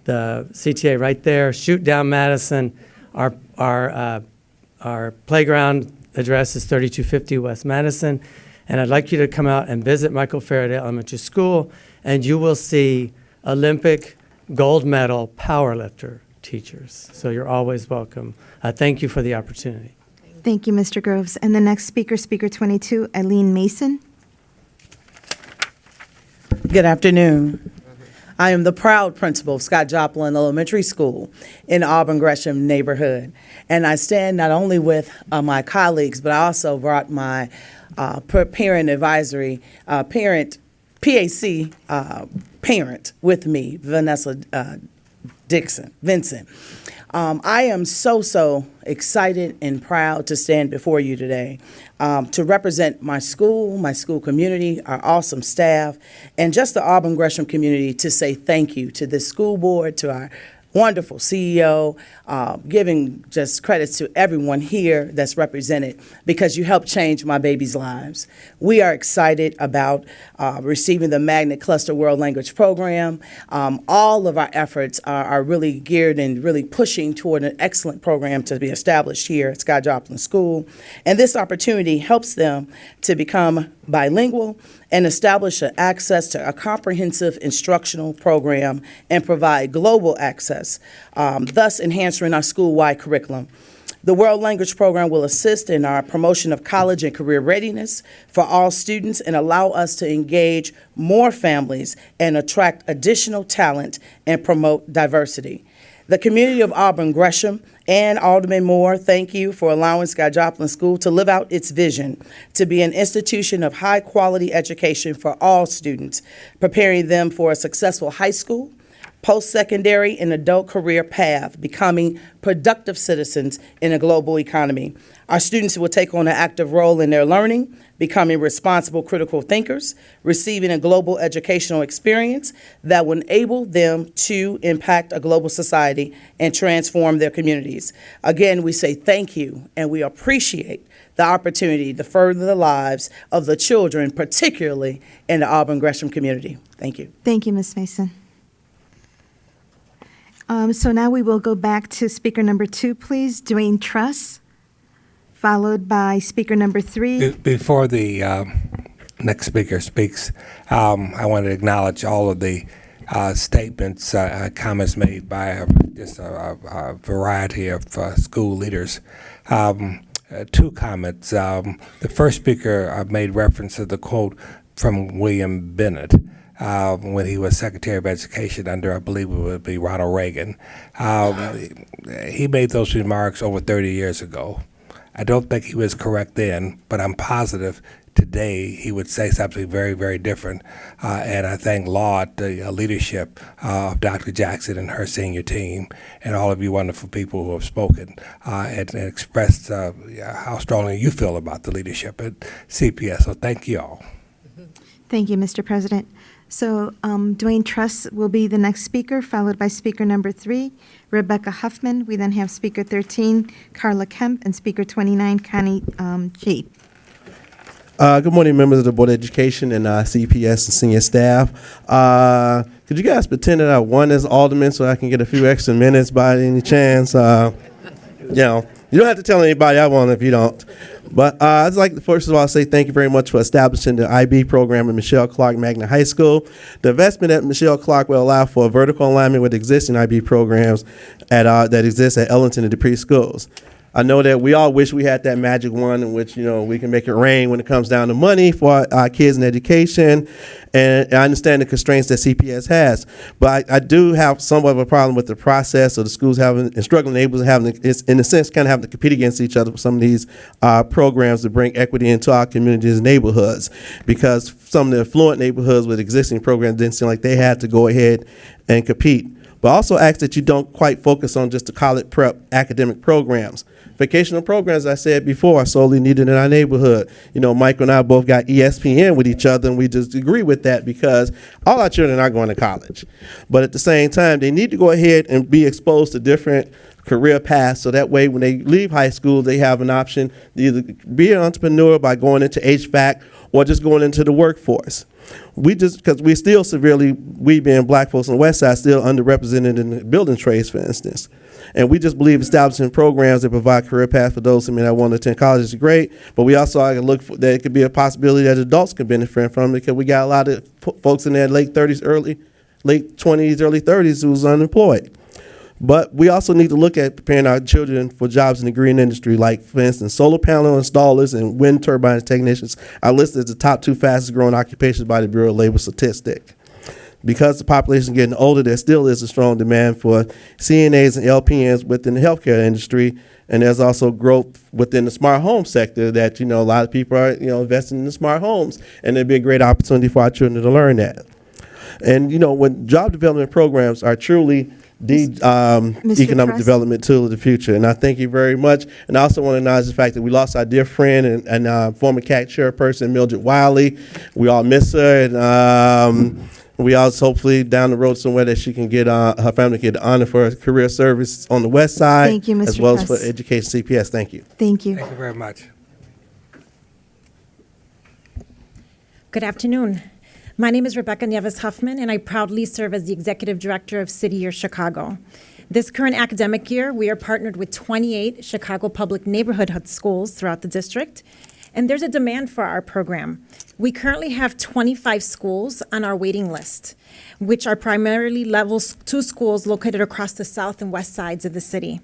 the CTA right there, shoot down Madison. Our playground address is 3250 West Madison, and I'd like you to come out and visit Michael Faraday Elementary School, and you will see Olympic gold medal powerlifter teachers. So you're always welcome. Thank you for the opportunity. Thank you, Mr. Groves. And the next speaker, Speaker 22, Eileen Mason. Good afternoon. I am the proud principal of Scott Joplin Elementary School in the Auburn Gresham neighborhood. And I stand not only with my colleagues, but I also brought my parent advisory, PAC parent with me, Vanessa Vincent. I am so excited and proud to stand before you today to represent my school community, our awesome staff, and just the Auburn Gresham community to say thank you to this school board, to our wonderful CEO, giving just credits to everyone here that's represented because you helped change my baby's lives. We are excited about receiving the Magnet Cluster World Language Program. All of our efforts are really geared and really pushing toward an excellent program to be established here at Scott Joplin School. And this opportunity helps them to become bilingual and establish access to a comprehensive instructional program and provide global access, thus enhancing our school-wide curriculum. The World Language Program will assist in our promotion of college and career readiness for all students and allow us to engage more families and attract additional talent and promote diversity. The community of Auburn Gresham and Alderman Moore, thank you for allowing Scott Joplin School to live out its vision to be an institution of high-quality education for all students, preparing them for a successful high school, post-secondary, and adult career path, becoming productive citizens in a global economy. Our students will take on an active role in their learning, becoming responsible critical thinkers, receiving a global educational experience that will enable them to impact a global society and transform their communities. Again, we say thank you, and we appreciate the opportunity to further the lives of the children, particularly in the Auburn Gresham community. Thank you. Thank you, Ms. Mason. So now we will go back to speaker number 2, please, Dwayne Truss, followed by speaker number 3. Before the next speaker speaks, I want to acknowledge all of the statements, comments made by just a variety of school leaders. 2 comments. The first speaker made reference to the quote from William Bennett. When he was Secretary of Education under, I believe it would be Ronald Reagan. He made those remarks over 30 years ago. I don't think he was correct then, but I'm positive today he would say something very, very different. And I laud the leadership of Dr. Jackson and her senior team and all of you wonderful people who have spoken and expressed how strongly you feel about the leadership at CPS. So thank you all. Thank you, Mr. President. So Dwayne Truss will be the next speaker, followed by speaker number 3, Rebecca Huffman. We then have speaker 13, Carla Kemp, and speaker 29, Connie G. Good morning, members of the Board of Education and CPS and senior staff. Could you guys pretend that I won as alderman so I can get a few extra minutes by any chance? You don't have to tell anybody I won if you don't. But I'd like to first of all say thank you very much for establishing the IB program at Michelle Clark Magnet High School. The investment at Michelle Clark will allow for a vertical alignment with existing IB programs that exist at Ellington and Dupree schools. I know that we all wish we had that magic wand in which, we can make it rain when it comes down to money for our kids and education. And I understand the constraints that CPS has. But I do have somewhat of a problem with the process of the schools having and struggling neighbors having, in a sense, kind of having to compete against each other for some of these programs to bring equity into our communities and neighborhoods. Because some of the affluent neighborhoods with existing programs didn't seem like they had to go ahead and compete. But also ask that you don't quite focus on just the college prep academic programs. Vocational programs, as I said before, are solely needed in our neighborhood. Michael and I both got ESPN with each other, and we just agree with that because all our children are going to college. But at the same time, they need to go ahead and be exposed to different career paths so that way when they leave high school, they have an option to either be an entrepreneur by going into HVAC or just going into the workforce. Because we still severely, we being black folks on the west side, still underrepresented in the building trades, for instance. And we just believe establishing programs that provide career paths for those who may not want to attend college is great, but we also look for that it could be a possibility that adults can benefit from it, because we got a lot of folks in their late 20s, early 30s who's unemployed. But we also need to look at preparing our children for jobs in the green industry, like, for instance, solar panel installers and wind turbine technicians are listed as the top 2 fastest growing occupations by the Bureau of Labor Statistics. Because the population is getting older, there still is a strong demand for CNAs and LPNs within the healthcare industry, and there's also growth within the smart home sector that, a lot of people are, investing in the smart homes, and it'd be a great opportunity for our children to learn that. And, when job development programs are truly the economic development tool of the future. And I thank you very much. And I also want to acknowledge the fact that we lost our dear friend and former CAC chairperson, Mildred Wiley. We all miss her. And we also hopefully down the road somewhere that she can get her family get honor for her career service on the West Side. Thank you, Mr. As well as Press. for education CPS. Thank you. Thank you. Thank you very much. Good afternoon. My name is Rebecca Nieves Huffman, and I proudly serve as the Executive Director of City Year Chicago. This current academic year, we are partnered with 28 Chicago public neighborhood schools throughout the district, and there's a demand for our program. We currently have 25 schools on our waiting list, which are primarily level 2 schools located across the south and west sides of the city.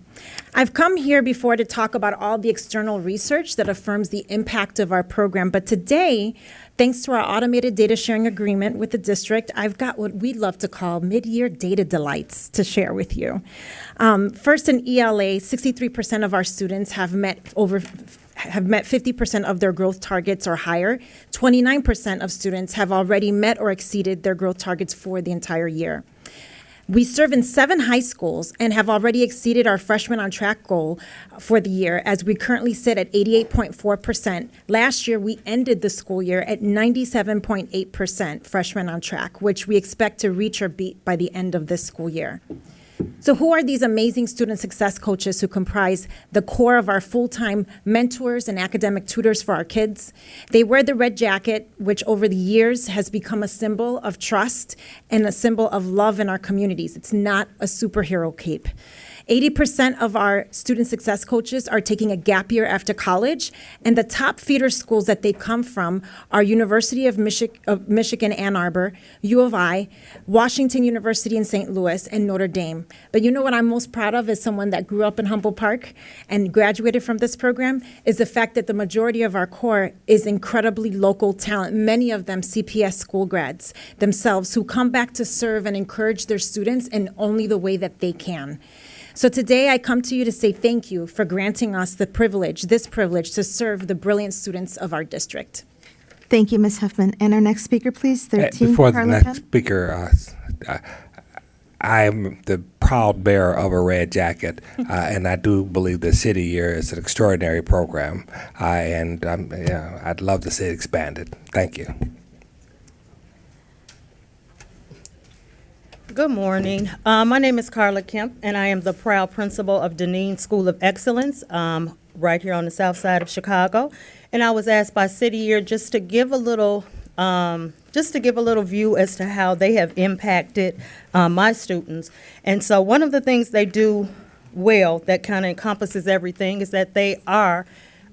I've come here before to talk about all the external research that affirms the impact of our program, but today, thanks to our automated data sharing agreement with the district, I've got what we'd love to call mid-year data delights to share with you. First, in ELA, 63% of our students have met 50% of their growth targets or higher. 29% of students have already met or exceeded their growth targets for the entire year. We serve in 7 high schools and have already exceeded our freshman on track goal for the year, as we currently sit at 88.4%. Last year, we ended the school year at 97.8% freshmen on track, which we expect to reach or beat by the end of this school year. So who are these amazing student success coaches who comprise the core of our full-time mentors and academic tutors for our kids? They wear the red jacket, which over the years has become a symbol of trust and a symbol of love in our communities. It's not a superhero cape. 80% of our student success coaches are taking a gap year after college, and the top feeder schools that they come from are University of Michigan, Ann Arbor, U of I, Washington University in St. Louis, and Notre Dame. But you know what I'm most proud of as someone that grew up in Humboldt Park and graduated from this program is the fact that the majority of our core is incredibly local talent, many of them CPS school grads themselves who come back to serve and encourage their students in only the way that they can. So today I come to you to say thank you for granting us this privilege to serve the brilliant students of our district. Thank you, Ms. Huffman. And our next speaker, please, 13. Before the Carla next Kemp. speaker, I am the proud bearer of a red jacket, and I do believe the City Year is an extraordinary program, and I'd love to see it expanded. Thank you. Good morning. My name is Carla Kemp, and I am the proud principal of Deneen School of Excellence right here on the south side of Chicago. And I was asked by City Year just to give a little view as to how they have impacted my students. And so one of the things they do well that kind of encompasses everything is that they are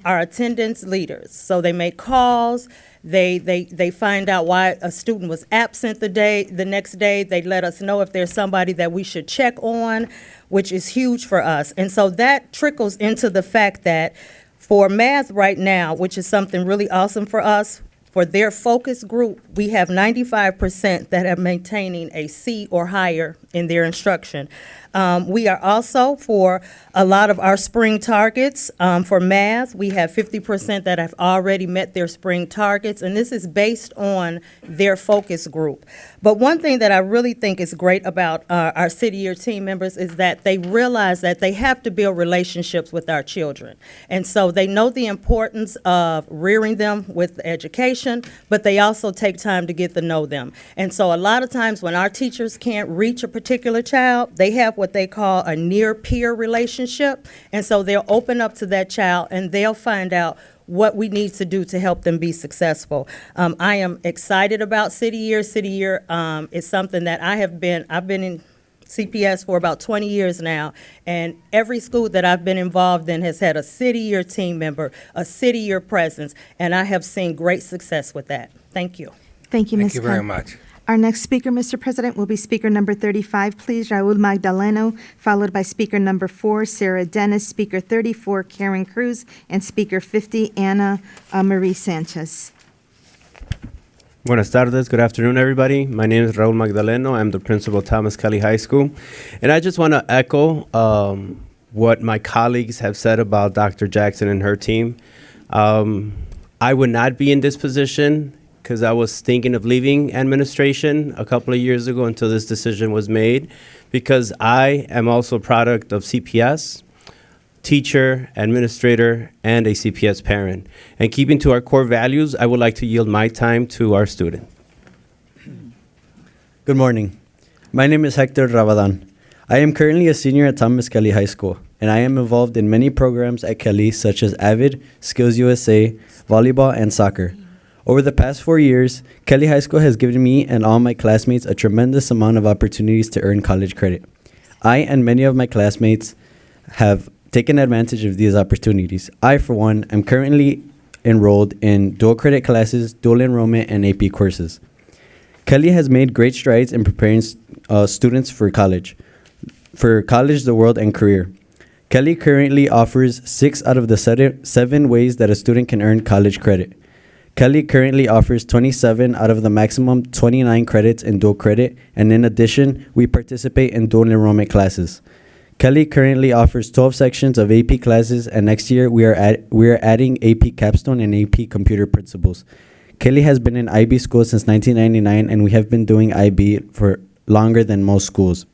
our attendance leaders. So they make calls. They find out why a student was absent the next day. They let us know if there's somebody that we should check on, which is huge for us. And so that trickles into the fact that for math right now, which is something really awesome for us, for their focus group, we have 95% that are maintaining a C or higher in their instruction. We are also, for a lot of our spring targets, for math, we have 50% that have already met their spring targets, and this is based on their focus group. But one thing that I really think is great about our City Year team members is that they realize that they have to build relationships with our children. And so they know the importance of rearing them with education, but they also take time to get to know them. And so a lot of times when our teachers can't reach a particular child, they have what they call a near peer relationship. And so they'll open up to that child and they'll find out what we need to do to help them be successful. I am excited about City Year. City Year is something that I've been in CPS for about 20 years now, and every school that I've been involved in has had a City Year team member, a City Year presence, and I have seen great success with that. Thank you. Thank you, Ms. Thank you very Khan. much. Our next speaker, Mr. President, will be speaker number 35, please, Raul Magdaleno, followed by speaker number 4, Sarah Dennis, speaker 34, Karen Cruz, and speaker 50, Anna Marie Sanchez. Buenas tardes. Good afternoon, everybody. My name is Raul Magdaleno. I'm the principal of Thomas Kelly High School. And I just want to echo what my colleagues have said about Dr. Jackson and her team. I would not be in this position because I was thinking of leaving administration a couple of years ago until this decision was made, because I am also a product of CPS, teacher, administrator, and a CPS parent. And keeping to our core values, I would like to yield my time to our student. Good morning. My name is Hector Rabadan. I am currently a senior at Thomas Kelly High School, and I am involved in many programs at Kelly, such as AVID, Skills USA, volleyball, and soccer. Over the past 4 years, Kelly High School has given me and all my classmates a tremendous amount of opportunities to earn college credit. I and many of my classmates have taken advantage of these opportunities. I, for one, am currently enrolled in dual credit classes, dual enrollment, and AP courses. Kelly has made great strides in preparing students for college, the world, and career. Kelly currently offers 6 out of the 7 ways that a student can earn college credit. Kelly currently offers 27 out of the maximum 29 credits in dual credit, and in addition, we participate in dual enrollment classes. Kelly currently offers 12 sections of AP classes, and next year we are adding AP Capstone and AP Computer Principles. Kelly has been in IB school since 1999, and we have been doing IB for longer than most schools.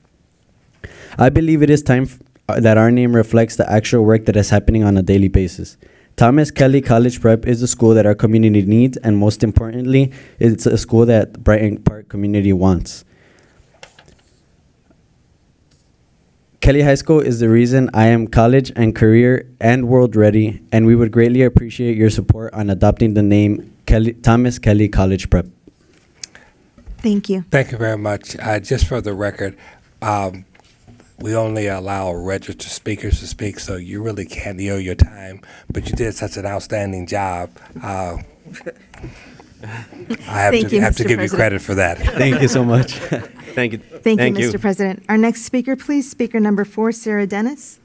I believe it is time that our name reflects the actual work that is happening on a daily basis. Thomas Kelly College Prep is a school that our community needs, and most importantly, it's a school that Brighton Park community wants. Kelly High School is the reason I am college and career and world ready, and we would greatly appreciate your support on adopting the name Thomas Kelly College Prep. Thank you. Thank you very much. Just for the record, we only allow registered speakers to speak, so you really can't yield your time, but you did such an outstanding job. I have Thank you, have Mr. to give you President. credit for that. Thank you so much. Thank you. Thank you, Mr. President. Our next speaker, please, speaker number 4, Sarah Dennis.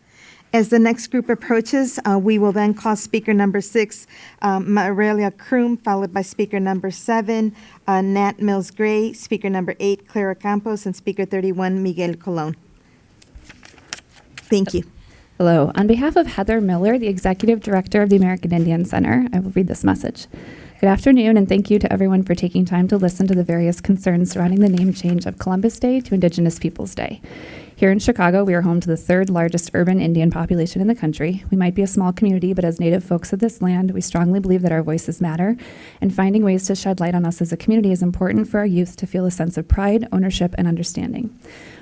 As the next group approaches, we will then call speaker number 6, Marelia Kroom, followed by speaker number 7, Nat Mills Gray, speaker number 8, Clara Campos, and speaker 31, Miguel Colon. Thank you. Hello. On behalf of Heather Miller, the Executive Director of the American Indian Center, I will read this message. Good afternoon, and thank you to everyone for taking time to listen to the various concerns surrounding the name change of Columbus Day to Indigenous Peoples Day. Here in Chicago, we are home to the 3rd largest urban Indian population in the country. We might be a small community, but as Native folks of this land, we strongly believe that our voices matter, and finding ways to shed light on us as a community is important for our youth to feel a sense of pride, ownership, and understanding.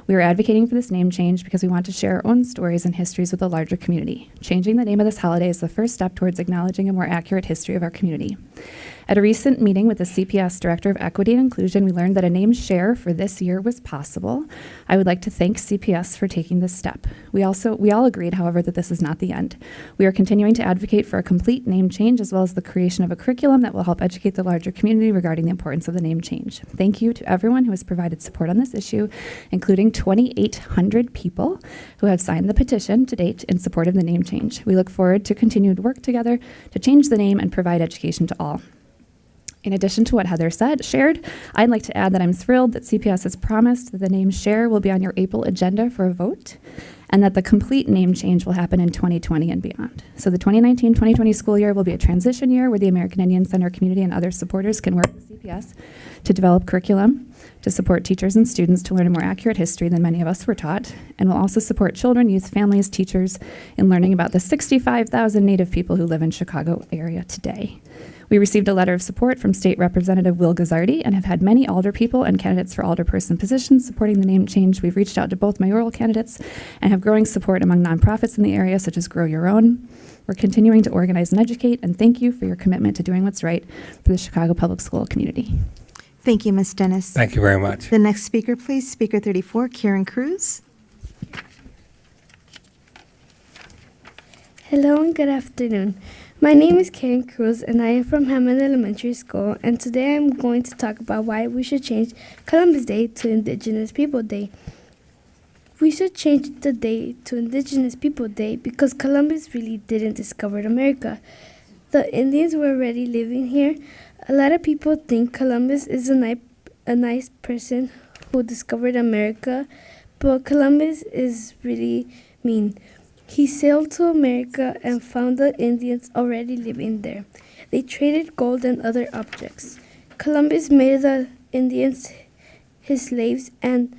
We are advocating for this name change because we want to share our own stories and histories with a larger community. Changing the name of this holiday is the first step towards acknowledging a more accurate history of our community. At a recent meeting with the CPS Director of Equity and Inclusion, we learned that a name share for this year was possible. I would like to thank CPS for taking this step. We all agreed, however, that this is not the end. We are continuing to advocate for a complete name change as well as the creation of a curriculum that will help educate the larger community regarding the importance of the name change. Thank you to everyone who has provided support on this issue, including 2,800 people who have signed the petition to date in support of the name change. We look forward to continued work together to change the name and provide education to all. In addition to what Heather shared, I'd like to add that I'm thrilled that CPS has promised that the name share will be on your April agenda for a vote, and that the complete name change will happen in 2020 and beyond. So the 2019-2020 school year will be a transition year where the American Indian Center community and other supporters can work with CPS to develop curriculum to support teachers and students to learn a more accurate history than many of us were taught, and will also support children, youth, families, teachers in learning about the 65,000 Native people who live in Chicago area today. We received a letter of support from State Representative Will Gazzardi and have had many alderpeople and candidates for alderperson positions supporting the name change. We've reached out to both mayoral candidates and have growing support among nonprofits in the area, such as Grow Your Own. We're continuing to organize and educate, and thank you for your commitment to doing what's right for the Chicago Public School community. Thank you, Ms. Dennis. Thank you very much. The next speaker, please, Speaker 34, Karen Cruz. Hello and good afternoon. My name is Karen Cruz and I am from Hammond Elementary School, and today I'm going to talk about why we should change Columbus Day to Indigenous People Day. We should change the day to Indigenous People Day because Columbus really didn't discover America. The Indians were already living here. A lot of people think Columbus is a nice person who discovered America, but Columbus is really mean. He sailed to America and found the Indians already living there. They traded gold and other objects. Columbus made the Indians his slaves, and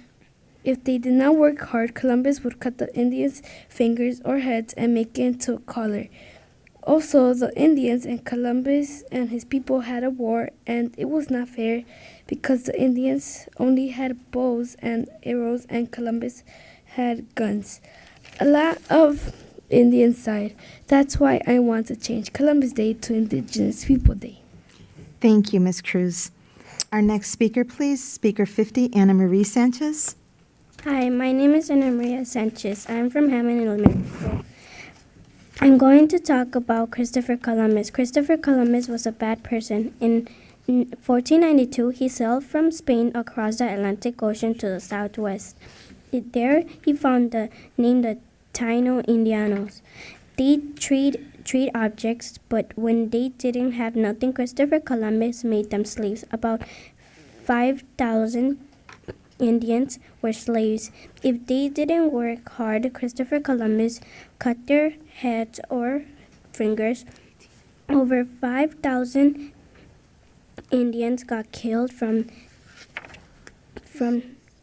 if they did not work hard, Columbus would cut the Indians' fingers or heads and make it into a collar. Also, the Indians and Columbus and his people had a war, and it was not fair because the Indians only had bows and arrows and Columbus had guns. A lot of Indians died. That's why I want to change Columbus Day to Indigenous People Day. Thank you, Ms. Cruz. Our next speaker, please, Speaker 50, Ana Marie Sanchez. Hi, my name is Ana Maria Sanchez. I'm from Hammond Elementary School. I'm going to talk about Christopher Columbus. Christopher Columbus was a bad person. In 1492, he sailed from Spain across the Atlantic Ocean to the southwest. There, he found the name the Taino Indianos. They trade objects, but when they didn't have nothing, Christopher Columbus made them slaves. About 5,000 Indians were slaves. If they didn't work hard, Christopher Columbus cut their heads or fingers. Over 5,000 Indians got killed from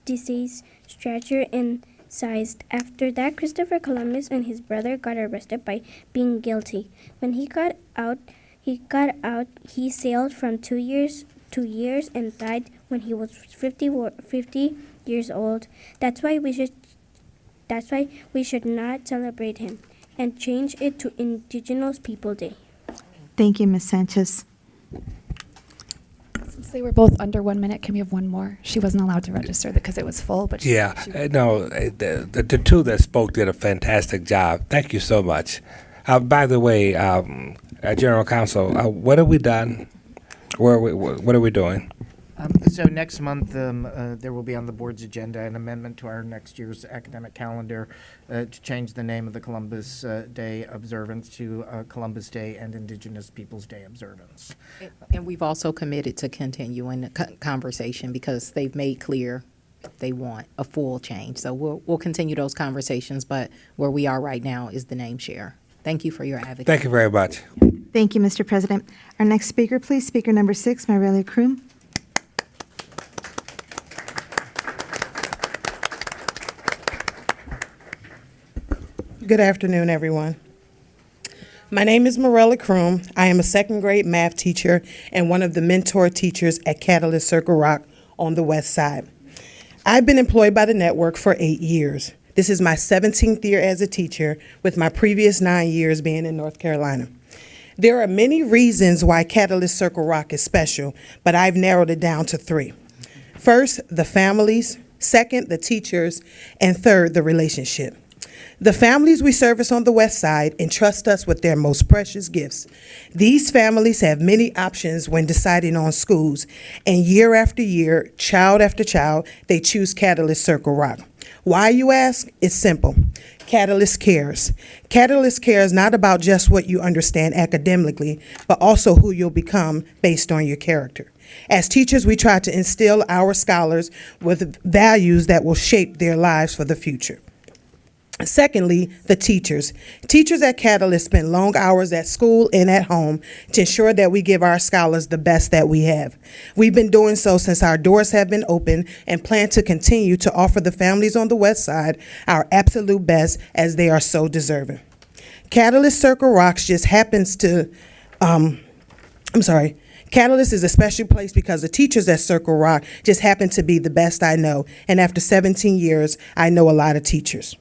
disease, stretcher, and sized. After that, Christopher Columbus and his brother got arrested by being guilty. When he got out, he sailed for 2 years and died when he was 50 years old. That's why we should not celebrate him and change it to Indigenous People Day. Thank you, Ms. Sanchez. Since they were both under 1 minute, can we have one more? She wasn't allowed to register because it was full, but the two that spoke did a fantastic job. Thank you so much. By the way, General Counsel, what have we done? What are we doing? So next month, there will be on the board's agenda an amendment to our next year's academic calendar to change the name of the Columbus Day observance to Columbus Day and Indigenous Peoples Day observance. And we've also committed to continuing the conversation because they've made clear they want a full change. So we'll continue those conversations, but where we are right now is the name share. Thank you for your advocacy. Thank you very much. Thank you, Mr. President. Our next speaker, please, Speaker number 6, Mariela Kroom. Good afternoon, everyone. My name is Morella Kroom. I am a second grade math teacher and one of the mentor teachers at Catalyst Circle Rock on the west side. I've been employed by the network for 8 years. This is my 17th year as a teacher, with my previous 9 years being in North Carolina. There are many reasons why Catalyst Circle Rock is special, but I've narrowed it down to 3. First, the families. Second, the teachers. And third, the relationship. The families we service on the west side entrust us with their most precious gifts. These families have many options when deciding on schools, and year after year, child after child, they choose Catalyst Circle Rock. Why, you ask? It's simple. Catalyst cares. Catalyst cares not about just what you understand academically, but also who you'll become based on your character. As teachers, we try to instill our scholars with values that will shape their lives for the future. Secondly, the teachers. Teachers at Catalyst spend long hours at school and at home to ensure that we give our scholars the best that we have. We've been doing so since our doors have been open and plan to continue to offer the families on the west side our absolute best, as they are so deserving. Catalyst Circle Rocks just happens to, Catalyst is a special place because the teachers at Circle Rock just happen to be the best I know. And after 17 years, I know a lot of teachers.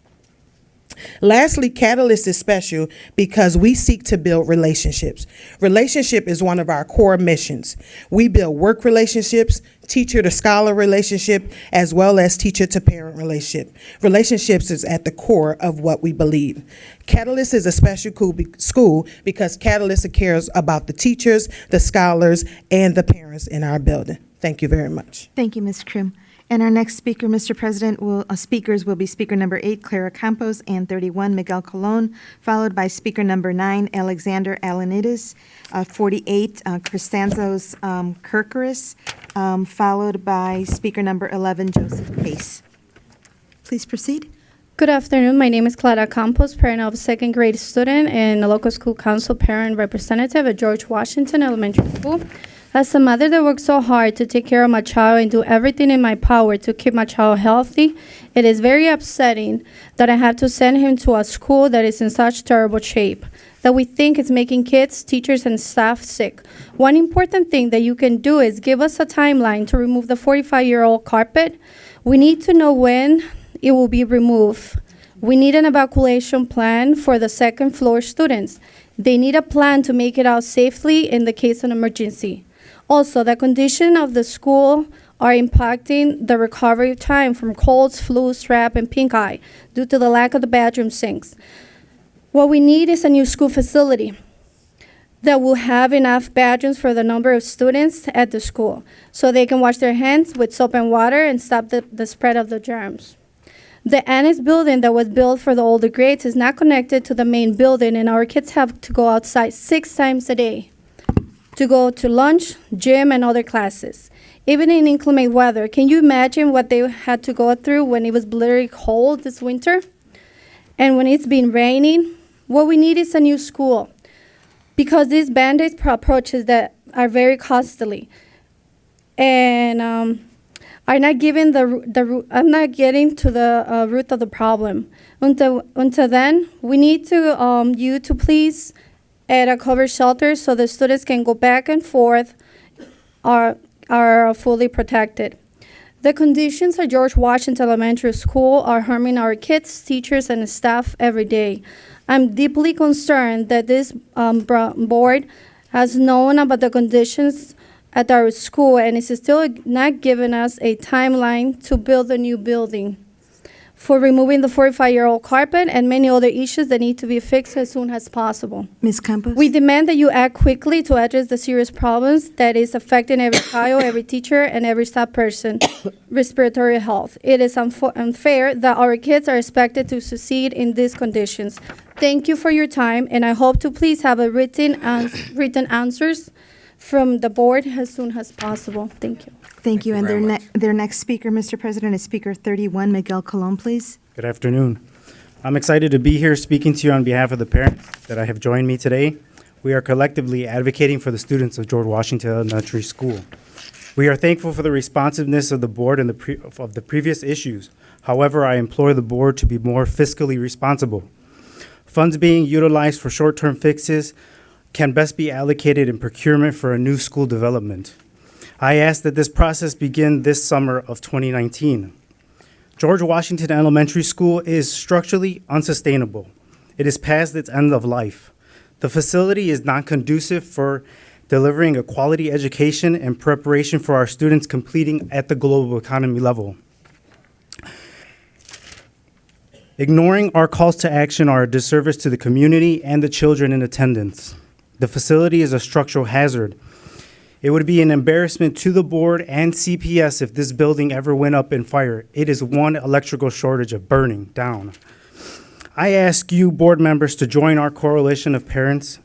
Lastly, Catalyst is special because we seek to build relationships. Relationship is one of our core missions. We build work relationships, teacher to scholar relationship, as well as teacher to parent relationship. Relationships is at the core of what we believe. Catalyst is a special school because Catalyst cares about the teachers, the scholars, and the parents in our building. Thank you very much. Thank you, Ms. Krum. And our next speaker, Mr. President, speakers will be speaker number 8, Clara Campos, and 31, Miguel Colon, followed by speaker number 9, Alexander Alanidis, 48, Chrysanthos Kirkeris, followed by speaker number 11, Joseph Pace. Please proceed. Good afternoon. My name is Clara Campos, parent of a second grade student and a local school council parent representative at George Washington Elementary School. As a mother that works so hard to take care of my child and do everything in my power to keep my child healthy, it is very upsetting that I have to send him to a school that is in such terrible shape, that we think is making kids, teachers, and staff sick. One important thing that you can do is give us a timeline to remove the 45-year-old carpet. We need to know when it will be removed. We need an evacuation plan for the second floor students. They need a plan to make it out safely in the case of an emergency. Also, the condition of the school are impacting the recovery time from colds, flu, strep, and pink eye due to the lack of the bathroom sinks. What we need is a new school facility that will have enough bathrooms for the number of students at the school so they can wash their hands with soap and water and stop the spread of the germs. The annex building that was built for the older grades is not connected to the main building, and our kids have to go outside 6 times a day to go to lunch, gym, and other classes. Even in inclement weather, can you imagine what they had to go through when it was literally cold this winter? And when it's been raining? What we need is a new school, because these Band-Aid approaches that are very costly and are not giving I'm not getting to the root of the problem. Until then, we need to you to please add a covered shelter so the students can go back and forth, are fully protected. The conditions at George Washington Elementary School are harming our kids, teachers, and staff every day. I'm deeply concerned that this board has known about the conditions at our school and is still not giving us a timeline to build a new building, for removing the 45-year-old carpet and many other issues that need to be fixed as soon as possible. Ms. Campos? We demand that you act quickly to address the serious problems that is affecting every child, every teacher, and every staff person, respiratory health. It is unfair that our kids are expected to succeed in these conditions. Thank you for your time, and I hope to please have a written answers from the board as soon as possible. Thank you. Thank you. And their next speaker, Mr. President, is speaker 31, Miguel Colon, please. Good afternoon. I'm excited to be here speaking to you on behalf of the parents that have joined me today. We are collectively advocating for the students of George Washington Elementary School. We are thankful for the responsiveness of the board and of the previous issues. However, I implore the board to be more fiscally responsible. Funds being utilized for short-term fixes can best be allocated in procurement for a new school development. I ask that this process begin this summer of 2019. George Washington Elementary School is structurally unsustainable. It is past its end of life. The facility is not conducive for delivering a quality education and preparation for our students completing at the global economy level. Ignoring our calls to action are a disservice to the community and the children in attendance. The facility is a structural hazard. It would be an embarrassment to the board and CPS if this building ever went up in fire. It is one electrical shortage of burning down. I ask you, board members, to join our Coalition of Parents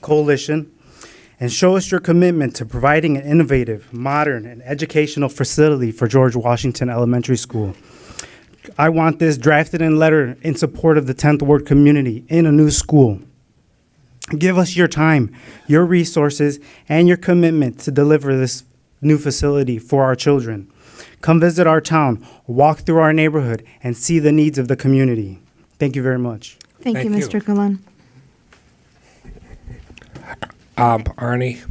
coalition and show us your commitment to providing an innovative, modern, and educational facility for George Washington Elementary School. I want this drafted in letter in support of the 10th Ward community in a new school. Give us your time, your resources, and your commitment to deliver this new facility for our children. Come visit our town, walk through our neighborhood, and see the needs of the community. Thank you very much. Thank you, Mr. Colon. Arnie,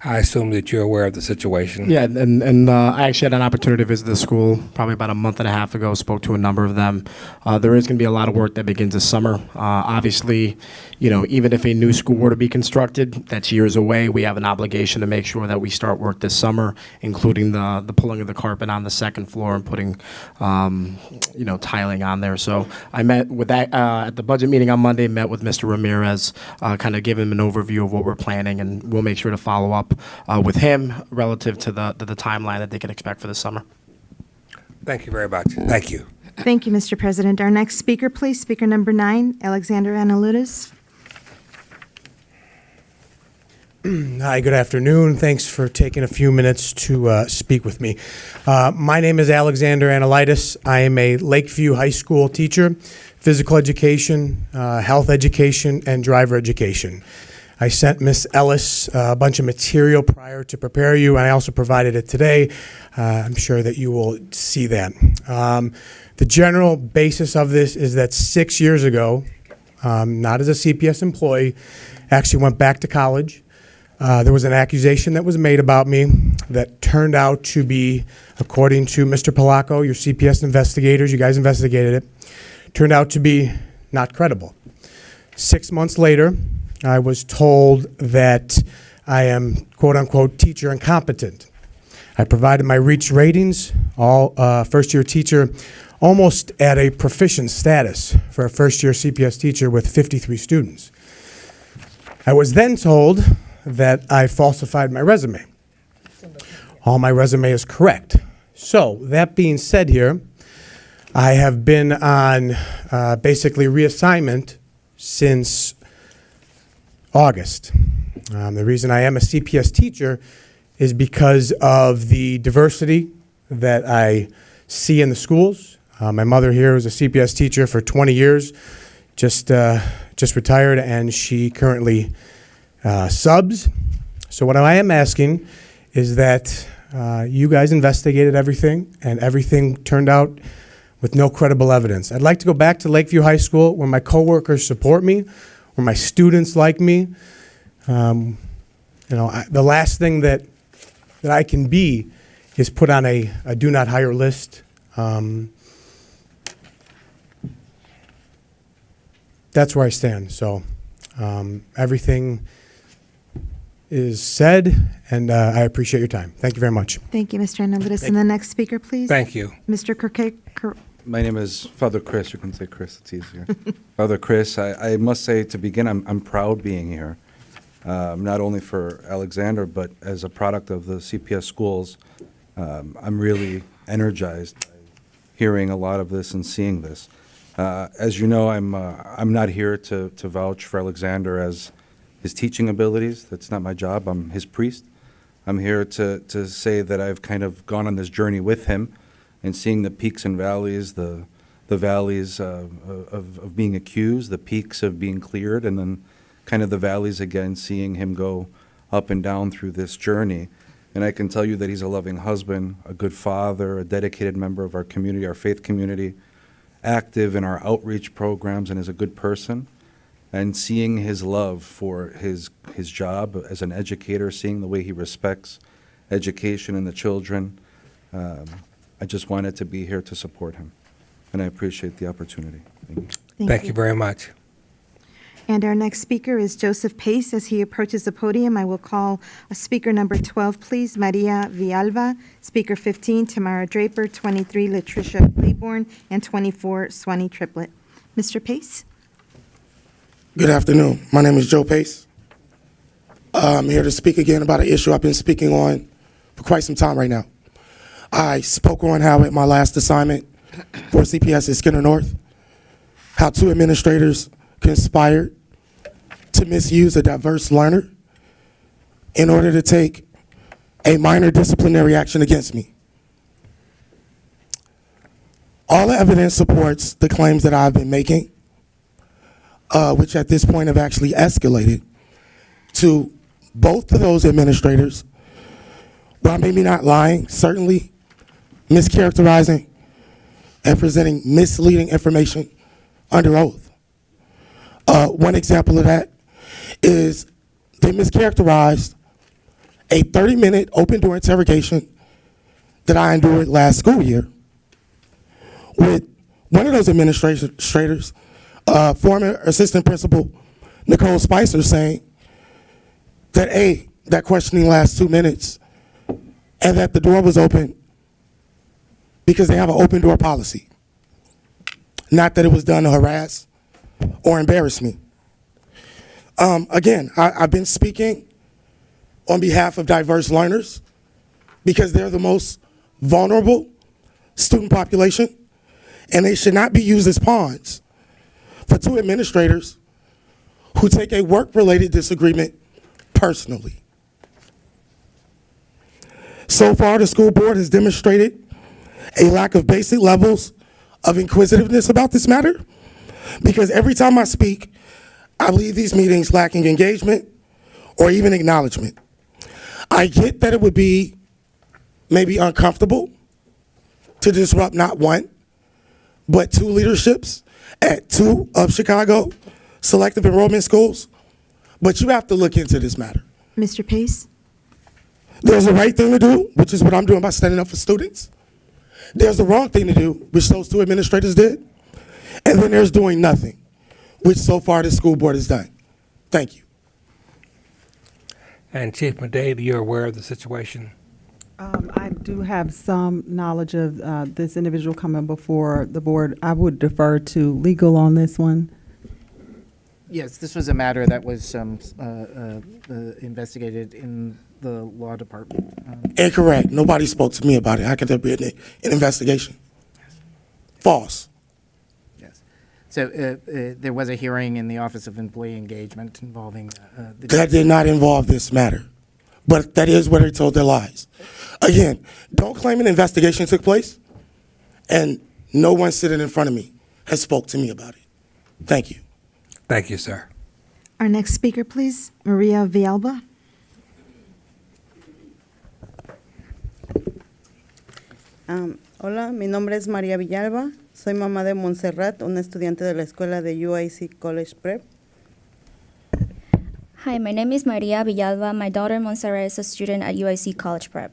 I assume that you're aware of the situation. Yeah, and I actually had an opportunity to visit the school probably about a month and a half ago, spoke to a number of them. There is going to be a lot of work that begins this summer. Obviously, you know, even if a new school were to be constructed, that's years away. We have an obligation to make sure that we start work this summer, including the pulling of the carpet on the second floor and putting, you know, tiling on there. So I met with that at the budget meeting on Monday, met with Mr. Ramirez, kind of give him an overview of what we're planning, and we'll make sure to follow up with him relative to the timeline that they can expect for the summer. Thank you very much. Thank you. Thank you, Mr. President. Our next speaker, please, speaker number 9, Alexander Analutis. Hi, good afternoon. Thanks for taking a few minutes to speak with me. My name is Alexander Analytis. I am a Lakeview High School teacher, physical education, health education, and driver education. I sent Miss Ellis a bunch of material prior to prepare you, and I also provided it today. I'm sure that you will see that. The general basis of this is that 6 years ago, not as a CPS employee, actually went back to college. There was an accusation that was made about me that turned out to be, according to Mr. Polacco, your CPS investigators, you guys investigated it, turned out to be not credible. 6 months later, I was told that I am, quote unquote, teacher incompetent. I provided my REACH ratings, all first year teacher, almost at a proficient status for a first year CPS teacher with 53 students. I was then told that I falsified my resume. All my resume is correct. So, that being said here, I have been on basically reassignment since August. The reason I am a CPS teacher is because of the diversity that I see in the schools. My mother here was a CPS teacher for 20 years, just retired, and she currently subs. So what I am asking is that you guys investigated everything, and everything turned out with no credible evidence. I'd like to go back to Lakeview High School, where my coworkers support me, where my students like me. The last thing that I can be is put on a do not hire list. That's where I stand. So everything is said, and I appreciate your time. Thank you very much. Thank you, Mr. Analutis. And the next speaker, please. Thank you. Mr. Kirkconnell. My name is Father Chris. You can say Chris, it's easier. Father Chris, I must say to begin, I'm proud being here, not only for Alexander, but as a product of the CPS schools. I'm really energized by hearing a lot of this and seeing this. As you know, I'm not here to vouch for Alexander as his teaching abilities. That's not my job. I'm his priest. I'm here to say that I've kind of gone on this journey with him and seeing the peaks and valleys, the valleys of being accused, the peaks of being cleared, and then kind of the valleys again, seeing him go up and down through this journey. And I can tell you that he's a loving husband, a good father, a dedicated member of our community, our faith community, active in our outreach programs, and is a good person. And seeing his love for his job as an educator, seeing the way he respects education and the children, I just wanted to be here to support him, and I appreciate the opportunity. Thank you. Thank you very much. And our next speaker is Joseph Pace. As he approaches the podium, I will call speaker number 12, please, Maria Villalba. Speaker 15, Tamara Draper. 23, Latricia Claiborne. And 24, Swanee Triplett. Mr. Pace? Good afternoon. My name is Joe Pace. I'm here to speak again about an issue I've been speaking on for quite some time right now. I spoke on how at my last assignment for CPS at Skinner North, how 2 administrators conspired to misuse a diverse learner in order to take a minor disciplinary action against me. All the evidence supports the claims that I've been making, which at this point have actually escalated to both of those administrators, while maybe not lying, certainly mischaracterizing and presenting misleading information under oath. One example of that is they mischaracterized a 30-minute open door interrogation that I endured last school year with one of those administrators, former assistant principal Nicole Spicer, saying that that questioning lasts 2 minutes and that the door was open because they have an open door policy. Not that it was done to harass or embarrass me. Again, I've been speaking on behalf of diverse learners because they're the most vulnerable student population, and they should not be used as pawns for two administrators who take a work-related disagreement personally. So far, the school board has demonstrated a lack of basic levels of inquisitiveness about this matter, because every time I speak, I leave these meetings lacking engagement or even acknowledgement. I get that it would be maybe uncomfortable to disrupt not one, but two leaderships at two of Chicago selective enrollment schools, but you have to look into this matter. Mr. Pace? There's a right thing to do, which is what I'm doing by standing up for students. There's the wrong thing to do, which those two administrators did. And then there's doing nothing, which so far the school board has done. Thank you. And Chief Madade, you're aware of the situation? I do have some knowledge of this individual coming before the board. I would defer to legal on this one. Yes, this was a matter that was investigated in the law department. Incorrect. Nobody spoke to me about it. How could there be an investigation? False. Yes. So there was a hearing in the Office of Employee Engagement involving the... That did not involve this matter, but that is where they told their lies. Again, don't claim an investigation took place, and no one sitting in front of me has spoke to me about it. Thank you. Thank you, sir. Our next speaker, please, Maria Villalba. Hola, mi nombre es María Villalba. Soy mamá de Montserrat, una estudiante de la escuela de UIC College Prep. Hi, my name is Maria Villalba. My daughter Montserrat is a student at UIC College Prep.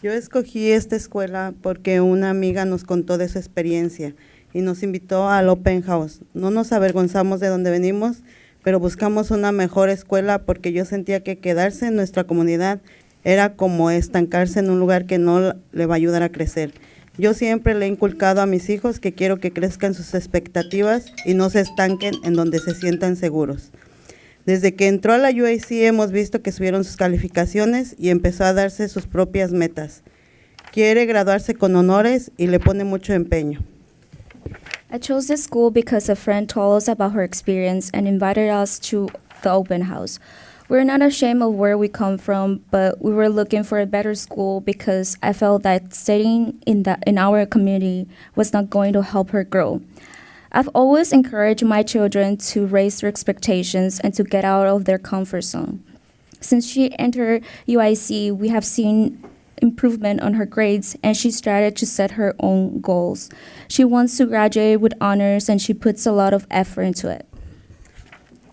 Yo escogí esta escuela porque una amiga nos contó de su experiencia y nos invitó al Open House. No nos avergonzamos de donde venimos, pero buscamos una mejor escuela porque yo sentía que quedarse en nuestra comunidad era como estancarse en un lugar que no le va a ayudar a crecer. Yo siempre le he inculcado a mis hijos que quiero que crezcan sus expectativas y no se estanquen en donde se sientan seguros. Desde que entró a la UIC hemos visto que subieron sus calificaciones y empezó a darse sus propias metas. Quiere graduarse con honores y le pone mucho empeño. I chose this school because a friend told us about her experience and invited us to the open house. We're not ashamed of where we come from, but we were looking for a better school because I felt that staying in our community was not going to help her grow. I've always encouraged my children to raise their expectations and to get out of their comfort zone. Since she entered UIC, we have seen improvement on her grades, and she started to set her own goals. She wants to graduate with honors, and she puts a lot of effort into it.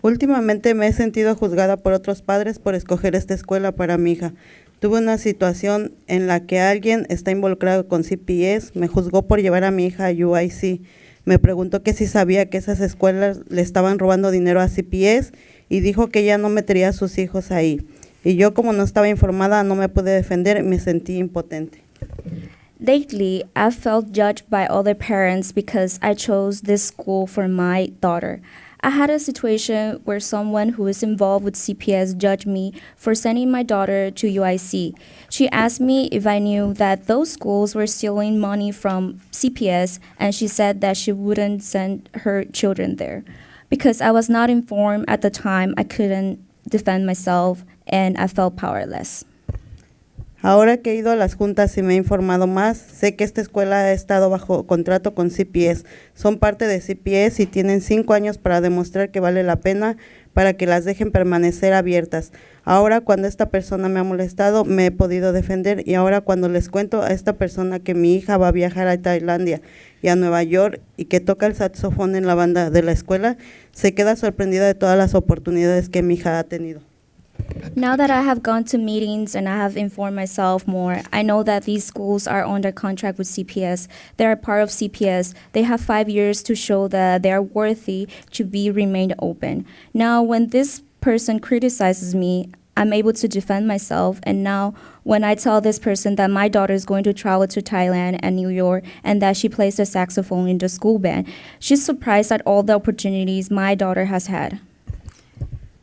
Últimamente me he sentido juzgada por otros padres por escoger esta escuela para mi hija. Tuve una situación en la que alguien está involucrado con CPS, me juzgó por llevar a mi hija a UIC. Me preguntó que si sabía que esas escuelas le estaban robando dinero a CPS y dijo que ella no metería a sus hijos ahí. Y yo, como no estaba informada, no me pude defender y me sentí impotente. Lately, I've felt judged by other parents because I chose this school for my daughter. I had a situation where someone who is involved with CPS judged me for sending my daughter to UIC. She asked me if I knew that those schools were stealing money from CPS, and she said that she wouldn't send her children there. Because I was not informed at the time, I couldn't defend myself, and I felt powerless. Ahora que he ido a las juntas y me he informado más, sé que esta escuela ha estado bajo contrato con CPS. Son parte de CPS y tienen 5 años para demostrar que vale la pena para que las dejen permanecer abiertas. Ahora, cuando esta persona me ha molestado, me he podido defender, y ahora cuando les cuento a esta persona que mi hija va a viajar a Tailandia y a Nueva York y que toca el saxofón en la banda de la escuela, se queda sorprendida de todas las oportunidades que mi hija ha tenido. Now that I have gone to meetings and I have informed myself more, I know that these schools are under contract with CPS. They are part of CPS. They have 5 years to show that they are worthy to be remained open. Now, when this person criticizes me, I'm able to defend myself. And now, when I tell this person that my daughter is going to travel to Thailand and New York and that she plays the saxophone in the school band, she's surprised at all the opportunities my daughter has had.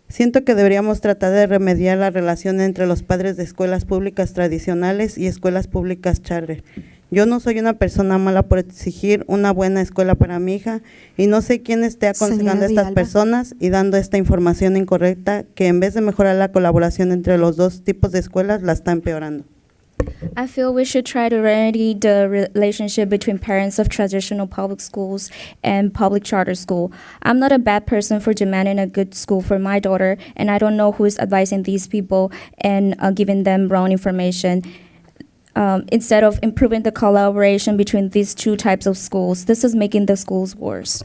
Siento que deberíamos tratar de remediar la relación entre los padres de escuelas públicas tradicionales y escuelas públicas charter. Yo no soy una persona mala por exigir una buena escuela para mi hija y no sé quién esté aconsejando a estas personas y dando esta información incorrecta que en vez de mejorar la colaboración entre los dos tipos de escuelas la está empeorando. I feel we should try to remedy the relationship between parents of traditional public schools and public charter school. I'm not a bad person for demanding a good school for my daughter, and I don't know who is advising these people and giving them wrong information. Instead of improving the collaboration between these two types of schools, this is making the schools worse.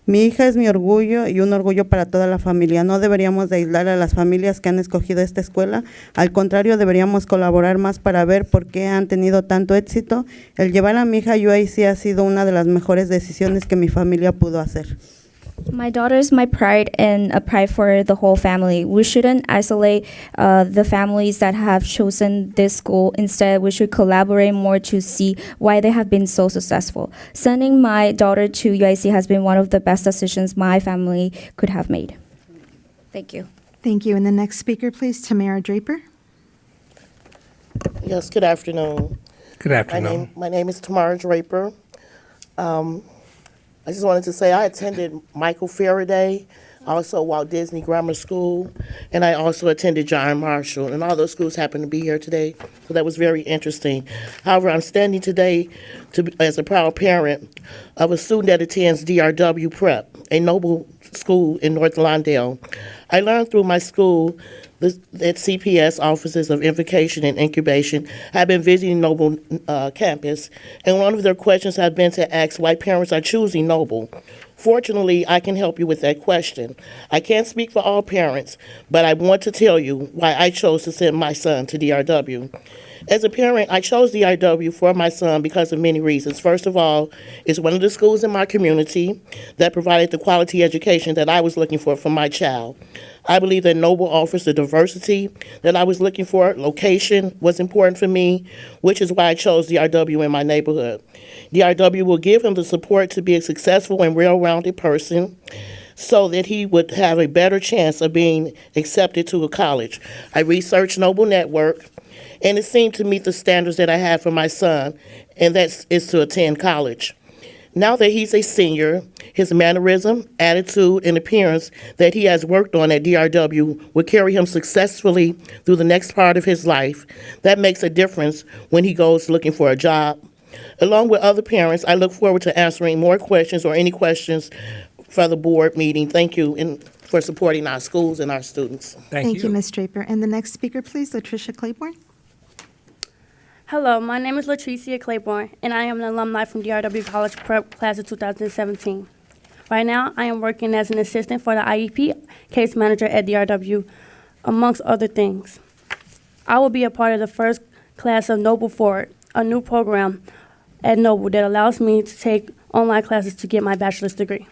Mi hija es mi orgullo y un orgullo para toda la familia. No deberíamos de aislar a las familias que han escogido esta escuela. Al contrario, deberíamos colaborar más para ver por qué han tenido tanto éxito. El llevar a mi hija a UIC ha sido una de las mejores decisiones que mi familia pudo hacer. My daughter is my pride and a pride for the whole family. We shouldn't isolate the families that have chosen this school. Instead, we should collaborate more to see why they have been so successful. Sending my daughter to UIC has been one of the best decisions my family could have made. Thank you. Thank you. And the next speaker, please, Tamara Draper. Yes, good afternoon. Good afternoon. My name is Tamara Draper. I just wanted to say I attended Michael Faraday, also Walt Disney Grammar School, and I also attended John Marshall, and all those schools happen to be here today, so that was very interesting. However, I'm standing today as a proud parent of a student that attends DRW Prep, a noble school in North Lawndale. I learned through my school at CPS Offices of Invocation and Incubation. I've been visiting Noble campus, and one of their questions has been to ask why parents are choosing Noble. Fortunately, I can help you with that question. I can't speak for all parents, but I want to tell you why I chose to send my son to DRW. As a parent, I chose DRW for my son because of many reasons. First of all, it's one of the schools in my community that provided the quality education that I was looking for my child. I believe that Noble offers the diversity that I was looking for. Location was important for me, which is why I chose DRW in my neighborhood. DRW will give him the support to be a successful and well-rounded person so that he would have a better chance of being accepted to a college. I researched Noble Network, and it seemed to meet the standards that I had for my son, and that is to attend college. Now that he's a senior, his mannerism, attitude, and appearance that he has worked on at DRW will carry him successfully through the next part of his life. That makes a difference when he goes looking for a job. Along with other parents, I look forward to answering more questions or any questions for the board meeting. Thank you for supporting our schools and our students. Thank you, Ms. Draper. And the next speaker, please, Latricia Claiborne. Hello, my name is Latricia Claiborne, and I am an alumni from DRW College Prep Class of 2017. Right now, I am working as an assistant for the IEP case manager at DRW, amongst other things. I will be a part of the first class of Noble Forward, a new program at Noble that allows me to take online classes to get my bachelor's degree.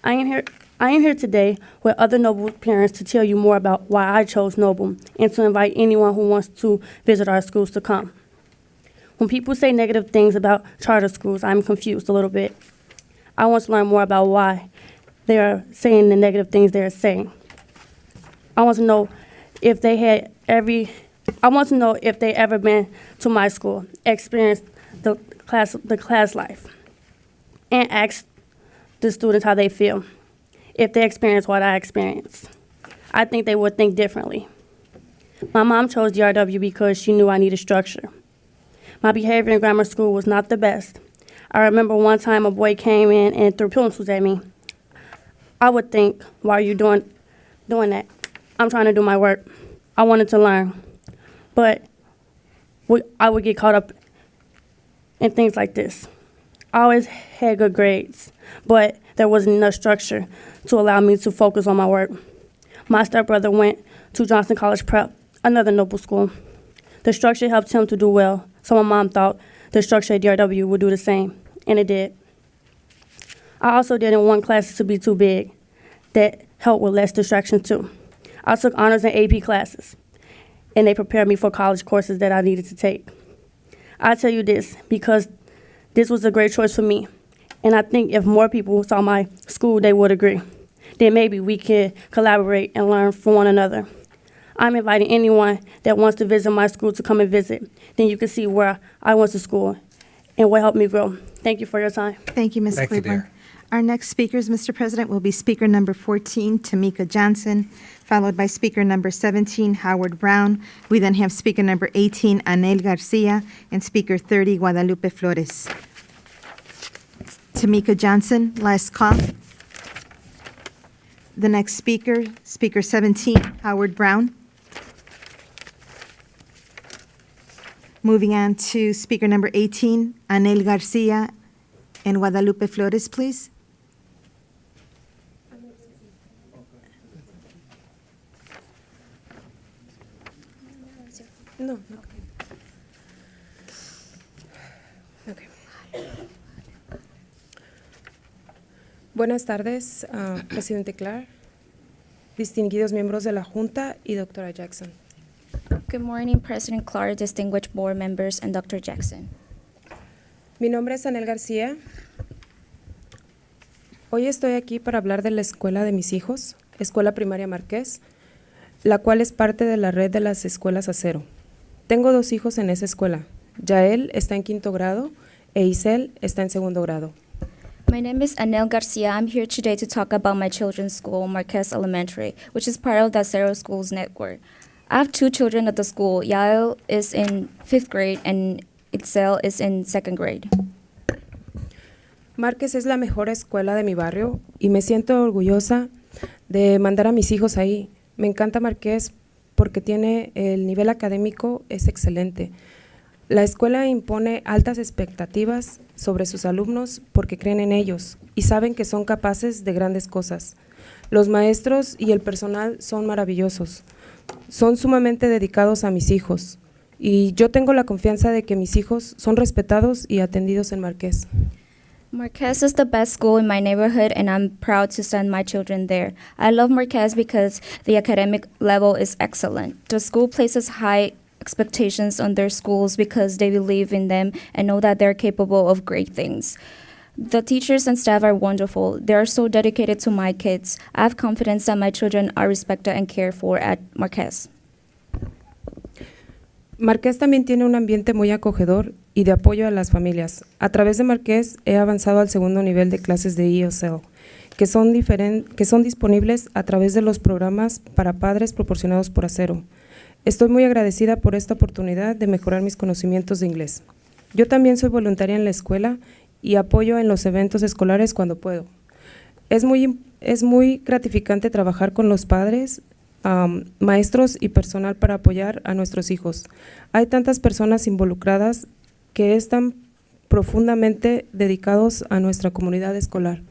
I am here today with other Noble parents to tell you more about why I chose Noble and to invite anyone who wants to visit our schools to come. When people say negative things about charter schools, I'm confused a little bit. I want to learn more about why they are saying the negative things they are saying. I want to know if they ever been to my school, experienced the class life, and asked the students how they feel. If they experience what I experienced, I think they would think differently. My mom chose DRW because she knew I needed structure. My behavior in grammar school was not the best. I remember one time a boy came in and threw pencils at me. I would think, why are you doing that? I'm trying to do my work. I wanted to learn. But I would get caught up in things like this. I always had good grades, but there wasn't enough structure to allow me to focus on my work. My stepbrother went to Johnson College Prep, another Noble school. The structure helped him to do well, so my mom thought the structure at DRW would do the same, and it did. I also didn't want classes to be too big. That helped with less distraction too. I took honors and AP classes, and they prepared me for college courses that I needed to take. I tell you this because this was a great choice for me, and I think if more people saw my school, they would agree. Then maybe we could collaborate and learn from one another. I'm inviting anyone that wants to visit my school to come and visit. Then you can see where I went to school and what helped me grow. Thank you for your time. Thank you, Ms. Thank you, Claiborne. dear. Our next speakers, Mr. President, will be speaker number 14, Tamika Johnson, followed by speaker number 17, Howard Brown. We then have speaker number 18, Anel Garcia, and speaker 30, Guadalupe Flores. Tamika Johnson, last call. The next speaker, speaker 17, Howard Brown. Moving on to speaker number 18, Anel Garcia and Guadalupe Flores, please. No, no. Okay. Buenas tardes, Presidente Clark, distinguidos miembros de la Junta y doctora Jackson. Good morning, President Clark, distinguished board members, and Dr. Jackson. Mi nombre es Anel García. Hoy estoy aquí para hablar de la escuela de mis hijos, Escuela Primaria Marqués, la cual es parte de la red de las escuelas Acero. Tengo 2 hijos en esa escuela. Yael está en 5º grado e Isel está en 2º grado. My name is Anel Garcia. I'm here today to talk about my children's school, Marquez Elementary, which is part of the Acero Schools Network. I have 2 children at the school. Yael is in 5th grade and Isel is in 2nd grade. Márquez es la mejor escuela de mi barrio y me siento orgullosa de mandar a mis hijos ahí. Me encanta Márquez porque tiene el nivel académico es excelente. La escuela impone altas expectativas sobre sus alumnos porque creen en ellos y saben que son capaces de grandes cosas. Los maestros y el personal son maravillosos. Son sumamente dedicados a mis hijos y yo tengo la confianza de que mis hijos son respetados y atendidos en Márquez. Marquez is the best school in my neighborhood, and I'm proud to send my children there. I love Marquez because the academic level is excellent. The school places high expectations on their schools because they believe in them and know that they're capable of great things. The teachers and staff are wonderful. They are so dedicated to my kids. I have confidence that my children are respected and cared for at Marquez. Marqués también tiene un ambiente muy acogedor y de apoyo a las familias. A través de Marqués he avanzado al 2º nivel de clases de ESL, que son disponibles a través de los programas para padres proporcionados por Acero. Estoy muy agradecida por esta oportunidad de mejorar mis conocimientos de inglés. Yo también soy voluntaria en la escuela y apoyo en los eventos escolares cuando puedo. Es muy gratificante trabajar con los padres, maestros y personal para apoyar a nuestros hijos. Hay tantas personas involucradas que están profundamente dedicados a nuestra comunidad escolar.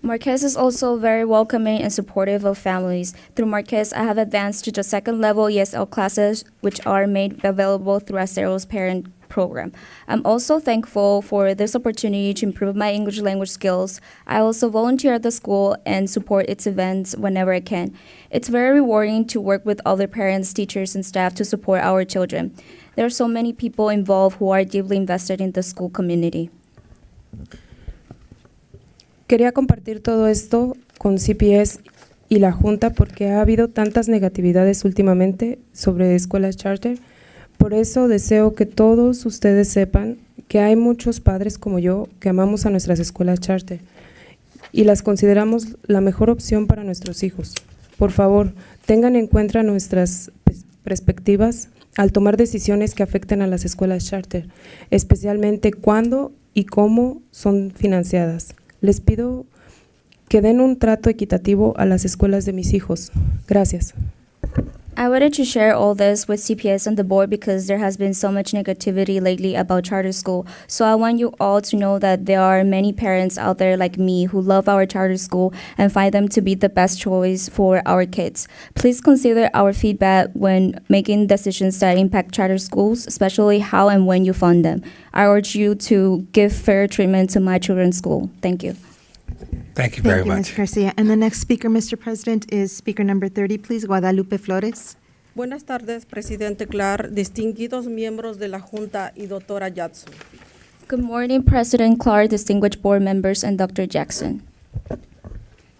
Marquez is also very welcoming and supportive of families. Through Marquez, I have advanced to the 2nd level ESL classes, which are made available through Acero's parent program. I'm also thankful for this opportunity to improve my English language skills. I also volunteer at the school and support its events whenever I can. It's very rewarding to work with other parents, teachers, and staff to support our children. There are so many people involved who are deeply invested in the school community. Quería compartir todo esto con CPS y la Junta porque ha habido tantas negatividades últimamente sobre escuelas charter. Por eso deseo que todos ustedes sepan que hay muchos padres como yo que amamos a nuestras escuelas charter y las consideramos la mejor opción para nuestros hijos. Por favor, tengan en cuenta nuestras perspectivas al tomar decisiones que afecten a las escuelas charter, especialmente cuándo y cómo son financiadas. Les pido que den un trato equitativo a las escuelas de mis hijos. Gracias. I wanted to share all this with CPS and the board because there has been so much negativity lately about charter school. So I want you all to know that there are many parents out there like me who love our charter school and find them to be the best choice for our kids. Please consider our feedback when making decisions that impact charter schools, especially how and when you fund them. I urge you to give fair treatment to my children's school. Thank you. Thank you very Thank you, much. Ms. Garcia. And the next speaker, Mr. President, is speaker number 30, please, Guadalupe Flores. Buenas tardes, Presidente Clark, distinguidos miembros de la Junta y doctora Jackson. Good morning, President Clark, distinguished board members, and Dr. Jackson.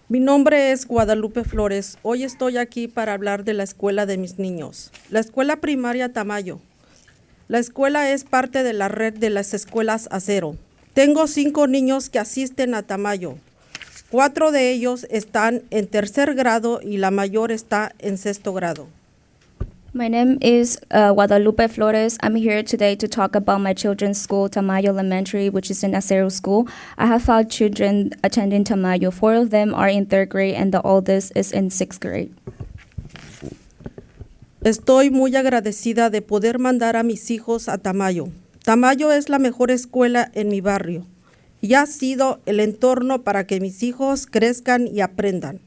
Mi nombre es Guadalupe Flores. Hoy estoy aquí para hablar de la escuela de mis niños. La escuela primaria Tamayo. La escuela es parte de la red de las escuelas Acero. Tengo 5 niños que asisten a Tamayo. 4 de ellos están en tercer grado y la mayor está en 6º grado. My name is Guadalupe Flores. I'm here today to talk about my children's school, Tamayo Elementary, which is an Acero school. I have 5 children attending Tamayo. 4 of them are in 3rd grade and the oldest is in 6th grade. Estoy muy agradecida de poder mandar a mis hijos a Tamayo. Tamayo es la mejor escuela en mi barrio y ha sido el entorno para que mis hijos crezcan y aprendan.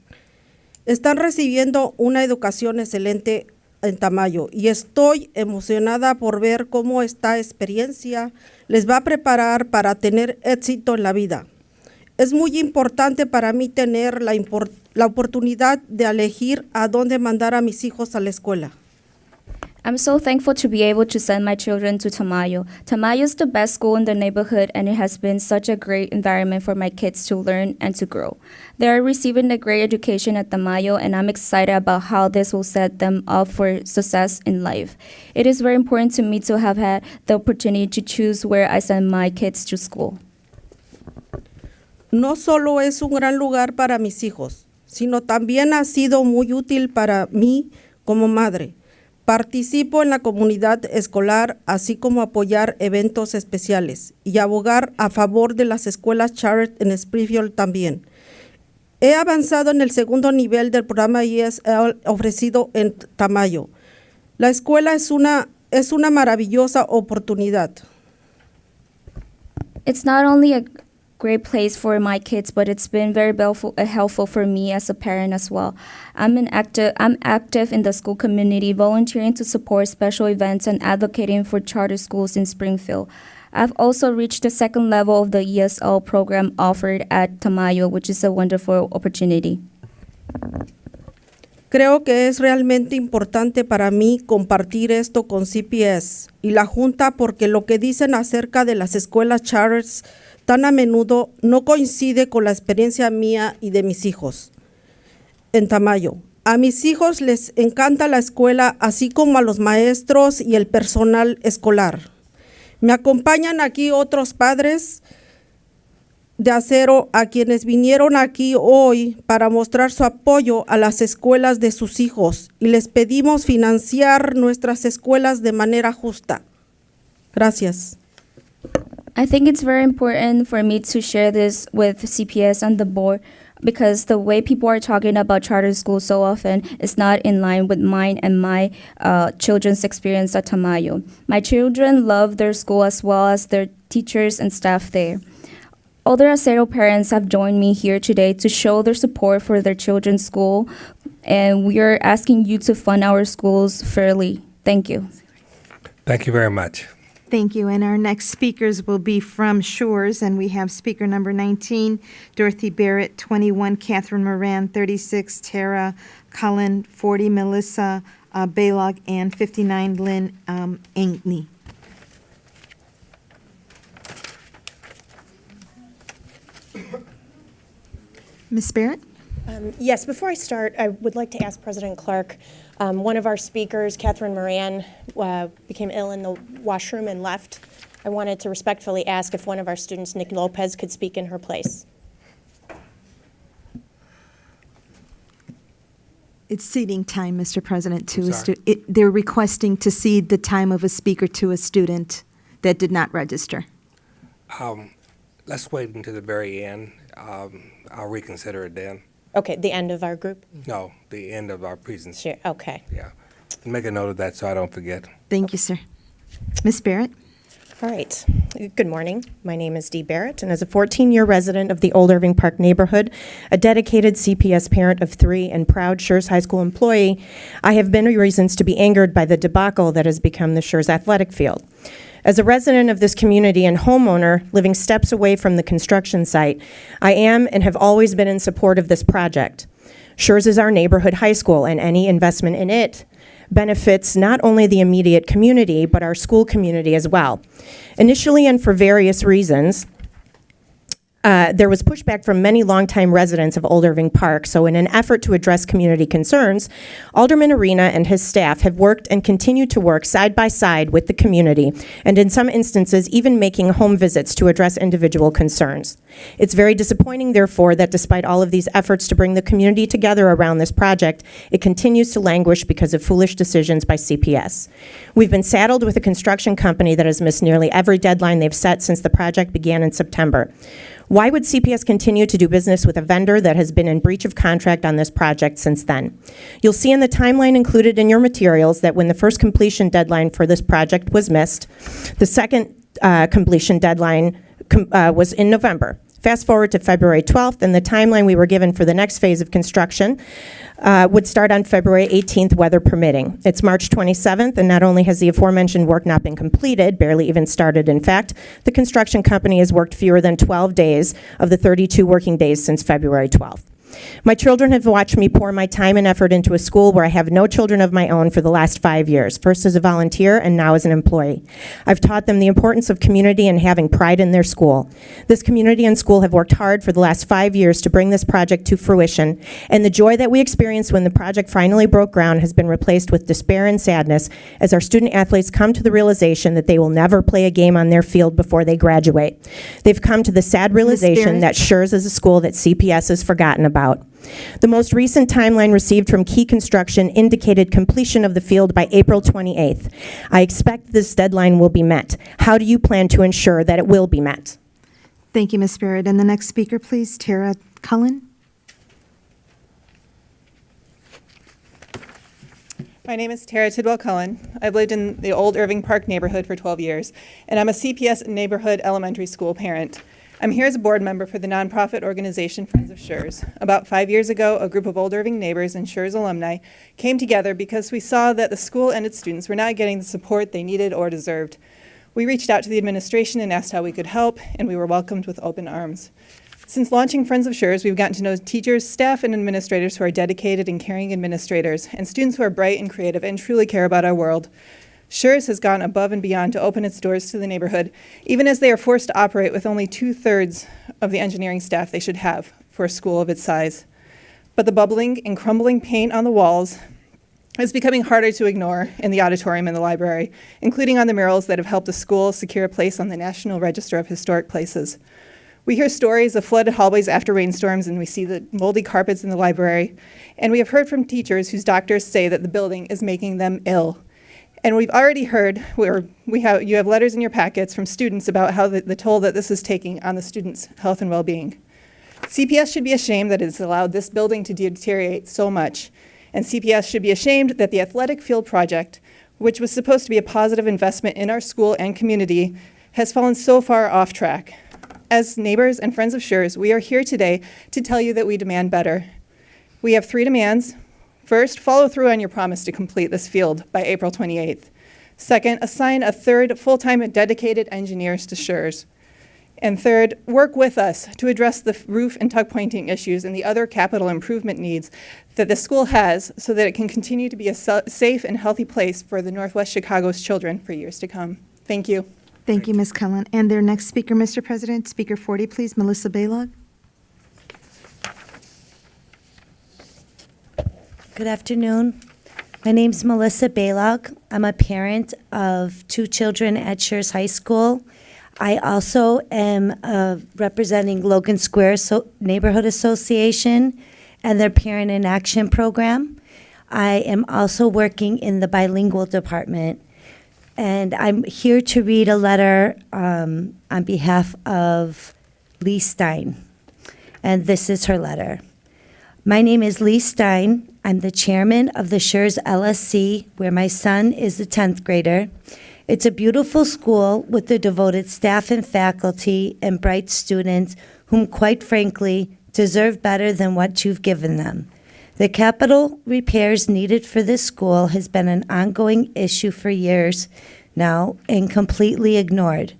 Están recibiendo una educación excelente en Tamayo y estoy emocionada por ver cómo esta experiencia les va a preparar para tener éxito en la vida. Es muy importante para mí tener la oportunidad de elegir a dónde mandar a mis hijos a la escuela. I'm so thankful to be able to send my children to Tamayo. Tamayo is the best school in the neighborhood and it has been such a great environment for my kids to learn and to grow. They are receiving a great education at Tamayo and I'm excited about how this will set them up for success in life. It is very important to me to have had the opportunity to choose where I send my kids to school. No solo es un gran lugar para mis hijos, sino también ha sido muy útil para mí como madre. Participo en la comunidad escolar, así como apoyar eventos especiales y abogar a favor de las escuelas charter en Springfield también. He avanzado en el 2º nivel del programa ESL ofrecido en Tamayo. La escuela es una maravillosa oportunidad. It's not only a great place for my kids, but it's been very helpful for me as a parent as well. I'm active in the school community, volunteering to support special events and advocating for charter schools in Springfield. I've also reached the 2nd level of the ESL program offered at Tamayo, which is a wonderful opportunity. Creo que es realmente importante para mí compartir esto con CPS y la Junta porque lo que dicen acerca de las escuelas charters tan a menudo no coincide con la experiencia mía y de mis hijos en Tamayo. A mis hijos les encanta la escuela, así como a los maestros y el personal escolar. Me acompañan aquí otros padres de Acero a quienes vinieron aquí hoy para mostrar su apoyo a las escuelas de sus hijos y les pedimos financiar nuestras escuelas de manera justa. Gracias. I think it's very important for me to share this with CPS and the board because the way people are talking about charter schools so often is not in line with mine and my children's experience at Tamayo. My children love their school as well as their teachers and staff there. Other Acero parents have joined me here today to show their support for their children's school, and we are asking you to fund our schools fairly. Thank you. Thank you very much. Thank you. And our next speakers will be from Shores, and we have speaker number 19, Dorothy Barrett, 21, Catherine Moran, 36, Tara Cullen, 40, Melissa Baylog, and 59, Lynn Ankney. Ms. Barrett? Yes, before I start, I would like to ask President Clark, one of our speakers, Catherine Moran, became ill in the washroom and left. I wanted to respectfully ask if one of our students, Nick Lopez, could speak in her place. It's ceding time, Mr. President, to a student. They're requesting to cede the time of a speaker to a student that did not register. Let's wait until the very end. I'll reconsider it then. Okay, the end of our group? No, the end of our presentation. Sure, okay. Yeah. Make a note of that so I don't forget. Thank you, sir. Ms. Barrett? All right. Good morning. My name is Dee Barrett, and as a 14-year resident of the Old Irving Park neighborhood, a dedicated CPS parent of 3, and proud Schurz High School employee, I have many reasons to be angered by the debacle that has become the Schurz athletic field. As a resident of this community and homeowner living steps away from the construction site, I am and have always been in support of this project. Schurz is our neighborhood high school, and any investment in it benefits not only the immediate community, but our school community as well. Initially, and for various reasons, there was pushback from many longtime residents of Old Irving Park, so in an effort to address community concerns, Alderman Arena and his staff have worked and continue to work side by side with the community, and in some instances, even making home visits to address individual concerns. It's very disappointing, therefore, that despite all of these efforts to bring the community together around this project, it continues to languish because of foolish decisions by CPS. We've been saddled with a construction company that has missed nearly every deadline they've set since the project began in September. Why would CPS continue to do business with a vendor that has been in breach of contract on this project since then? You'll see in the timeline included in your materials that when the first completion deadline for this project was missed, the second completion deadline was in November. Fast forward to February 12th, and the timeline we were given for the next phase of construction would start on February 18th, weather permitting. It's March 27th, and not only has the aforementioned work not been completed, barely even started, in fact, the construction company has worked fewer than 12 days of the 32 working days since February 12th. My children have watched me pour my time and effort into a school where I have no children of my own for the last 5 years, first as a volunteer and now as an employee. I've taught them the importance of community and having pride in their school. This community and school have worked hard for the last 5 years to bring this project to fruition, and the joy that we experienced when the project finally broke ground has been replaced with despair and sadness as our student athletes come to the realization that they will never play a game on their field before they graduate. They've come to the sad realization that Schurz is a school that CPS has forgotten about. The most recent timeline received from Key Construction indicated completion of the field by April 28th. I expect this deadline will be met. How do you plan to ensure that it will be met? Thank you, Ms. Barrett. And the next speaker, please, Tara Cullen. My name is Tara Tidwell Cullen. I've lived in the Old Irving Park neighborhood for 12 years, and I'm a CPS neighborhood elementary school parent. I'm here as a board member for the nonprofit organization Friends of Schurz. About 5 years ago, a group of Old Irving neighbors and Schurz alumni came together because we saw that the school and its students were not getting the support they needed or deserved. We reached out to the administration and asked how we could help, and we were welcomed with open arms. Since launching Friends of Schurz, we've gotten to know teachers, staff, and administrators who are dedicated and caring administrators, and students who are bright and creative and truly care about our world. Schurz has gone above and beyond to open its doors to the neighborhood, even as they are forced to operate with only 2/3 of the engineering staff they should have for a school of its size. But the bubbling and crumbling paint on the walls is becoming harder to ignore in the auditorium and the library, including on the murals that have helped the school secure a place on the National Register of Historic Places. We hear stories of flooded hallways after rainstorms, and we see the moldy carpets in the library. And we have heard from teachers whose doctors say that the building is making them ill. And we've already heard, you have letters in your packets from students about how the toll that this is taking on the students' health and well-being. CPS should be ashamed that it has allowed this building to deteriorate so much. And CPS should be ashamed that the athletic field project, which was supposed to be a positive investment in our school and community, has fallen so far off track. As neighbors and friends of Schurz, we are here today to tell you that we demand better. We have 3 demands. First, follow through on your promise to complete this field by April 28th. Second, assign a 3rd full-time and dedicated engineers to Schurz. And third, work with us to address the roof and tuck pointing issues and the other capital improvement needs that the school has so that it can continue to be a safe and healthy place for the Northwest Chicago's children for years to come. Thank you. Thank you, Ms. Cullen. And their next speaker, Mr. President, Speaker 40, please, Melissa Baylog. Good afternoon. My name's Melissa Baylog. I'm a parent of 2 children at Schurz High School. I also am representing Logan Square Neighborhood Association and their Parent in Action program. I am also working in the bilingual department. And I'm here to read a letter on behalf of Lee Stein. And this is her letter. My name is Lee Stein, I'm the chairman of the Schurz LSC, where my son is a 10th grader. It's a beautiful school with the devoted staff and faculty and bright students whom, quite frankly, deserve better than what you've given them. The capital repairs needed for this school has been an ongoing issue for years now and completely ignored.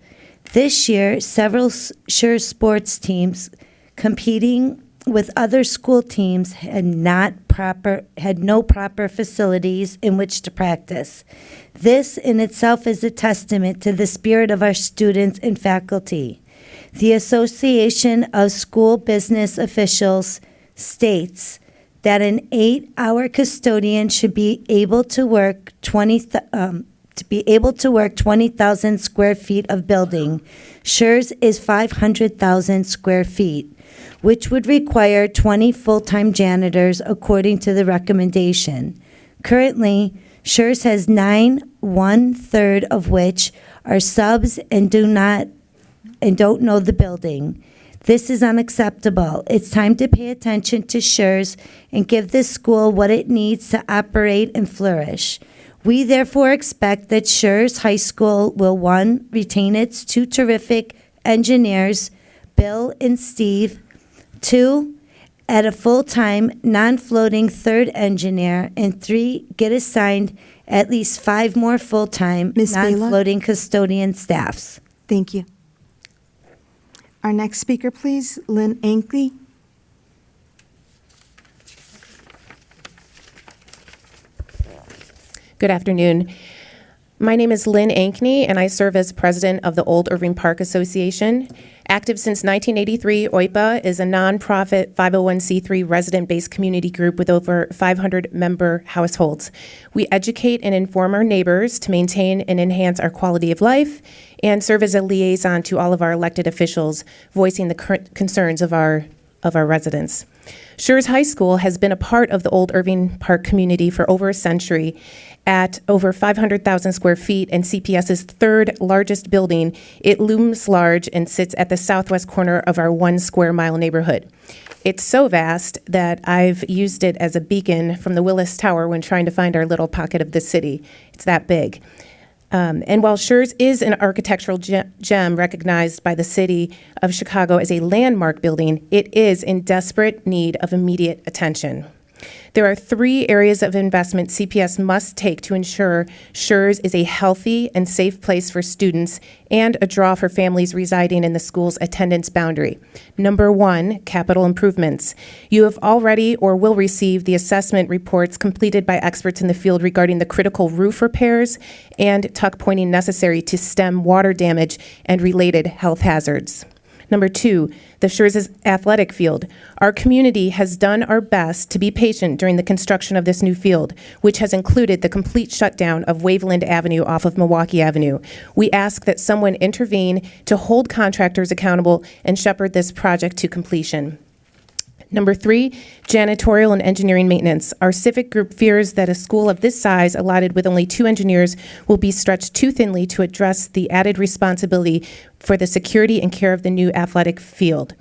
This year, several Schurz sports teams competing with other school teams had no proper facilities in which to practice. This in itself is a testament to the spirit of our students and faculty. The Association of School Business Officials states that an 8-hour custodian should be able to work 20,000 square feet of building. Schurz is 500,000 square feet, which would require 20 full-time janitors according to the recommendation. Currently, Schurz has 9, 1/3 of which are subs and don't know the building. This is unacceptable. It's time to pay attention to Schurz and give this school what it needs to operate and flourish. We therefore expect that Schurz High School will, 1, retain its 2 terrific engineers, Bill and Steve, 2, add a full-time, non-floating 3rd engineer, and 3, get assigned at least 5 more full-time, Ms. Bela? non-floating custodian staffs. Thank you. Our next speaker, please, Lynn Ankeny. Good afternoon. My name is Lynn Ankeny, and I serve as president of the Old Irving Park Association. Active since 1983, OIPA is a nonprofit 501c3 resident-based community group with over 500 member households. We educate and inform our neighbors to maintain and enhance our quality of life and serve as a liaison to all of our elected officials, voicing the current concerns of our residents. Schurz High School has been a part of the Old Irving Park community for over a century. At over 500,000 square feet and CPS's 3rd largest building, it looms large and sits at the southwest corner of our 1 square mile neighborhood. It's so vast that I've used it as a beacon from the Willis Tower when trying to find our little pocket of the city. It's that big. And while Schurz is an architectural gem recognized by the city of Chicago as a landmark building, it is in desperate need of immediate attention. There are 3 areas of investment CPS must take to ensure Schurz is a healthy and safe place for students and a draw for families residing in the school's attendance boundary. Number 1, capital improvements. You have already or will receive the assessment reports completed by experts in the field regarding the critical roof repairs and tuck pointing necessary to stem water damage and related health hazards. Number 2, the Schurz's athletic field. Our community has done our best to be patient during the construction of this new field, which has included the complete shutdown of Waveland Avenue off of Milwaukee Avenue. We ask that someone intervene to hold contractors accountable and shepherd this project to completion. Number 3, janitorial and engineering maintenance. Our civic group fears that a school of this size, allotted with only 2 engineers, will be stretched too thinly to address the added responsibility for the security and care of the new athletic field.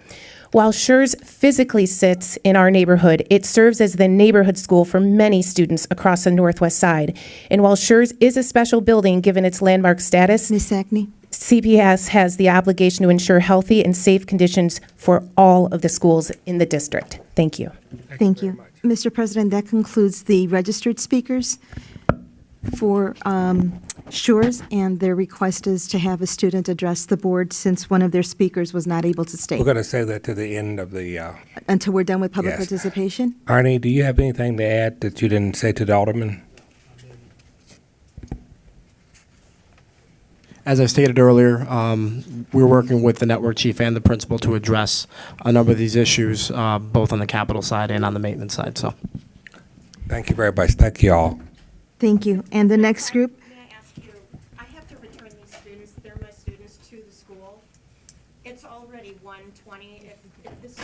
While Schurz physically sits in our neighborhood, it serves as the neighborhood school for many students across the Northwest Side. And while Schurz is a special building given its landmark status, Ms. Ankeny? CPS has the obligation to ensure healthy and safe conditions for all of the schools in the district. Thank you. Thank you. Mr. President, that concludes the registered speakers for Schurz, and their request is to have a student address the board since one of their speakers was not able to stay. We're going to say that to the end of the... Until we're done with public Yes. participation? Arnie, do you have anything to add that you didn't say to the alderman? As I stated earlier, we're working with the network chief and the principal to address a number of these issues, both on the capital side and on the maintenance side. So, Thank you very much. Thank you all. Thank you. And the next group? May I ask you, I have to return these students, they're my students, to the school. It's already 1:20. If this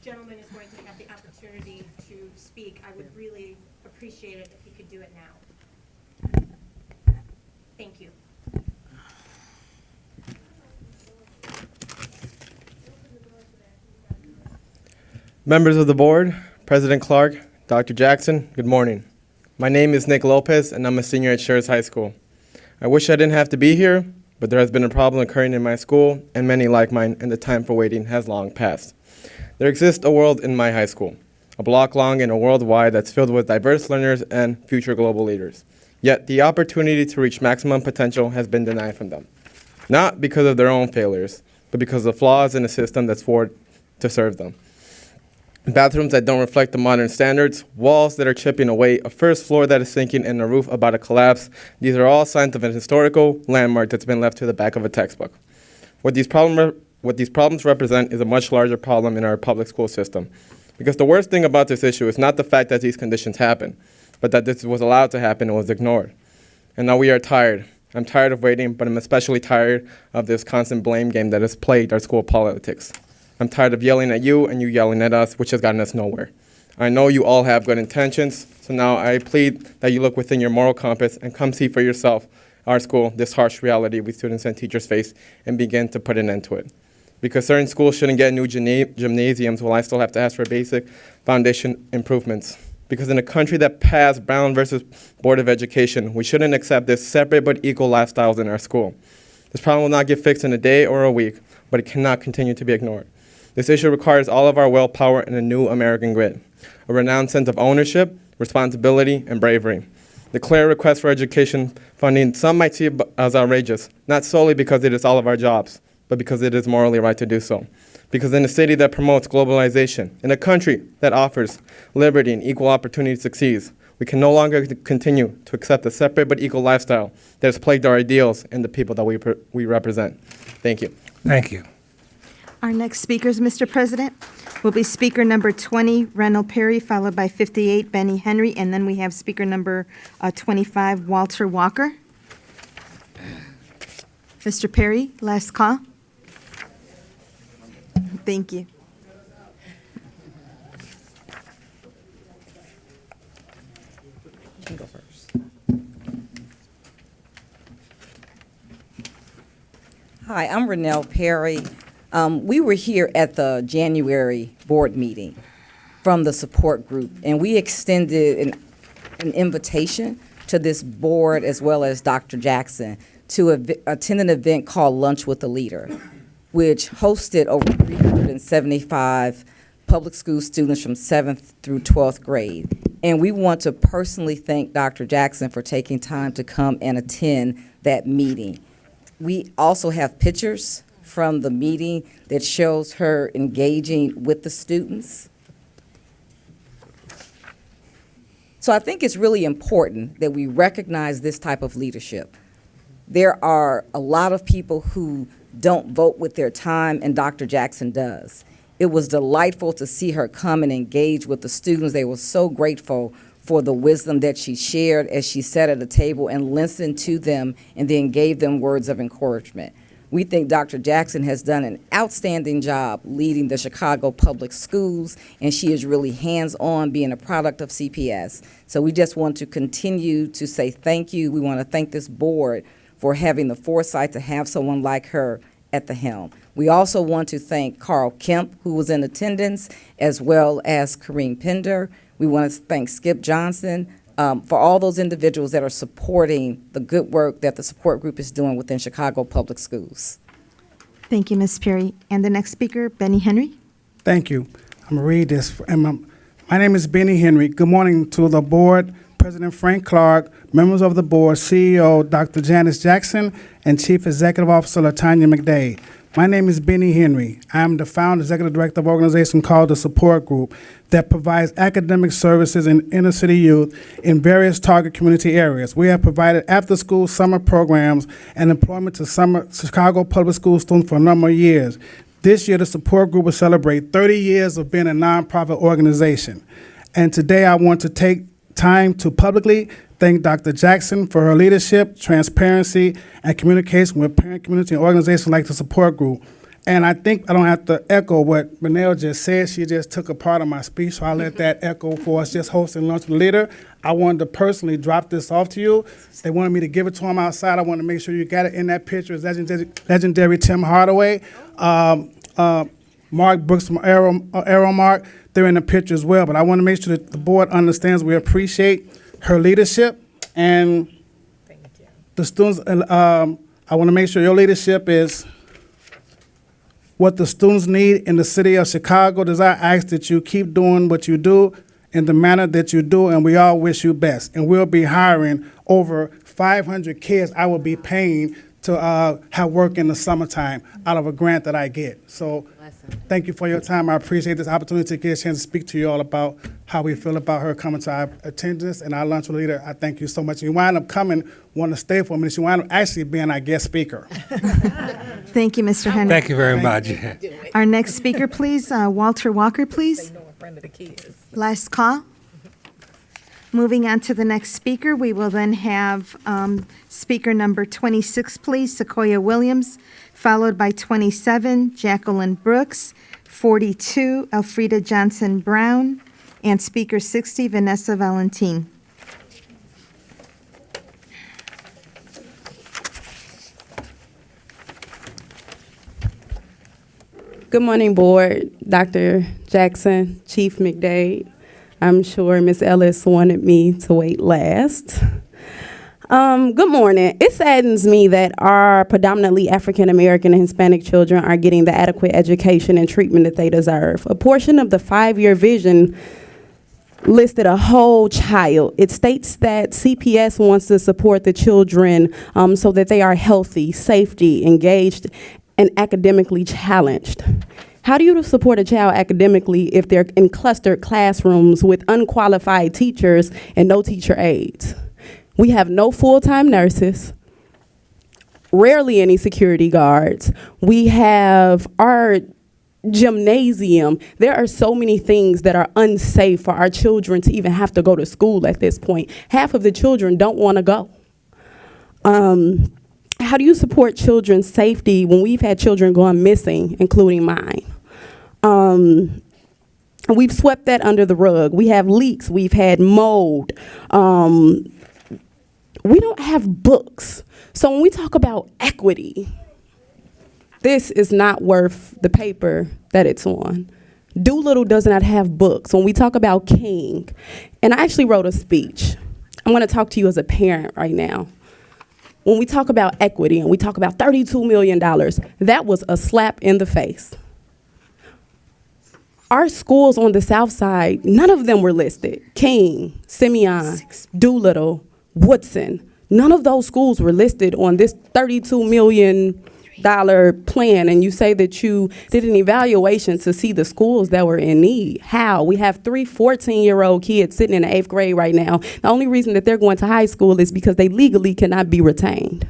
gentleman is going to have the opportunity to speak, I would really appreciate it if he could do it now. Thank you. Members of the board, President Clark, Dr. Jackson, good morning. My name is Nick Lopez, and I'm a senior at Schurz High School. I wish I didn't have to be here, but there has been a problem occurring in my school, and many like mine, and the time for waiting has long passed. There exists a world in my high school, a block long and a world wide that's filled with diverse learners and future global leaders. Yet the opportunity to reach maximum potential has been denied from them. Not because of their own failures, but because of flaws in a system that's forward to serve them. Bathrooms that don't reflect the modern standards, walls that are chipping away, a first floor that is sinking, and a roof about to collapse. These are all signs of an historical landmark that's been left to the back of a textbook. What these problems represent is a much larger problem in our public school system. Because the worst thing about this issue is not the fact that these conditions happen, but that this was allowed to happen and was ignored. And now we are tired. I'm tired of waiting, but I'm especially tired of this constant blame game that has plagued our school politics. I'm tired of yelling at you and you yelling at us, which has gotten us nowhere. I know you all have good intentions, so now I plead that you look within your moral compass and come see for yourself our school, this harsh reality we students and teachers face, and begin to put an end to it. Because certain schools shouldn't get new gymnasiums while I still have to ask for basic foundation improvements. Because in a country that passed Brown versus Board of Education, we shouldn't accept this separate but equal lifestyles in our school. This problem will not get fixed in a day or a week, but it cannot continue to be ignored. This issue requires all of our willpower and a new American grit, a renowned sense of ownership, responsibility, and bravery. The clear request for education funding some might see as outrageous, not solely because it is all of our jobs, but because it is morally right to do so. Because in a city that promotes globalization, in a country that offers liberty and equal opportunity to succeed, we can no longer continue to accept a separate but equal lifestyle that has plagued our ideals and the people that we represent. Thank you. Thank you. Our next speakers, Mr. President, will be speaker number 20, Reynold Perry, followed by 58, Benny Henry, and then we have speaker number 25, Walter Walker. Mr. Perry, last call. Thank you. You can go first. Hi, I'm Reynold Perry. We were here at the January board meeting from the support group, and we extended an invitation to this board as well as Dr. Jackson to attend an event called Lunch with a Leader, which hosted over 375 public school students from 7th through 12th grade. And we want to personally thank Dr. Jackson for taking time to come and attend that meeting. We also have pictures from the meeting that shows her engaging with the students. So I think it's really important that we recognize this type of leadership. There are a lot of people who don't vote with their time, and Dr. Jackson does. It was delightful to see her come and engage with the students. They were so grateful for the wisdom that she shared as she sat at a table and listened to them and then gave them words of encouragement. We think Dr. Jackson has done an outstanding job leading the Chicago Public Schools, and she is really hands-on being a product of CPS. So we just want to continue to say thank you. We want to thank this board for having the foresight to have someone like her at the helm. We also want to thank Carl Kemp, who was in attendance, as well as Kareem Pender. We want to thank Skip Johnson, for all those individuals that are supporting the good work that the support group is doing within Chicago Public Schools. Thank you, Ms. Perry. And the next speaker, Benny Henry. Thank you. I'm going to read this. My name is Benny Henry. Good morning to the board, President Frank Clark, members of the board, CEO Dr. Janice Jackson, and Chief Executive Officer Latanya McDade. My name is Benny Henry. I am the founder, executive director of an organization called the Support Group that provides academic services in inner city youth in various target community areas. We have provided after-school summer programs and employment to Chicago public school students for a number of years. This year, the Support Group will celebrate 30 years of being a nonprofit organization. And today, I want to take time to publicly thank Dr. Jackson for her leadership, transparency, and communication with parent community and organizations like the Support Group. And I think I don't have to echo what Reynold just said. She just took a part of my speech, so I'll let that echo for us just hosting Lunch with the Leader. I wanted to personally drop this off to you. They wanted me to give it to them outside. I want to make sure you got it in that picture. It's legendary Tim Hardaway. Mark Brooks from Aeromark. They're in the picture as well. But I want to make sure that the board understands we appreciate her leadership and the students. I want to make sure your leadership is what the students need in the city of Chicago. Does I ask that you keep doing what you do in the manner that you do, and we all wish you best. And we'll be hiring over 500 kids I will be paying to have work in the summertime out of a grant that I get. So thank you for your time. I appreciate this opportunity to get a chance to speak to you all about how we feel about her coming to our attendance and our lunch with leader. I thank you so much. You wind up coming, want to stay for a minute. You wind up actually being our guest speaker. Thank you, Mr. Henry. Thank you very much. Our next speaker, please, Walter Walker, please. Last call. Moving on to the next speaker, we will then have speaker number 26, please, Sequoia Williams, followed by 27, Jacqueline Brooks, 42, Elfrida Johnson Brown, and speaker 60, Vanessa Valentin. Good morning, Board. Dr. Jackson, Chief McDade. I'm sure Ms. Ellis wanted me to wait last. Good morning. It saddens me that our predominantly African American and Hispanic children are getting the adequate education and treatment that they deserve. A portion of the 5-year vision listed a whole child. It states that CPS wants to support the children so that they are healthy, safety, engaged, and academically challenged. How do you support a child academically if they're in clustered classrooms with unqualified teachers and no teacher aides? We have no full-time nurses, rarely any security guards. We have our gymnasium. There are so many things that are unsafe for our children to even have to go to school at this point. Half of the children don't want to go. How do you support children's safety when we've had children going missing, including mine? We've swept that under the rug. We have leaks. We've had mold. We don't have books. So when we talk about equity, this is not worth the paper that it's on. Doolittle does not have books. When we talk about King, and I actually wrote a speech. I'm going to talk to you as a parent right now. When we talk about equity and we talk about $32 million, that was a slap in the face. Our schools on the South Side, none of them were listed. King, Simeon, Doolittle, Woodson, none of those schools were listed on this $32 million plan, and you say that you did an evaluation to see the schools that were in need. How? We have 3 14-year-old kids sitting in the 8th grade right now. The only reason that they're going to high school is because they legally cannot be retained.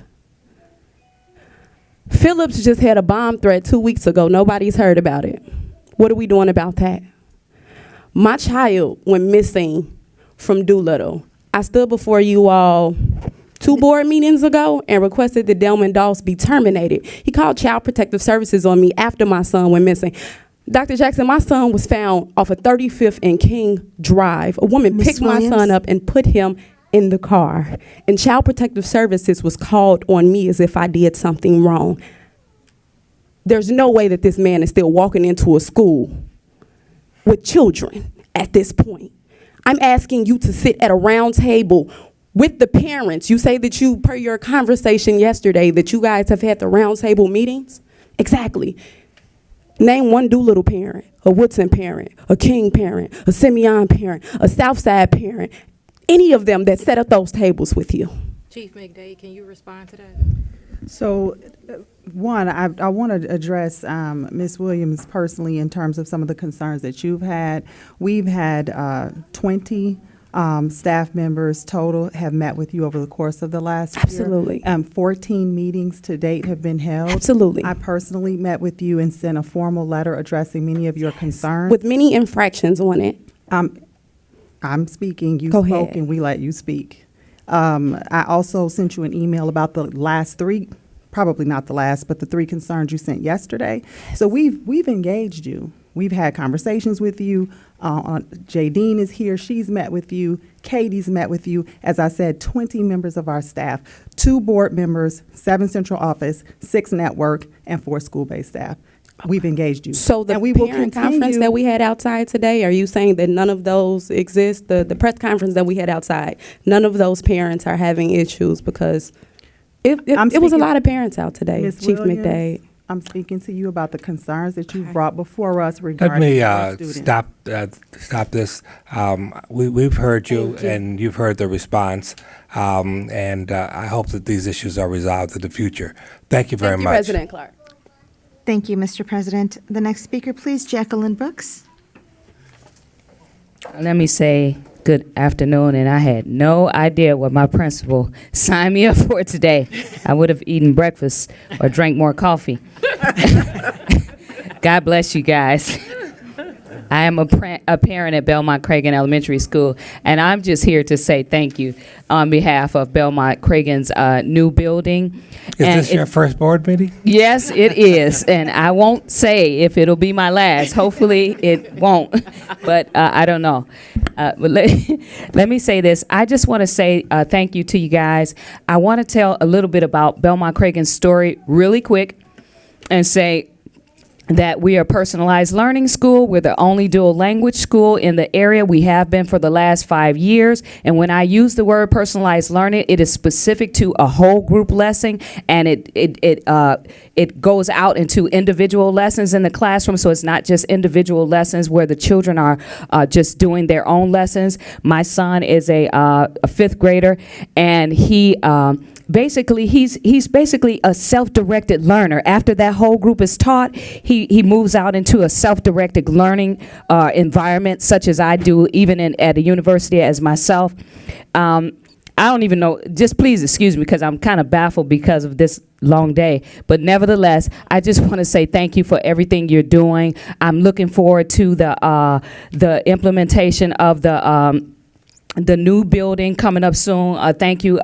Phillips just had a bomb threat 2 weeks ago. Nobody's heard about it. What are we doing about that? My child went missing from Doolittle. I stood before you all 2 board meetings ago and requested that Delman Doss be terminated. He called Child Protective Services on me after my son went missing. Dr. Jackson, my son was found off of 35th and King Drive. A woman picked my son up and put him in the car. And Child Protective Services was called on me as if I did something wrong. There's no way that this man is still walking into a school with children at this point. I'm asking you to sit at a round table with the parents. You say that you, per your conversation yesterday, that you guys have had the round table meetings. Exactly. Name one Doolittle parent, a Woodson parent, a King parent, a Simeon parent, a Southside parent, any of them that set up those tables with you. Chief McDade, can you respond to that? So, one, I want to address Ms. Williams personally in terms of some of the concerns that you've had. We've had 20 staff members total have met with you over the course of the last year. Absolutely. 14 meetings to date have been held. Absolutely. I personally met with you and sent a formal letter addressing many of your concerns. With many infractions on it. I'm speaking, you Go spoke, ahead. and we let you speak. I also sent you an email about the last 3, probably not the last, but the 3 concerns you sent yesterday. So we've engaged you. We've had conversations with you. Jadine is here. She's met with you. Katie's met with you. As I said, 20 members of our staff, 2 board members, 7 central office, 6 network, and 4 school-based staff. We've engaged you. So the And we will parent conference continue- that we had outside today, are you saying that none of those exist? The press conference that we had outside, none of those parents are having issues because it was a speaking- lot of parents out today, Ms. Chief Williams, McDade. I'm speaking to you about the concerns that you've brought before us Let regarding me our students. stop this. We've heard you, and you've heard the response, and I hope that these issues are resolved in the future. Thank you very Thank you, much. President Clark. Thank you, Mr. President. The next speaker, please, Jacqueline Brooks. Let me say good afternoon, and I had no idea what my principal signed me up for today. I would have eaten breakfast or drank more coffee. God bless you guys. I am a parent at Belmont Cragen Elementary School, and I'm just here to say thank you on behalf of Belmont Cragen's new building. Is this your first board meeting? Yes, it is, and I won't say if it'll be my last. Hopefully, it won't, but I don't know. But let me say this. I just want to say thank you to you guys. I want to tell a little bit about Belmont Cragen's story really quick and say that we are a personalized learning school. We're the only dual language school in the area. We have been for the last 5 years. And when I use the word personalized learning, it is specific to a whole group lesson, and it goes out into individual lessons in the classroom. So it's not just individual lessons where the children are just doing their own lessons. My son is a 5th grader, and he basically he's basically a self-directed learner. After that whole group is taught, he moves out into a self-directed learning environment, such as I do even at a university as myself. I don't even know, just please excuse me because I'm kind of baffled because of this long day. But nevertheless, I just want to say thank you for everything you're doing. I'm looking forward to the implementation of the new building coming up soon. Thank you,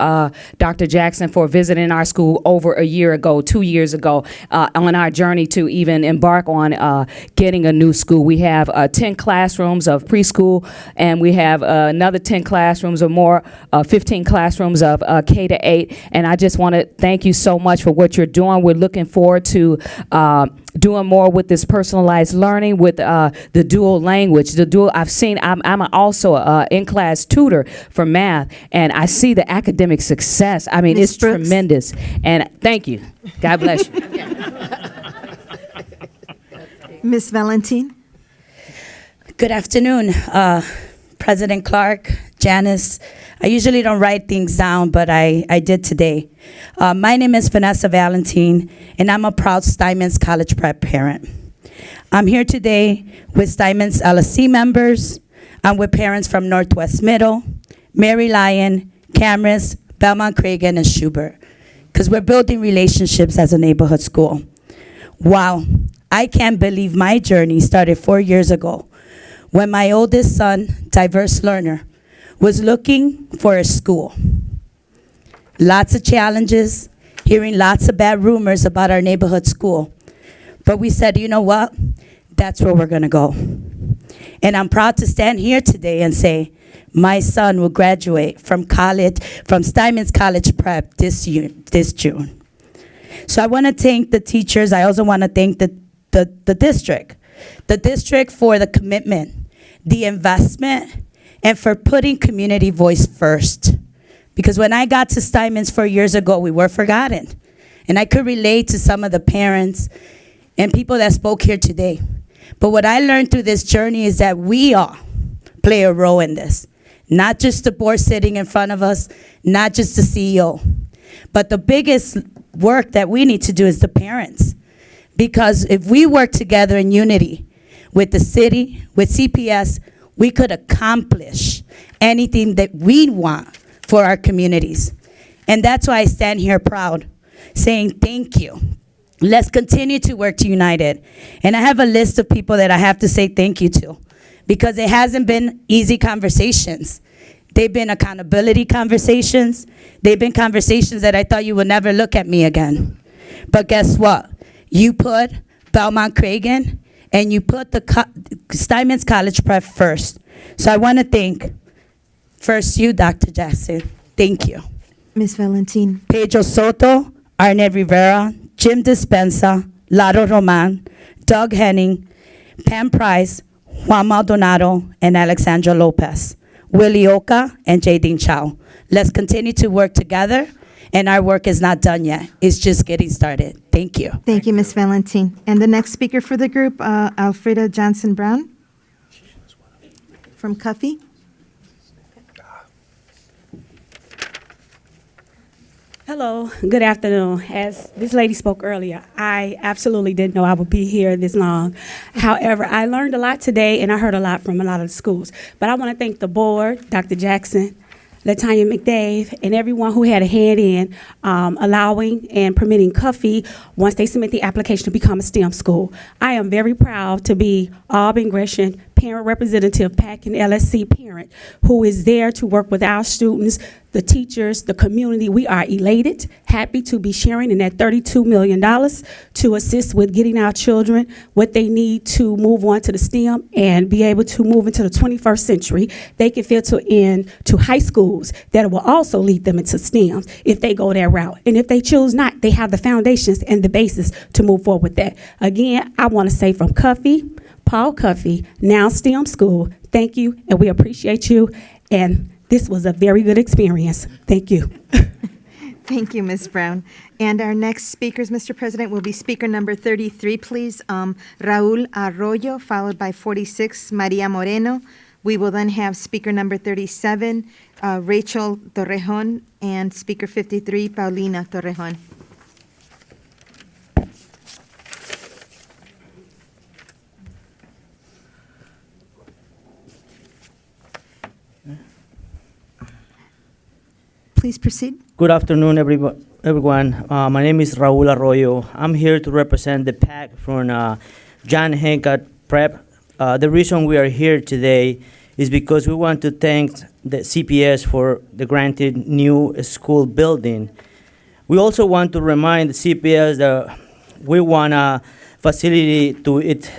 Dr. Jackson, for visiting our school over a year ago, 2 years ago, on our journey to even embark on getting a new school. We have 10 classrooms of preschool, and we have another 10 classrooms or more, 15 classrooms of K-8. And I just want to thank you so much for what you're doing. We're looking forward to doing more with this personalized learning with the dual language. I'm also an in-class tutor for math, and I see the academic success. I mean, Ms. it's Brooks? tremendous. And thank you. God bless you. Ms. Valentine. Good afternoon, President Clark, Janice. I usually don't write things down, but I did today. My name is Vanessa Valentine, and I'm a proud Steinmetz College Prep parent. I'm here today with Steinmetz LSC members. I'm with parents from Northwest Middle, Mary Lyon, Cameras, Belmont Cragen, and Schubert, because we're building relationships as a neighborhood school. Wow, I can't believe my journey started 4 years ago when my oldest son, diverse learner, was looking for a school. Lots of challenges, hearing lots of bad rumors about our neighborhood school. But we said, you know what? That's where we're gonna go. And I'm proud to stand here today and say, my son will graduate from Steinmetz College Prep this June. So I wanna thank the teachers. I also wanna thank the district. The district for the commitment, the investment, and for putting community voice first. Because when I got to Steinmetz 4 years ago, we were forgotten. And I could relate to some of the parents and people that spoke here today. But what I learned through this journey is that we all play a role in this. Not just the board sitting in front of us, not just the CEO. But the biggest work that we need to do is the parents. Because if we work together in unity with the city, with CPS, we could accomplish anything that we want for our communities. And that's why I stand here proud, saying thank you. Let's continue to work united. And I have a list of people that I have to say thank you to, because it hasn't been easy conversations. They've been accountability conversations. They've been conversations that I thought you would never look at me again. But guess what? You put Belmont Cragen and you put the Steinmetz College Prep first. So I want to thank first you, Dr. Jackson. Thank you. Ms. Valentin. Pedro Soto, Arnett Rivera, Jim Dispenza, Laro Roman, Doug Henning, Pam Price, Juan Maldonado, and Alexandra Lopez, Willie Oka, and Jadine Chow. Let's continue to work together, and our work is not done yet. It's just getting started. Thank you. Thank you, Ms. Valentin. And the next speaker for the group, Alfreda Johnson Brown from Cuffy. Hello, good afternoon. As this lady spoke earlier, I absolutely didn't know I would be here this long. However, I learned a lot today, and I heard a lot from a lot of the schools. But I want to thank the board, Dr. Jackson, Latanya McDade, and everyone who had a hand in allowing and permitting Cuffy, once they submit the application, to become a STEM school. I am very proud to be Auburn Gresham parent representative, PAC and LSC parent, who is there to work with our students, the teachers, the community. We are elated, happy to be sharing in that $32 million to assist with getting our children what they need to move on to the STEM and be able to move into the 21st century. They can filter in to high schools that will also lead them into STEM if they go that route. And if they choose not, they have the foundations and the basis to move forward with that. Again, I want to say from Cuffy, Paul Cuffy, now STEM School, thank you, and we appreciate you. And this was a very good experience. Thank you. Thank you, Ms. Brown. And our next speakers, Mr. President, will be speaker number 33, please. Raul Arroyo, followed by 46, Maria Moreno. We will then have speaker number 37, Rachel Torrejon, and speaker 53, Paulina Torrejon. Please proceed. Good afternoon, everyone. My name is Raul Arroyo. I'm here to represent the PAC from John Hancock Prep. The reason we are here today is because we want to thank the CPS for the granted new school building. We also want to remind the CPS that we want a facility to its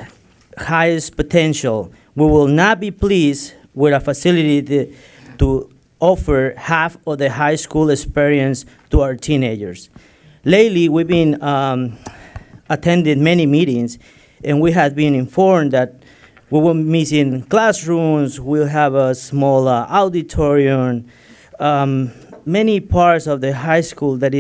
highest potential. We will not be pleased with a facility to offer half of the high school experience to our teenagers. Lately, we've been attending many meetings, and we have been informed that we will be missing classrooms, we'll have a small auditorium, many parts of the high school that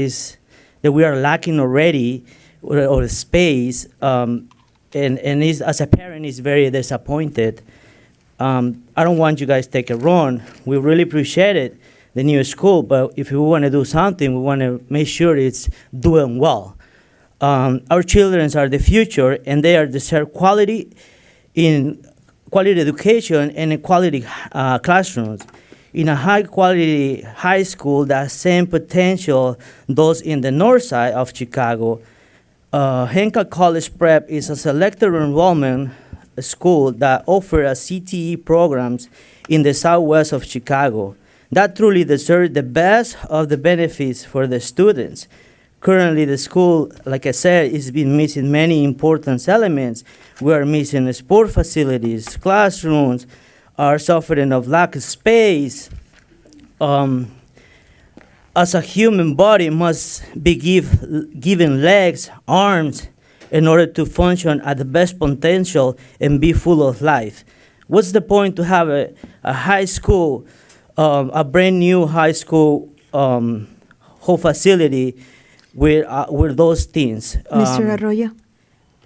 we are lacking already, or space, and as a parent, is very disappointed. I don't want you guys to take it wrong. We really appreciate it, the new school, but if we want to do something, we want to make sure it's doing well. Our children are the future, and they are deserve quality education and in quality classrooms. In a high-quality high school, that same potential those in the north side of Chicago. Hancock College Prep is a selected enrollment school that offers CTE programs in the southwest of Chicago that truly deserve the best of the benefits for the students. Currently, the school, like I said, has been missing many important elements. We are missing sport facilities, classrooms, are suffering of lack of space. As a human body must be given legs, arms, in order to function at the best potential and be full of life. What's the point to have a high school, a brand new high school whole facility with those things? Mr. Arroyo.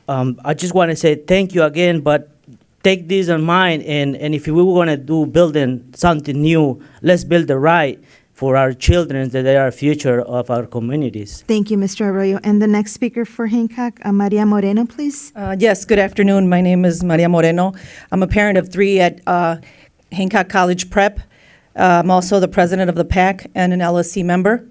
I just want to say thank you again, but take this in mind, and if we want to do building something new, let's build it right for our children, that they are future of our communities. Thank you, Mr. Arroyo. And the next speaker for Hancock, Maria Moreno, please. Yes, good afternoon. My name is Maria Moreno. I'm a parent of 3 at Hancock College Prep. I'm also the president of the PAC and an LSC member.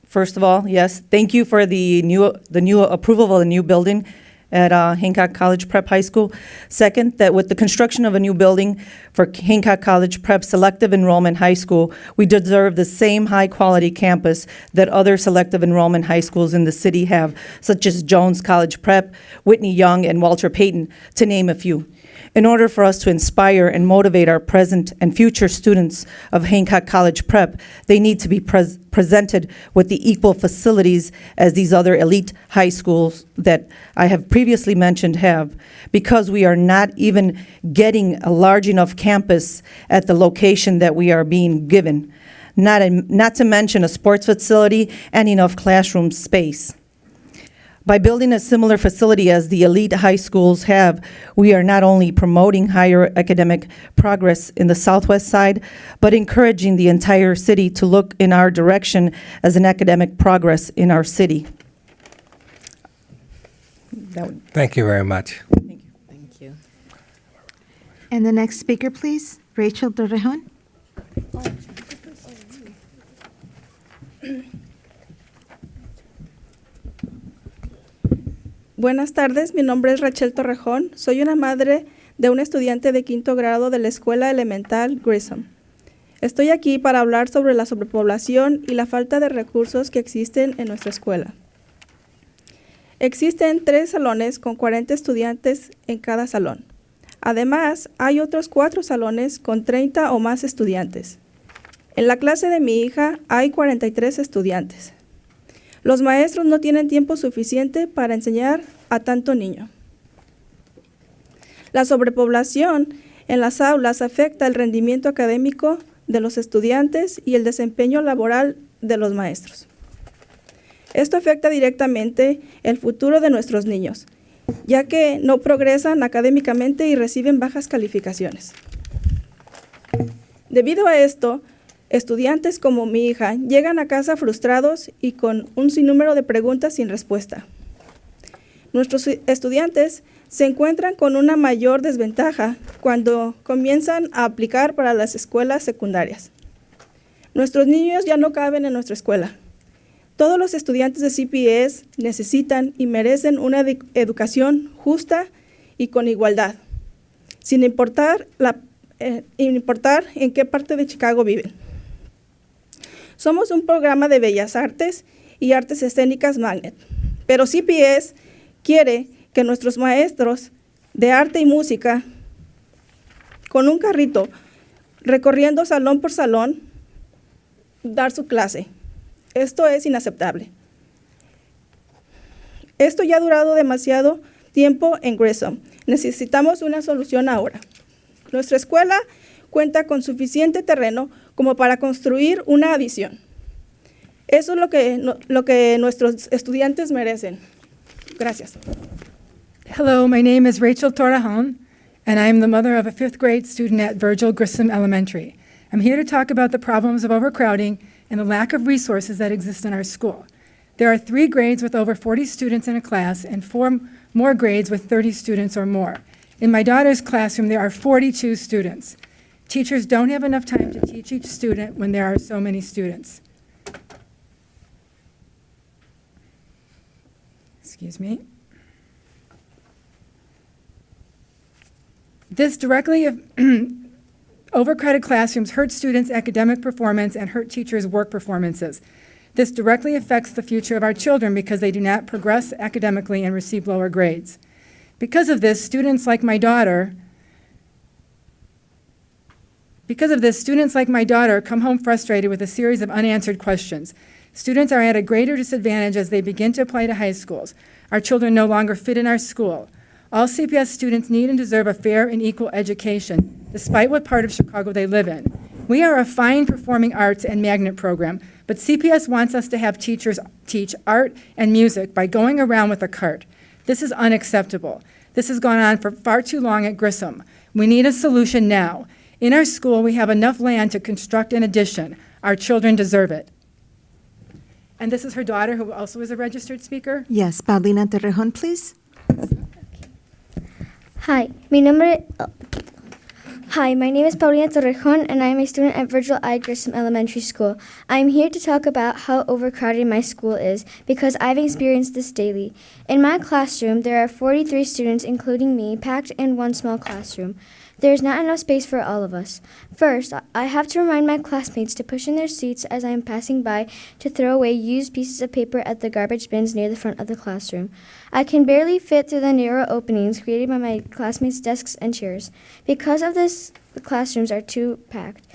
First of all, yes, thank you for the new approval of the new building. at Hancock College Prep High School. Second, that with the construction of a new building for Hancock College Prep Selective Enrollment High School, we deserve the same high-quality campus that other selective enrollment high schools in the city have, such as Jones College Prep, Whitney Young, and Walter Payton, to name a few. In order for us to inspire and motivate our present and future students of Hancock College Prep, they need to be presented with the equal facilities as these other elite high schools that I have previously mentioned have, because we are not even getting a large enough campus at the location that we are being given, not to mention a sports facility and enough classroom space. By building a similar facility as the elite high schools have, we are not only promoting higher academic progress in the southwest side, but encouraging the entire city to look in our direction as an academic progress in our city. Thank you very much. Thank you. And the next speaker, please, Rachel Torrejon. Buenas tardes, mi nombre es Rachel Torrejón. Soy una madre de un estudiante de quinto grado de la Escuela Elemental Grissom. Estoy aquí para hablar sobre la sobrepoblación y la falta de recursos que existen en nuestra escuela. Existen 3 salones con 40 estudiantes en cada salón. Además, hay otros 4 salones con 30 o más estudiantes. En la clase de mi hija hay 43 estudiantes. Los maestros no tienen tiempo suficiente para enseñar a tanto niño. La sobrepoblación en las aulas afecta el rendimiento académico de los estudiantes y el desempeño laboral de los maestros. Esto afecta directamente el futuro de nuestros niños, ya que no progresan académicamente y reciben bajas calificaciones. Debido a esto, estudiantes como mi hija llegan a casa frustrados y con un sinnúmero de preguntas sin respuesta. Nuestros estudiantes se encuentran con una mayor desventaja cuando comienzan a aplicar para las escuelas secundarias. Nuestros niños ya no caben en nuestra escuela. Todos los estudiantes de CPS necesitan y merecen una educación justa y con igualdad, sin importar en qué parte de Chicago viven. Somos un programa de Bellas Artes y Artes Escénicas Magnet, pero CPS quiere que nuestros maestros de arte y música, con un carrito, recorriendo salón por salón, dar su clase. Esto es inaceptable. Esto ya ha durado demasiado tiempo en Grissom. Necesitamos una solución ahora. Nuestra escuela cuenta con suficiente terreno como para construir una adición. Eso es lo que nuestros estudiantes merecen. Gracias. Hello, my name is Rachel Torrejon, and I am the mother of a 5th grade student at Virgil Grissom Elementary. I'm here to talk about the problems of overcrowding and the lack of resources that exist in our school. There are 3 grades with over 40 students in a class and 4 more grades with 30 students or more. In my daughter's classroom, there are 42 students. Teachers don't have enough time to teach each student when there are so many students. Excuse me. This directly, overcrowded classrooms hurt students' academic performance and hurt teachers' work performances. This directly affects the future of our children because they do not progress academically and receive lower grades. Because of this, students like my daughter come home frustrated with a series of unanswered questions. Students are at a greater disadvantage as they begin to apply to high schools. Our children no longer fit in our school. All CPS students need and deserve a fair and equal education, despite what part of Chicago they live in. We are a fine performing arts and magnet program, but CPS wants us to have teachers teach art and music by going around with a cart. This is unacceptable. This has gone on for far too long at Grissom. We need a solution now. In our school, we have enough land to construct an addition. Our children deserve it. And this is her daughter, who also is a registered speaker. Yes, Paulina Torrejon, please. Hi, mi nombre Hi, my name is Paulina Torrejon, and I am a student at Virgil I. Grissom Elementary School. I am here to talk about how overcrowded my school is, because I've experienced this daily. In my classroom, there are 43 students, including me, packed in one small classroom. There is not enough space for all of us. First, I have to remind my classmates to push in their seats as I am passing by to throw away used pieces of paper at the garbage bins near the front of the classroom. I can barely fit through the narrow openings created by my classmates' desks and chairs. Because of this, the classrooms are too packed.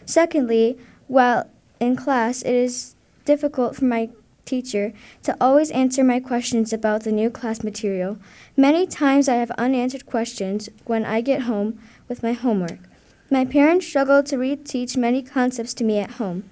Secondly, while in class, it is difficult for my teacher to always answer my questions about the new class material. Many times I have unanswered questions when I get home with my homework. My parents struggle to reteach many concepts to me at home.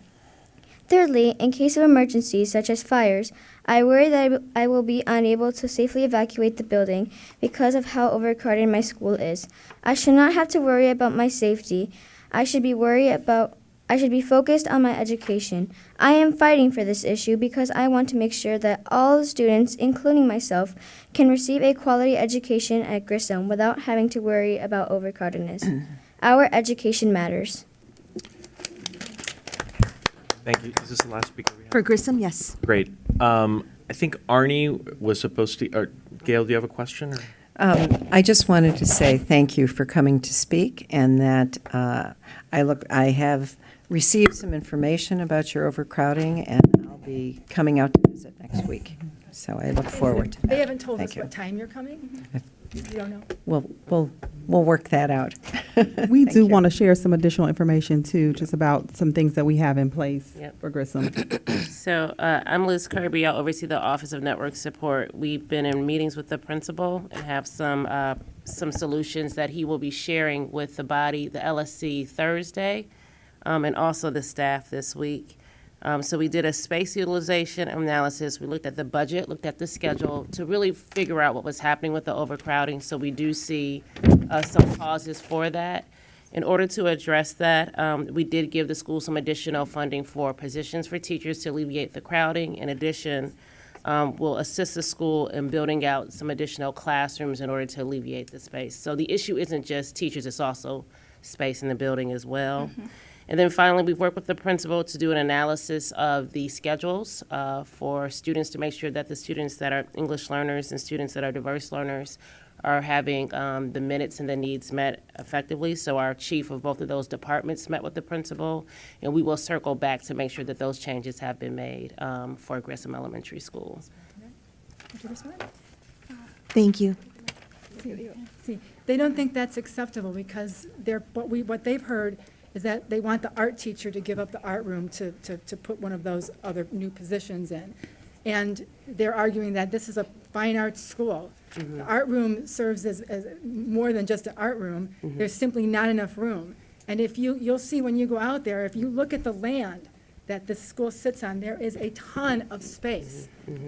Thirdly, in case of emergencies such as fires, I worry that I will be unable to safely evacuate the building because of how overcrowded my school is. I should not have to worry about my safety. I should be focused on my education. I am fighting for this issue because I want to make sure that all the students, including myself, can receive a quality education at Grissom without having to worry about overcrowdedness. Our education matters. Thank you. Is this the last speaker we have? For Grissom, yes. Great. I think Arnie was supposed to, or Gail, do you have a question? Or? I just wanted to say thank you for coming to speak, and that I have received some information about your overcrowding, and I'll be coming out to visit next week. So I look forward to that. They haven't told Thank us you. what time you're coming? You don't know? We'll work that out. We do want to share some additional information too, just about some things that we have in place Yep. for Grissom. So I'm Liz Kirby. I oversee the Office of Network Support. We've been in meetings with the principal and have some solutions that he will be sharing with the body, the LSC, Thursday, and also the staff this week. So we did a space utilization analysis. We looked at the budget, looked at the schedule to really figure out what was happening with the overcrowding. So we do see some causes for that. In order to address that, we did give the school some additional funding for positions for teachers to alleviate the crowding. In addition, we'll assist the school in building out some additional classrooms in order to alleviate the space. So the issue isn't just teachers, it's also space in the building as well. Mm-hmm. And then finally, we've worked with the principal to do an analysis of the schedules for students to make sure that the students that are English learners and students that are diverse learners are having the minutes and the needs met effectively. So our chief of both of those departments met with the principal, and we will circle back to make sure that those changes have been made for Grissom Elementary School. Would you respond? Thank you. See, they don't think that's acceptable because what they've heard is that they want the art teacher to give up the art room to put one of those other new positions in. And they're arguing that this is a fine arts school. The art room serves as more than just an art room. There's simply not enough room. And if you'll see when you go out there, if you look at the land that this school sits on, there is a ton of space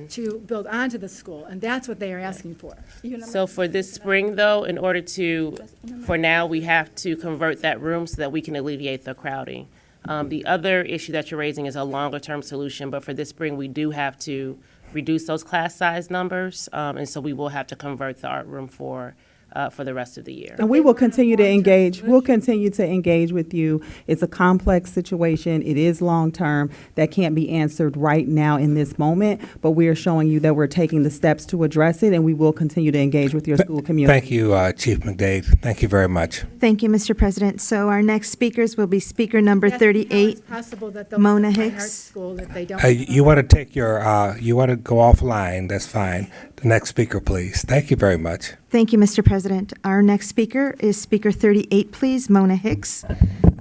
to build onto the school, and that's what they are asking for. So for this spring, though, in order to, for now, we have to convert that room so that we can alleviate the crowding. The other issue that you're raising is a longer-term solution, but for this spring, we do have to reduce those class size numbers, and so we will have to convert the art room for the rest of the year. And we will continue to engage. We'll continue to engage with you. It's a complex situation. It is long-term. That can't be answered right now in this moment, but we are showing you that we're taking the steps to address it, and we will continue to engage with your school community. Thank you, Chief McDade. Thank you very much. Thank you, Mr. President. So our next speakers will be speaker number Yes, because 38, it's possible that they'll Mona be a fine arts Hicks. school if they don't. You want to take your, you want to go offline, that's fine. The next speaker, please. Thank you very much. Thank you, Mr. President. Our next speaker is speaker 38, please, Mona Hicks,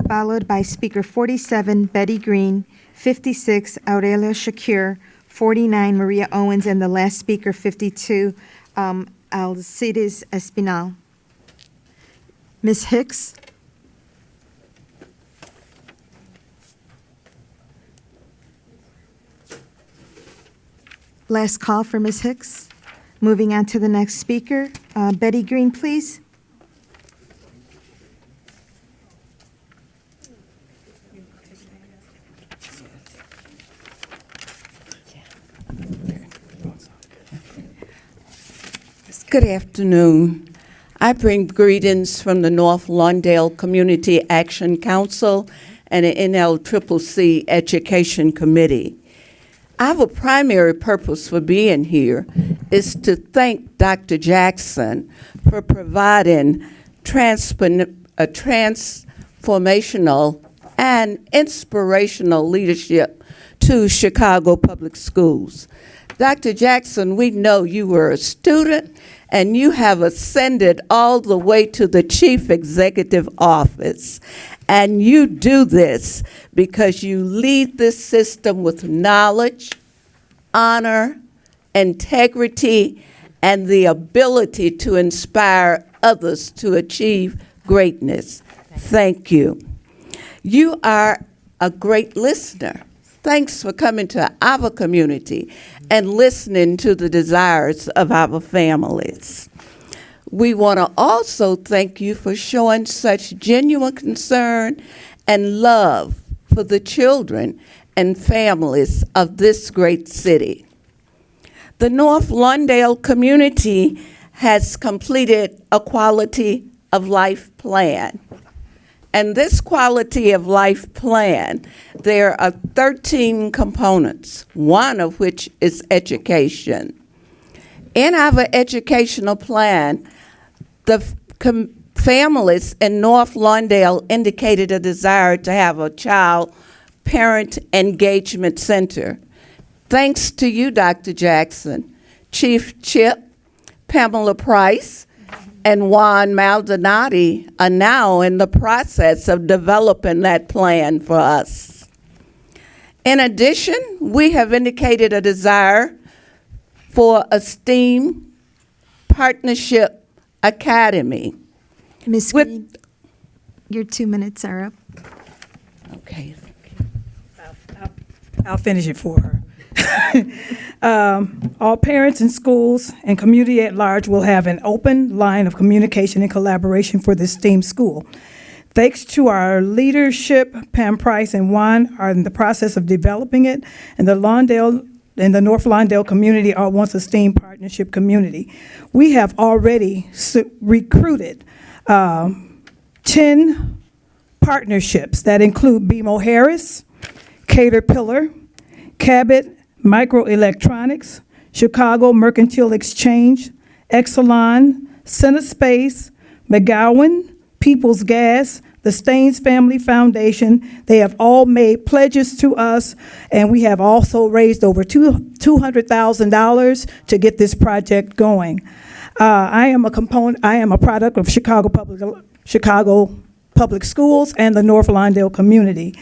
followed by speaker 47, Betty Green, 56, Aurelia Shakir, 49, Maria Owens, and the last speaker, 52, Alcides Espinal. Ms. Hicks? Last call for Ms. Hicks. Moving on to the next speaker, Betty Green, please. Good afternoon. I bring greetings from the North Lawndale Community Action Council and the NLCCC Education Committee. Our primary purpose for being here is to thank Dr. Jackson for providing a transformational and inspirational leadership to Chicago Public Schools. Dr. Jackson, we know you were a student and you have ascended all the way to the Chief Executive Office. And you do this because you lead this system with knowledge, honor, integrity, and the ability to inspire others to achieve greatness. Thank you. You are a great listener. Thanks for coming to our community and listening to the desires of our families. We want to also thank you for showing such genuine concern and love for the children and families of this great city. The North Lawndale community has completed a quality of life plan. And this quality of life plan, there are 13 components, one of which is education. In our educational plan, the families in North Lawndale indicated a desire to have a child parent engagement center. Thanks to you, Dr. Jackson, Chief Chip, Pamela Price, and Juan Maldonati are now in the process of developing that plan for us. In addition, we have indicated a desire for a STEAM Partnership Academy. Ms. Green, your 2 minutes are up. Okay. I'll finish it for her. All parents in schools and community at large will have an open line of communication and collaboration for this STEAM school. Thanks to our leadership, Pam Price and Juan are in the process of developing it, and the North Lawndale community wants a STEAM partnership community. We have already recruited 10 partnerships that include BMO Harris, Caterpillar, Cabot Microelectronics, Chicago Mercantile Exchange, Exelon, Centerspace, McGowan, People's Gas, the Staines Family Foundation. They have all made pledges to us, and we have also raised over $200,000 to get this project going. I am a product of Chicago Public Schools and the North Lawndale community.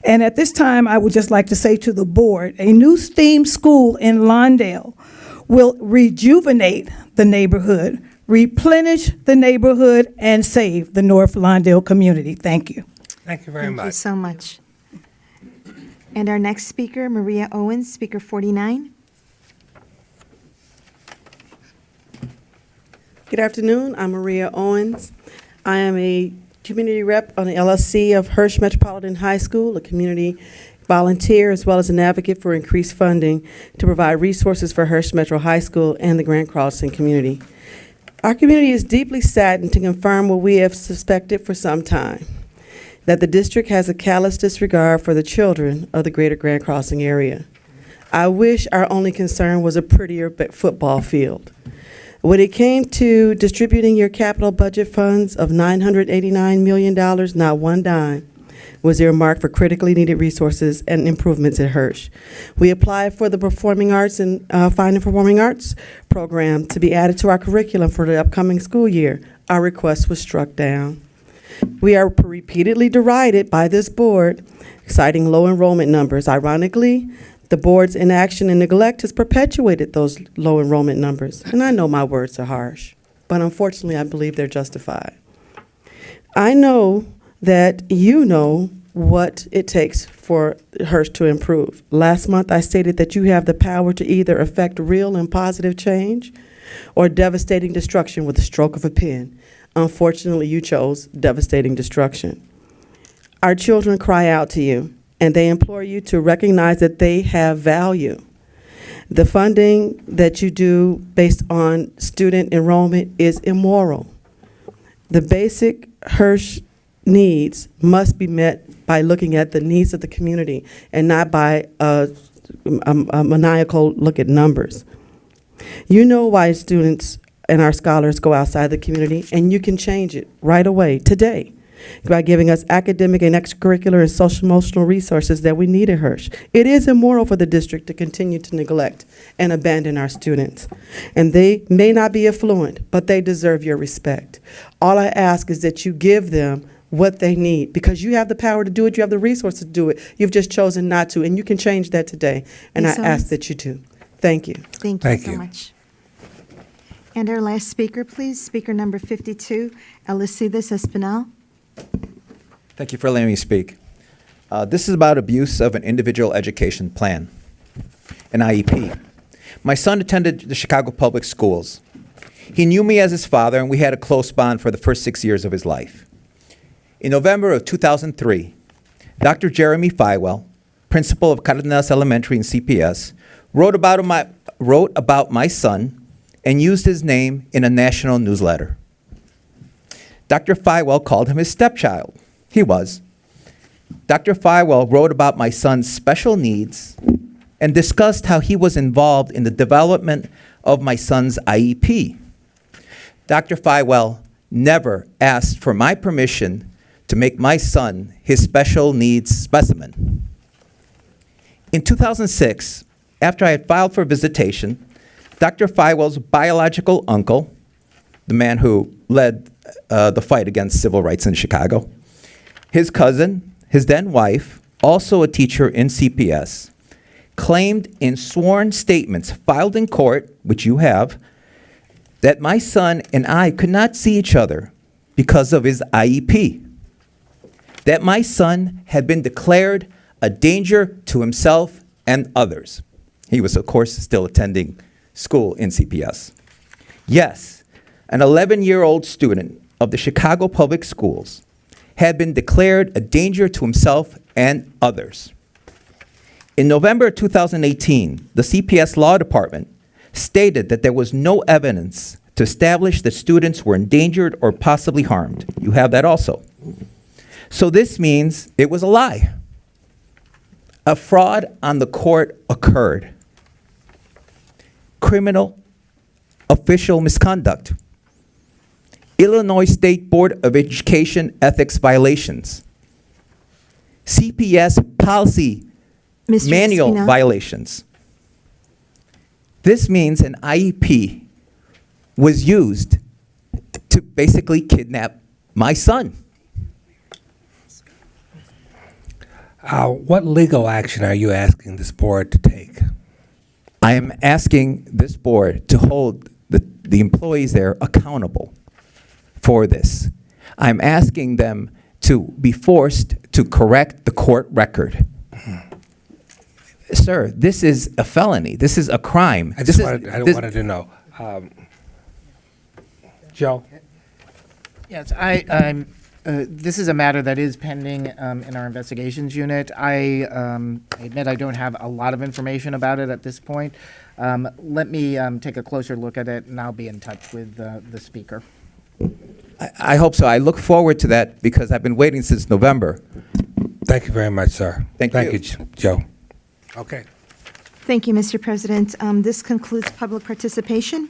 And at this time, I would just like to say to the board, a new STEAM school in Lawndale will rejuvenate the neighborhood, replenish the neighborhood, and save the North Lawndale community. Thank you. Thank you very much. Thank you so much. And our next speaker, Maria Owens, speaker 49. Good afternoon. I'm Maria Owens. I am a community rep on the LLC of Hirsch Metropolitan High School, a community volunteer, as well as an advocate for increased funding to provide resources for Hirsch Metro High School and the Grand Crossing community. Our community is deeply saddened to confirm what we have suspected for some time, that the district has a callous disregard for the children of the greater Grand Crossing area. I wish our only concern was a prettier football field. When it came to distributing your capital budget funds of $989 million, not one dime was earmarked for critically needed resources and improvements at Hirsch. We applied for the Performing Arts and Fine and Performing Arts program to be added to our curriculum for the upcoming school year. Our request was struck down. We are repeatedly derided by this board, citing low enrollment numbers. Ironically, the board's inaction and neglect has perpetuated those low enrollment numbers. And I know my words are harsh, but unfortunately I believe they're justified. I know that you know what it takes for Hirsch to improve. Last month I stated that you have the power to either effect real and positive change or devastating destruction with the stroke of a pen. Unfortunately, you chose devastating destruction. Our children cry out to you, and they implore you to recognize that they have value. The funding that you do based on student enrollment is immoral. The basic Hirsch needs must be met by looking at the needs of the community and not by a maniacal look at numbers. You know why students and our scholars go outside the community, and you can change it right away, today, by giving us academic and extracurricular and social emotional resources that we need at Hirsch. It is immoral for the district to continue to neglect and abandon our students. And they may not be affluent, but they deserve your respect. All I ask is that you give them what they need, because you have the power to do it, you have the resources to do it. You've just chosen not to, and you can change that today. And I Ms. ask Owens? that you do. Thank you. Thank you so much. And our last speaker, please, speaker number 52, Elicides Espinal. Thank you for letting me speak. This is about abuse of an individual education plan, an IEP. My son attended the Chicago Public Schools. He knew me as his father, and we had a close bond for the first 6 years of his life. In November of 2003, Dr. Jeremy Feiwel, principal of Cardenas Elementary in CPS, wrote about my son and used his name in a national newsletter. Dr. Feiwel called him his stepchild. He was. Dr. Feiwel wrote about my son's special needs and discussed how he was involved in the development of my son's IEP. Dr. Feiwel never asked for my permission to make my son his special needs specimen. In 2006, after I had filed for visitation, Dr. Feiwel's biological uncle, the man who led the fight against civil rights in Chicago, his cousin, his then wife, also a teacher in CPS, claimed in sworn statements filed in court, which you have, that my son and I could not see each other because of his IEP, that my son had been declared a danger to himself and others. He was, of course, still attending school in CPS. Yes, an 11-year-old student of the Chicago Public Schools had been declared a danger to himself and others. In November 2018, the CPS Law Department stated that there was no evidence to establish that students were endangered or possibly harmed. You have that also. So this means it was a lie. A fraud on the court occurred. Criminal official misconduct. Illinois State Board of Education ethics violations. CPS policy Mr. manual Espinal? violations. This means an IEP was used to basically kidnap my son. What legal action are you asking this board to take? I am asking this board to hold the employees there accountable for this. I'm asking them to be forced to correct the court record. Sir, this is a felony. This is a crime. I wanted to know. Joe? Yes, this is a matter that is pending in our investigations unit. I admit I don't have a lot of information about it at this point. Let me take a closer look at it, and I'll be in touch with the speaker. I hope so. I look forward to that because I've been waiting since November. Thank you very much, sir. Thank you. Joe. Okay. Thank you, Mr. President. This concludes public participation.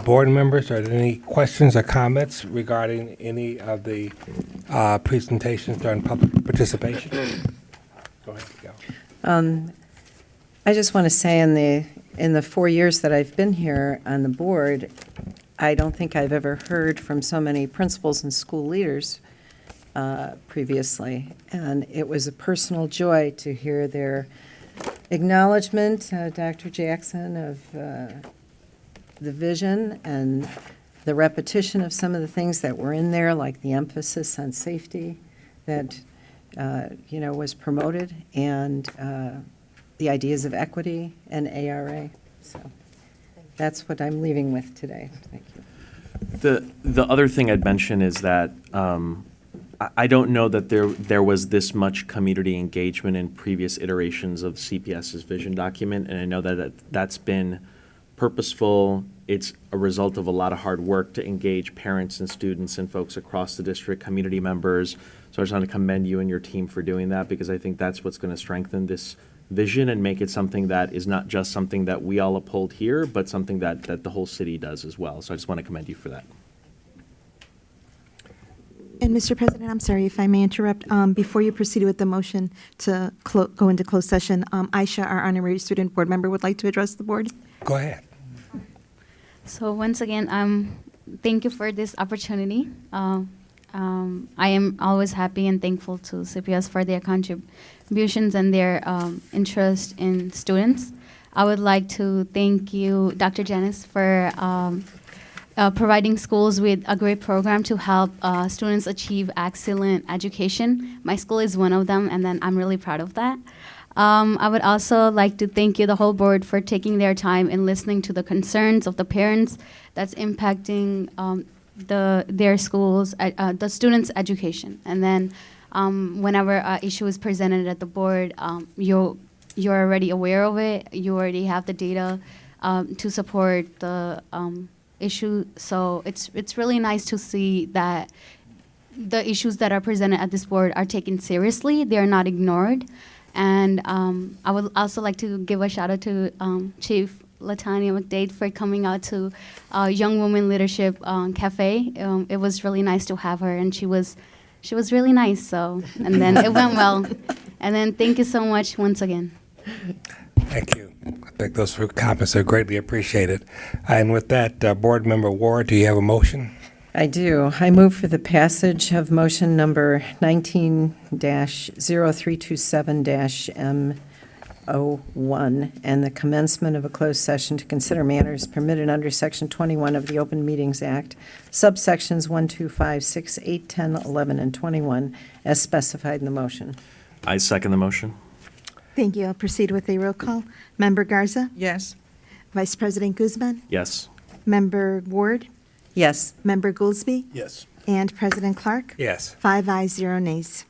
Board members, are there any questions or comments regarding any of the presentations during public participation? Go ahead, go. I just want to say in the 4 years that I've been here on the board, I don't think I've ever heard from so many principals and school leaders previously. And it was a personal joy to hear their acknowledgement, Dr. Jackson, of the vision and the repetition of some of the things that were in there, like the emphasis on safety that was promoted, and the ideas of equity and ARA. So that's what I'm leaving with today. Thank you. The other thing I'd mention is that I don't know that there was this much community engagement in previous iterations of CPS's vision document, and I know that that's been purposeful. It's a result of a lot of hard work to engage parents and students and folks across the district, community members. So I just want to commend you and your team for doing that, because I think that's what's going to strengthen this vision and make it something that is not just something that we all uphold here, but something that the whole city does as well. So I just want to commend you for that. And Mr. President, I'm sorry if I may interrupt. Before you proceed with the motion to go into closed session, Aisha, our honorary student board member, would like to address the board. Go ahead. So once again, thank you for this opportunity. I am always happy and thankful to CPS for their contributions and their interest in students. I would like to thank you, Dr. Janice, for providing schools with a great program to help students achieve excellent education. My school is one of them, and then I'm really proud of that. I would also like to thank you, the whole board, for taking their time and listening to the concerns of the parents that's impacting their schools, the students' education. And then whenever an issue is presented at the board, you're already aware of it. You already have the data to support the issue. So it's really nice to see that the issues that are presented at this board are taken seriously. They are not ignored. And I would also like to give a shout out to Chief Latanya McDade for coming out to Young Women Leadership Cafe. It was really nice to have her, and she was really nice. So, and then it went well. And then thank you so much once again. Thank you. I think those comments are greatly appreciated. And with that, Board Member Ward, do you have a motion? I do. I move for the passage of motion number 19-0327-M01 and the commencement of a closed session to consider matters permitted under Section 21 of the Open Meetings Act, subsections 1, 2, 5, 6, 8, 10, 11, and 21, as specified in the motion. I second the motion. Thank you. I'll proceed with a roll call. Member Garza? Yes. Vice President Guzman? Yes. Member Ward? Yes. Member Goolsby? Yes. And President Clark? Yes. 5 ayes, 0 nays.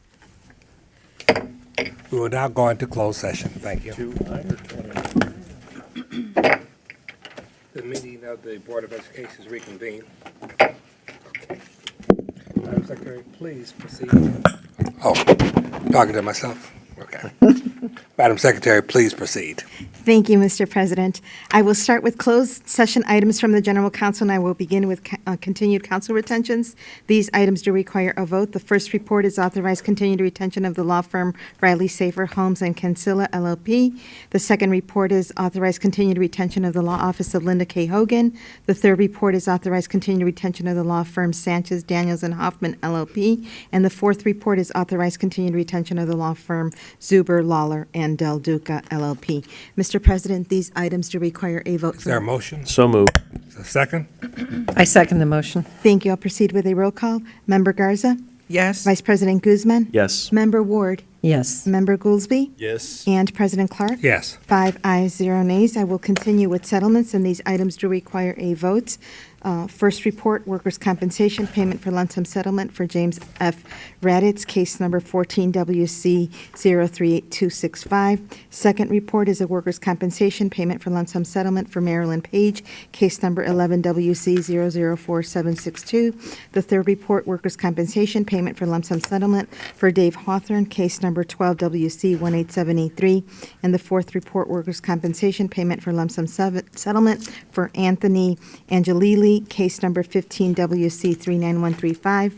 We will now go into closed session. Thank you. The meeting of the Board of Education is reconvened. Madam Secretary, please proceed. Oh, talking to myself? Okay. Madam Secretary, please proceed. Thank you, Mr. President. I will start with closed session items from the General Counsel, and I will begin with continued counsel retentions. These items do require a vote. The first report is authorized continued retention of the law firm Riley Safer Homes and Cancilla LLP. The second report is authorized continued retention of the law office of Linda K. Hogan. The third report is authorized continued retention of the law firm Sanchez, Daniels, and Hoffman LLP. And the fourth report is authorized continued retention of the law firm Zuber, Lawler, and Del Duca LLP. Mr. President, these items do require a vote. Is there a motion? So moved. Is there a second? I second the motion. Thank you. I'll proceed with a roll call. Member Garza? Yes. Vice President Guzman? Yes. Member Ward? Yes. Member Goolsby? Yes. And President Clark? Yes. 5 ayes, 0 nays. I will continue with settlements, and these items do require a vote. First report, workers' compensation payment for lump sum settlement for James F. Raditz, case number 14WC038265. Second report is a workers' compensation payment for lump sum settlement for Marilyn Page, case number 11WC004762. The third report, workers' compensation payment for lump sum settlement for Dave Hawthorne, case number 12WC18783. And the fourth report, workers' compensation payment for lump sum settlement for Anthony Angelili, case number 15WC39135.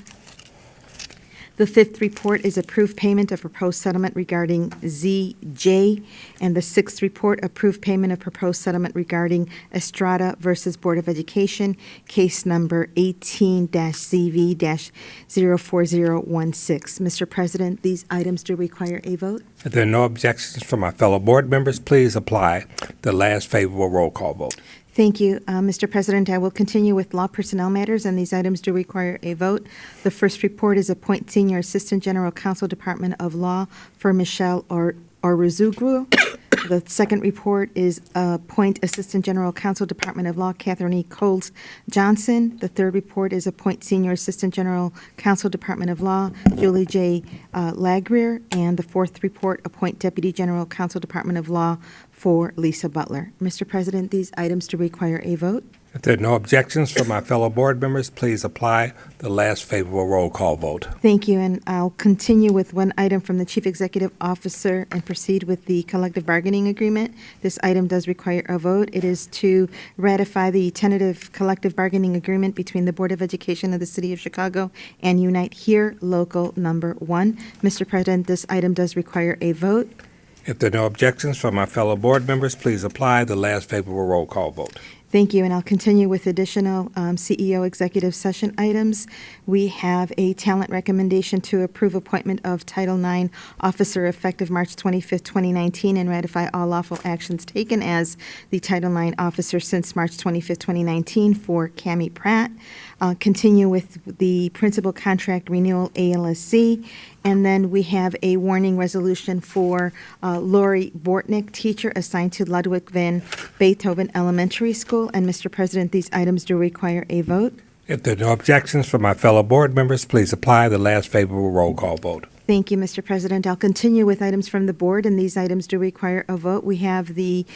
The fifth report is approved payment of proposed settlement regarding ZJ. And the sixth report, approved payment of proposed settlement regarding Estrada versus Board of Education, case number 18-CV-04016. Mr. President, these items do require a vote. If there are no objections from my fellow board members, please apply the last favorable roll call vote. Thank you, Mr. President. I will continue with law personnel matters, and these items do require a vote. The first report is appoint Senior Assistant General Counsel, Department of Law, for Michelle Oruzugru. The second report is appoint Assistant General Counsel, Department of Law, Catherine E. Coles Johnson. The third report is appoint Senior Assistant General Counsel, Department of Law, Julie J. Lagrier. And the fourth report, appoint Deputy General Counsel, Department of Law, for Lisa Butler. Mr. President, these items do require a vote. If there are no objections from my fellow board members, please apply the last favorable roll call vote. Thank you, and I'll continue with one item from the Chief Executive Officer and proceed with the collective bargaining agreement. This item does require a vote. It is to ratify the tentative collective bargaining agreement between the Board of Education of the City of Chicago and Unite Here Local Number 1. Mr. President, this item does require a vote. If there are no objections from my fellow board members, please apply the last favorable roll call vote. Thank you, and I'll continue with additional CEO executive session items. We have a talent recommendation to approve appointment of Title IX officer effective March 25th, 2019, and ratify all lawful actions taken as the Title IX officer since March 25th, 2019 for Cammie Pratt. Continue with the principal contract renewal ALSC. And then we have a warning resolution for Lori Bortnick, teacher assigned to Ludwig van Beethoven Elementary School. And Mr. President, these items do require a vote. If there are no objections from my fellow board members, please apply the last favorable roll call vote. Thank you, Mr. President. I'll continue with items from the board, and these items do require a vote. We have the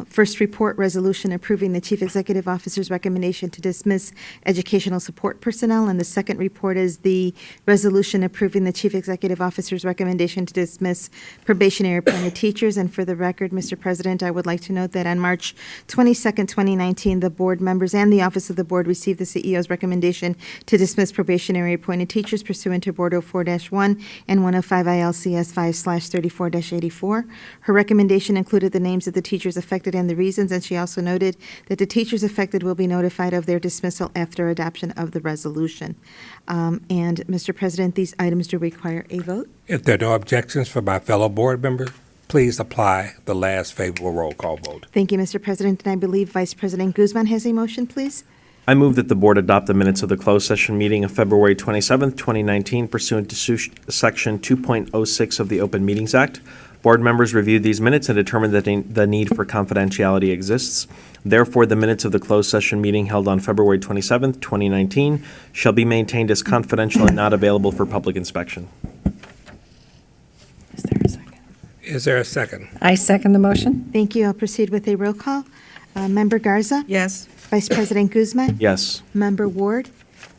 first report resolution approving the Chief Executive Officer's recommendation to dismiss educational support personnel, and the second report is the resolution approving the Chief Executive Officer's recommendation to dismiss probationary appointed teachers. And for the record, Mr. President, I would like to note that on March 22nd, 2019, the board members and the Office of the Board received the CEO's recommendation to dismiss probationary appointed teachers pursuant to Board 04-1 and 105 ILCS 5/34-84. Her recommendation included the names of the teachers affected and the reasons, and she also noted that the teachers affected will be notified of their dismissal after adoption of the resolution. And, Mr. President, these items do require a vote. If there are no objections from my fellow board members, please apply the last favorable roll call vote. Thank you, Mr. President, and I believe Vice President Guzman has a motion, please. I move that the board adopt the minutes of the closed session meeting of February 27th, 2019 pursuant to Section 2.06 of the Open Meetings Act. Board members reviewed these minutes and determined that the need for confidentiality exists. Therefore, the minutes of the closed session meeting held on February 27th, 2019 shall be maintained as confidential and not available for public inspection. Is there a second? I second the motion. Thank you. I'll proceed with a roll call. Member Garza? Yes. Vice President Guzman? Yes. Member Ward?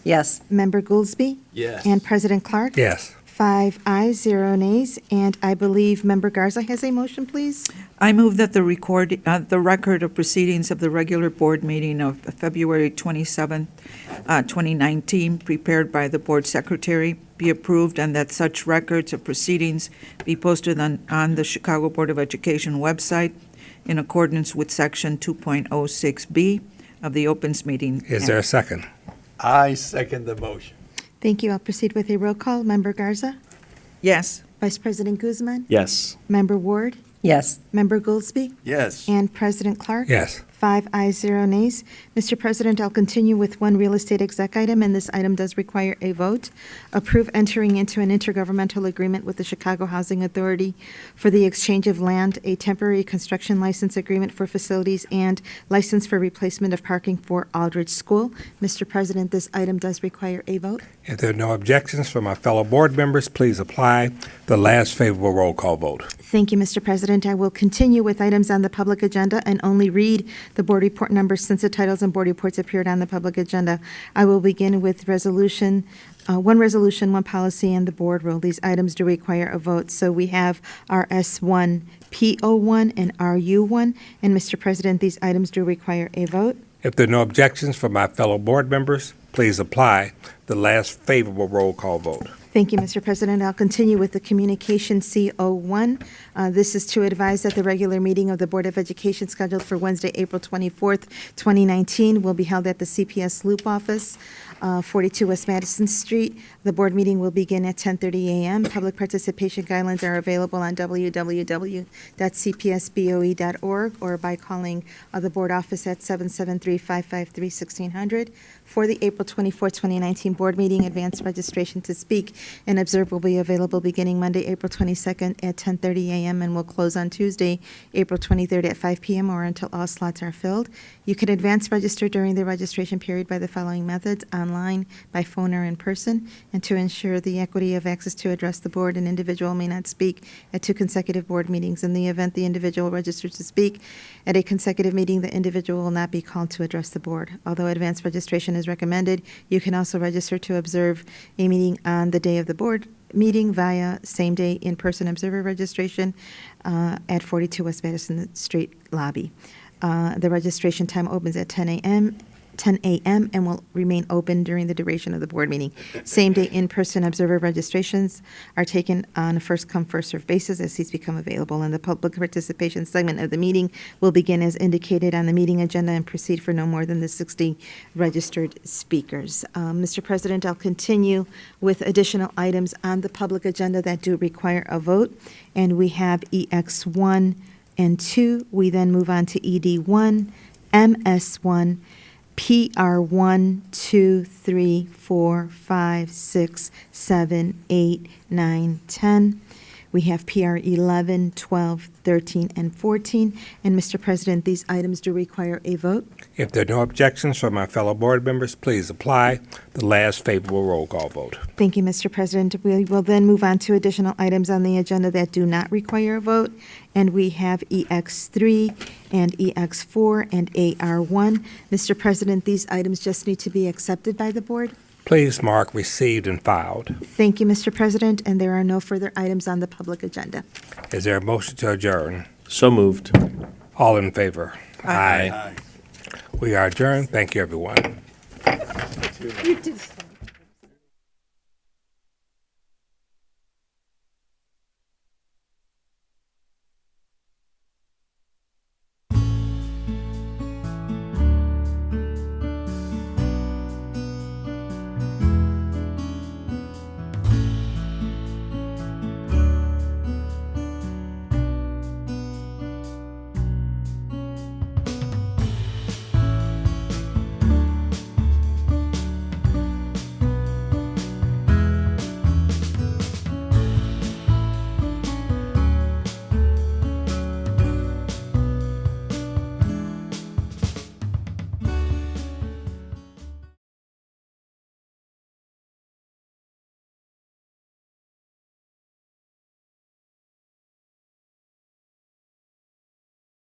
Yes. Member Goolsby? Yes. And President Clark? Yes. 5 ayes, 0 nays, and I believe Member Garza has a motion, please. I move that the record of proceedings of the regular board meeting of February 27, 2019, prepared by the board secretary, be approved, and that such records of proceedings be posted on the Chicago Board of Education website in accordance with Section 2.06B of the Opens Meeting Act. Is there a second? I second the motion. Thank you. I'll proceed with a roll call. Member Garza? Yes. Vice President Guzman? Yes. Member Ward? Yes. Member Goolsby? Yes. And President Clark? Yes. 5 ayes, 0 nays. Mr. President, I'll continue with one real estate exec item, and this item does require a vote. Approve entering into an intergovernmental agreement with the Chicago Housing Authority for the exchange of land, a temporary construction license agreement for facilities, and license for replacement of parking for Aldridge School. Mr. President, this item does require a vote. If there are no objections from my fellow board members, please apply the last favorable roll call vote. Thank you, Mr. President. I will continue with items on the public agenda and only read the board report numbers since the titles and board reports appeared on the public agenda. I will begin with one resolution, one policy, and the board rule. These items do require a vote. So we have our S1, P01, and RU1. And Mr. President, these items do require a vote. If there are no objections from my fellow board members, please apply the last favorable roll call vote. Thank you, Mr. President. I'll continue with the communication C01. This is to advise that the regular meeting of the Board of Education scheduled for Wednesday, April 24th, 2019 will be held at the CPS Loop Office, 42 West Madison Street. The board meeting will begin at 10:30 a.m. Public participation guidelines are available on www.cpsboe.org or by calling the board office at 773-553-1600. For the April 24, 2019 board meeting, advance registration to speak and Observe will be available beginning Monday, April 22nd at 10:30 a.m. and will close on Tuesday, April 23rd at 5 p.m. or until all slots are filled. You can advance register during the registration period by the following methods: online, by phone, or in person. And to ensure the equity of access to address the board, an individual may not speak at 2 consecutive board meetings. In the event the individual registers to speak at a consecutive meeting, the individual will not be called to address the board. Although advance registration is recommended, you can also register to observe a meeting on the day of the board meeting via same-day in-person observer registration at 42 West Madison Street lobby. The registration time opens at 10 a.m. and will remain open during the duration of the board meeting. Same-day in-person observer registrations are taken on a first-come, first-served basis as seats become available, and the public participation segment of the meeting will begin as indicated on the meeting agenda and proceed for no more than the 60 registered speakers. Mr. President, I'll continue with additional items on the public agenda that do require a vote, and we have EX1 and 2. We then move on to ED1, MS1, PR 1, 2, 3, 4, 5, 6, 7, 8, 9, 10. We have PR 11, 12, 13, and 14. And Mr. President, these items do require a vote. If there are no objections from my fellow board members, please apply the last favorable roll call vote. Thank you, Mr. President. We will then move on to additional items on the agenda that do not require a vote. And we have EX3 and EX4 and AR1. Mr. President, these items just need to be accepted by the board. Please mark received and filed. Thank you, Mr. President, and there are no further items on the public agenda. Is there a motion to adjourn? So moved. All in favor? Aye. We are adjourned. Thank you, everyone. You did.